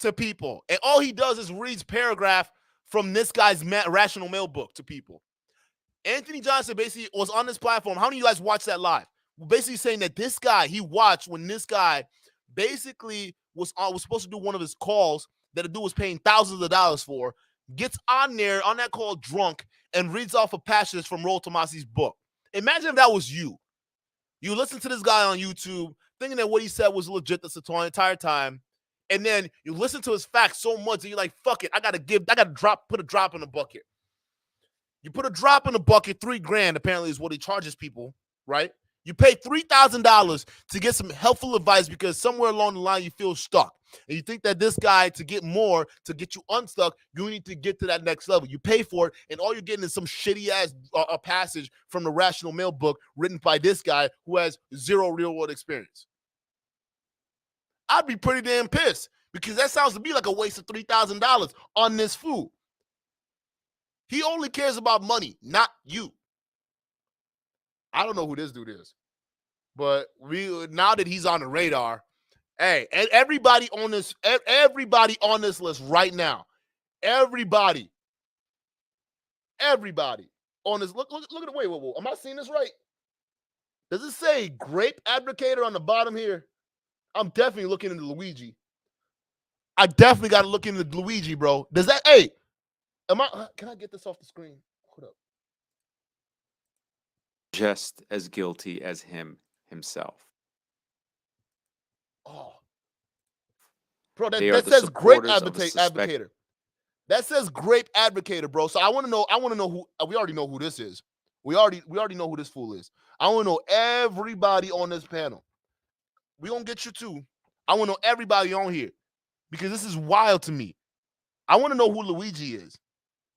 to people. And all he does is reads paragraph from this guy's Rational Mail book to people. Anthony Johnson basically was on this platform. How many of you guys watched that live? Basically saying that this guy, he watched when this guy basically was supposed to do one of his calls that a dude was paying thousands of dollars for, gets on there on that call drunk and reads off a passage from Rollo Tomasi's book. Imagine if that was you. You listen to this guy on YouTube thinking that what he said was legit this entire time, and then you listen to his facts so much that you're like, fuck it, I gotta put a drop in the bucket. You put a drop in the bucket, $3,000 apparently is what he charges people, right? You pay $3,000 to get some helpful advice because somewhere along the line you feel stuck. And you think that this guy, to get more, to get you unstuck, you need to get to that next level. You pay for it, and all you're getting is some shitty-ass passage from the Rational Mail book written by this guy who has zero real-world experience. I'd be pretty damn pissed because that sounds to be like a waste of $3,000 on this fool. He only cares about money, not you. I don't know who this dude is, but now that he's on the radar, hey, and everybody on this list right now, everybody on this. Look at the wait. Am I seeing this right? Does it say grape advocator on the bottom here? I'm definitely looking into Luigi. I definitely got to look into Luigi, bro. Does that? Hey. Can I get this off the screen? Hold up. just as guilty as himself. Oh, bro, that They says grape supporters of a advocator. That says grape advocator, bro. So I want to know who. We already know who this is. We already know who this fool is. I want to know everybody on this panel. We gonna get you too. I want to know everybody on here because this is wild to me. I want to know who Luigi is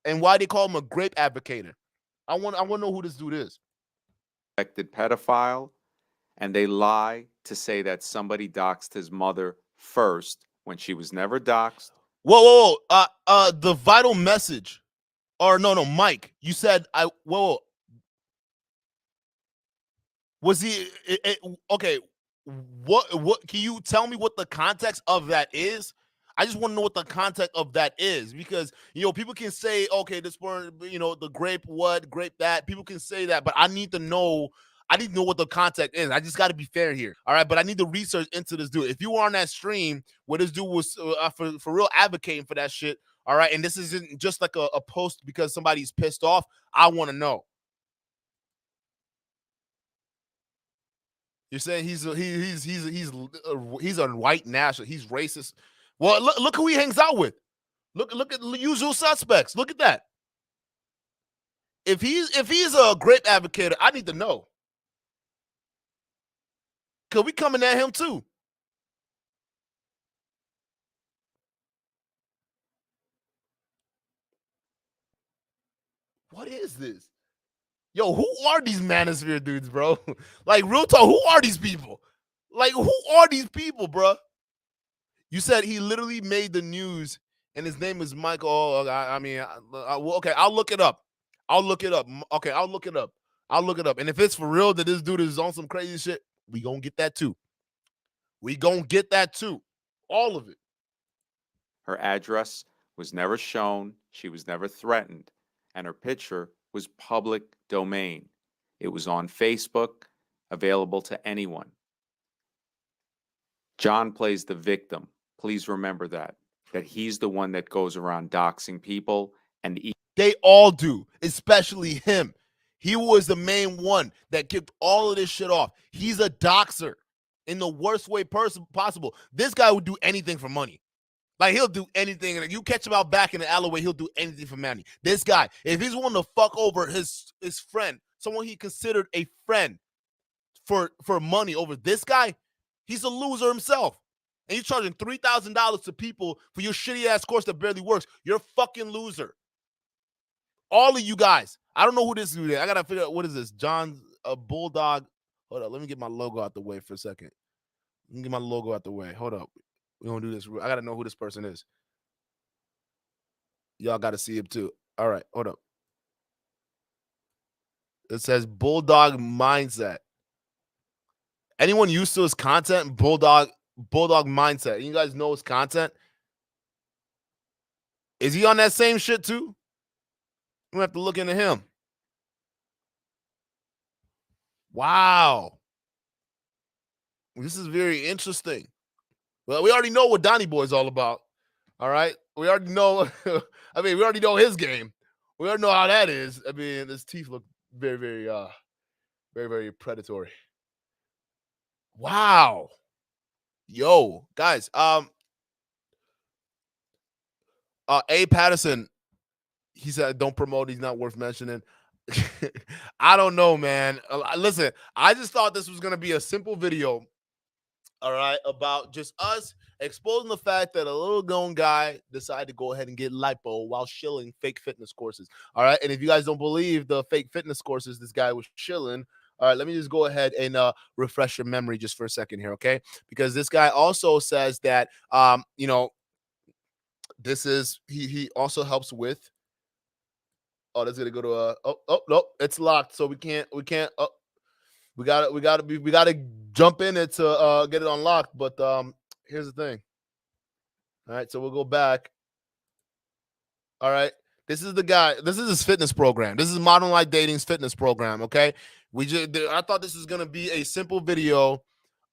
and why they call him a grape advocator. I want to know who this dude is. Suspected pedophile, and they lie to say that somebody doxed his mother first when she was never doxed. Whoa. The vital message, or no, Mike. You said was he okay? What can you tell me what the context of that is? I just want to know what the context of that is, because people can say, okay, this one, the grape that. People can say that, but I need to know. I need to know what the context is. I just got to be fair here, all right? But I need to research into this dude. If you were on that stream where this dude was for real advocating for that shit, all right, and this isn't just like a post because somebody's pissed off, I want to know. You're saying he's a white national. He's racist. Well, look who he hangs out with. Look at the usual suspects. Look at that. If he's a grape advocate, I need to know. Cause we coming at him too. What is this? Yo, who are these manosphere dudes, bro? Like, real talk, who are these people? Like, who are these people, bro? You said he literally made the news, and his name is Michael. Oh, okay, I'll look it up. Okay, I'll look it up. And if it's for real that this dude is on some crazy shit, we gonna get that too. All of it. Her address was never shown. She was never threatened. And her picture was public domain. It was on Facebook, available to anyone. John plays the victim. Please remember that he's the one that goes around doxing people, and they all do, especially him. He was the main one that kicked all of this shit off. He's a doxer in the worst way possible. This guy would do anything for money. Like, he'll do anything. Like, you catch him out back in the alleyway, he'll do anything for money. This guy, if he's willing to fuck over his friend, someone he considered a friend, for money over this guy, he's a loser himself. And you're charging $3,000 to people for your shitty ass course that barely works. You're a fucking loser. All of you guys. I don't know who this dude is. I gotta figure out, what is this? John's a bulldog. Hold up. Let me get my logo out the way for a second. Let me get my logo out the way. Hold up. We're gonna do this. I gotta know who this person is. Y'all gotta see him too. All right, hold up. It says Bulldog Mindset. Anyone used to his content? Bulldog Mindset. You guys know his content? Is he on that same shit too? I'm gonna have to look into him. Wow. This is very interesting. Well, we already know what Donnie Boy is all about. All right. We already know. We already know his game. We already know how that is. His teeth look very, very, very, very predatory. Wow. Yo, guys. A. Patterson, he said, don't promote. He's not worth mentioning. I don't know, man. Listen, I just thought this was going to be a simple video, all right, about just us exposing the fact that a little known guy decided to go ahead and get lipo while shilling fake fitness courses, all right? And if you guys don't believe the fake fitness courses this guy was shilling, all right, let me just go ahead and refresh your memory just for a second here, okay? Because this guy also says that, this is, he also helps with, oh, that's gonna go to no, it's locked, so we can't. We gotta jump in it to get it unlocked. But here's the thing. All right, so we'll go back. All right, this is the guy. This is his fitness program. This is Modern Life Dating's fitness program. Okay, I thought this was gonna be a simple video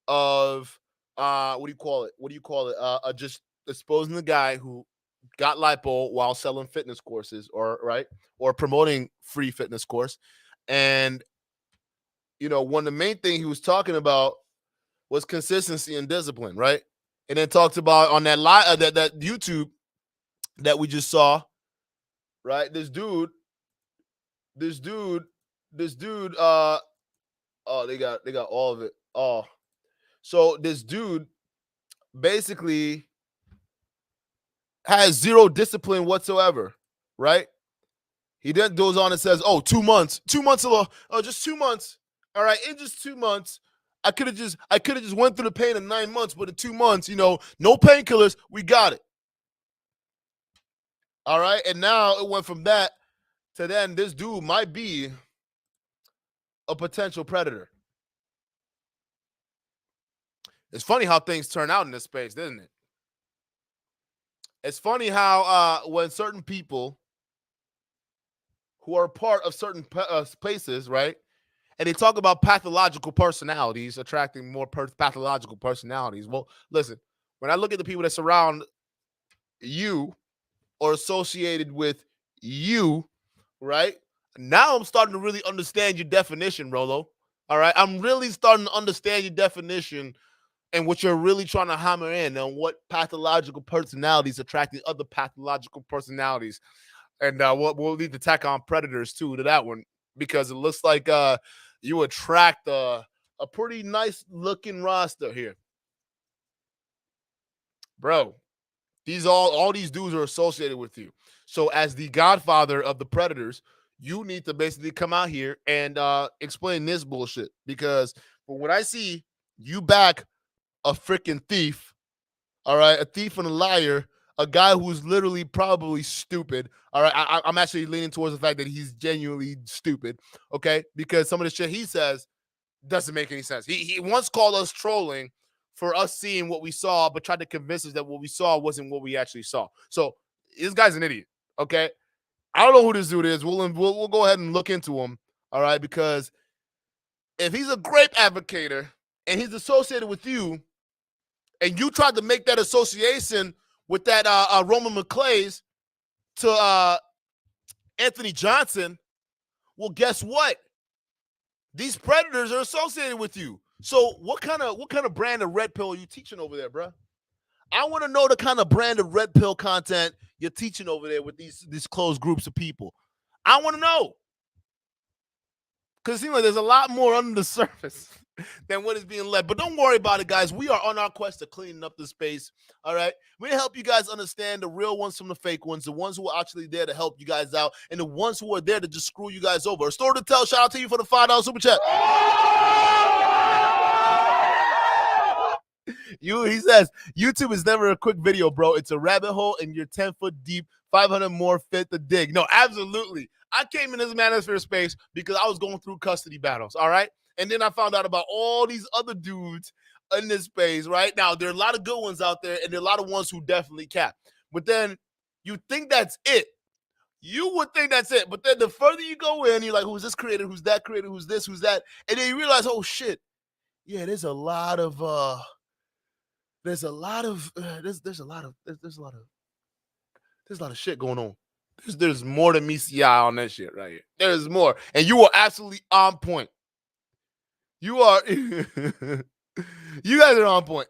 of what do you call it? Just exposing the guy who got lipo while selling fitness courses, or promoting free fitness course. And one of the main thing he was talking about was consistency and discipline, right? And then talked about on that live that YouTube that we just saw, right? This dude oh, they got all of it. Oh, so this dude basically has zero discipline whatsoever, right? He then goes on and says, "Oh, 2 months alone. Oh, just 2 months. All right, in just 2 months, I could have just went through the pain in 9 months, but in 2 months, no painkillers, we got it." All right, and now it went from that to then this dude might be a potential predator. It's funny how things turn out in this space, isn't it? It's funny how when certain people who are part of certain places, right, and they talk about pathological personalities, attracting more pathological personalities. Well, listen, when I look at the people that surround you or associated with you, right, now I'm starting to really understand your definition, Rolo. All right, I'm really starting to understand your definition and what you're really trying to hammer in on what pathological personalities attracting other pathological personalities. And we'll need to tack on predators too to that one, because it looks like you attract a pretty nice looking roster here, bro. These all these dudes are associated with you. So as the godfather of the predators, you need to basically come out here and explain this bullshit, because from what I see, you back a freaking thief. All right, a thief and a liar, a guy who's literally probably stupid. All right, I'm actually leaning towards the fact that he's genuinely stupid, okay? Because some of the shit he says doesn't make any sense. He once called us trolling for us seeing what we saw, but tried to convince us that what we saw wasn't what we actually saw. So this guy's an idiot, okay? I don't know who this dude is. We'll go ahead and look into him, all right? Because if he's a grape advocator and he's associated with you, and you tried to make that association with that Roman McClays to Anthony Johnson, well, guess what? These predators are associated with you. So what kind of brand of red pill are you teaching over there, bro? I want to know the kind of brand of red pill content you're teaching over there with these closed groups of people. I want to know. Because it seems like there's a lot more under the surface than what is being led. But don't worry about it, guys. We are on our quest to cleaning up the space, all right? We're going to help you guys understand the real ones from the fake ones, the ones who are actually there to help you guys out, and the ones who are there to just screw you guys over. A story to tell. Shout out to you for the $5 super chat. He says, YouTube is never a quick video, bro. It's a rabbit hole, and you're 10 foot deep, 500 more fit to dig. No, absolutely. I came in this manosphere space because I was going through custody battles, all right? And then I found out about all these other dudes in this space, right? Now, there are a lot of good ones out there, and there are a lot of ones who definitely cap. But then you think that's it. You would think that's it. But then the further you go in, you're like, who's this creator? Who's that creator? Who's this? Who's that? And then you realize, oh, shit. Yeah, there's a lot of shit going on. There's more than meets the eye on that shit right here. There's more. And you are absolutely on point. You are you guys are on point.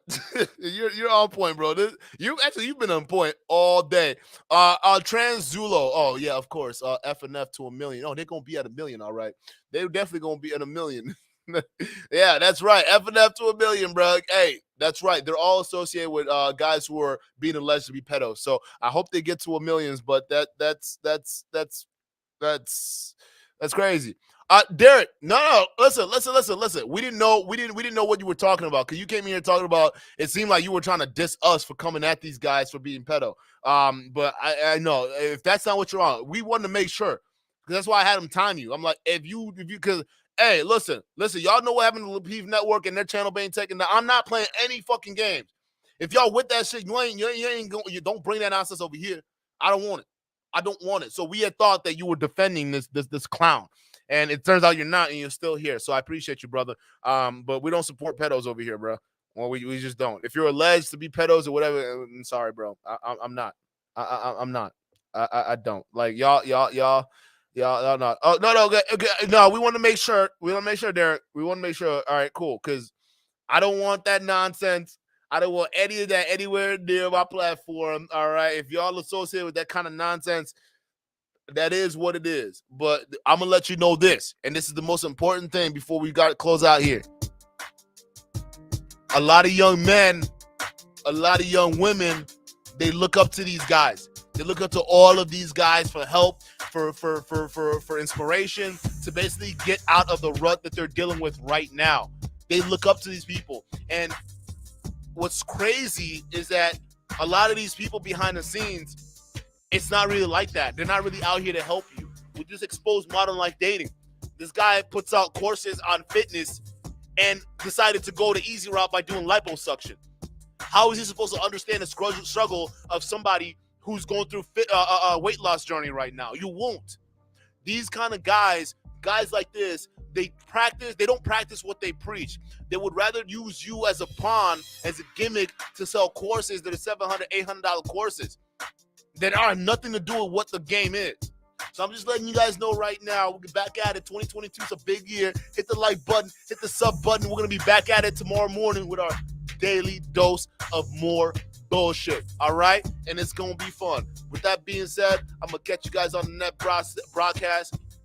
you're on point, bro. You've been on point all day. Trans Zulo. Oh, yeah, of course. F and F to a million. Oh, they're gonna be at a million, all right. They're definitely gonna be at a million. Yeah, that's right. F and F to a million, bro. Hey, that's right. They're all associated with guys who are being alleged to be pedos. So I hope they get to a millions, but that's crazy. Derek, no, listen. We didn't know what you were talking about, because you came in here talking about, it seemed like you were trying to diss us for coming at these guys for being pedo. But I know if that's not what you're on, we wanted to make sure, because that's why I had him time you. I'm like, if you because hey, listen, y'all know what happened to the Leave Network and their channel being taken down. I'm not playing any fucking games. If y'all with that shit, you don't bring that nonsense over here. I don't want it. So we had thought that you were defending this clown, and it turns out you're not, and you're still here. So I appreciate you, brother. But we don't support pedos over here, bro. Well, we just don't. If you're alleged to be pedos or whatever, I'm sorry, bro. I'm not. I'm not. I don't. Like y'all not. Oh no. Okay. No, we want to make sure. Derek. We want to make sure. All right, cool. Because I don't want that nonsense. I don't want any of that anywhere near my platform. All right. If y'all associated with that kind of nonsense, that is what it is. But I'm gonna let you know this, and this is the most important thing before we got to close out here. A lot of young men, a lot of young women, they look up to these guys. They look up to all of these guys for help, for inspiration, to basically get out of the rut that they're dealing with right now. They look up to these people. And what's crazy is that a lot of these people behind the scenes, it's not really like that. They're not really out here to help you. We just expose modern life dating. This guy puts out courses on fitness and decided to go the easy route by doing liposuction. How is he supposed to understand the struggle of somebody who's going through weight loss journey right now. You won't. These kind of guys like this, they don't practice what they preach. They would rather use you as a pawn, as a gimmick to sell courses that are $700, $800 courses that are nothing to do with what the game is. So I'm just letting you guys know right now, we'll get back at it. 2022 is a big year. Hit the like button, hit the sub button. We're going to be back at it tomorrow morning with our daily dose of more bullshit. All right? And it's going to be fun. With that being said, I'm going to catch you guys on the next broadcast.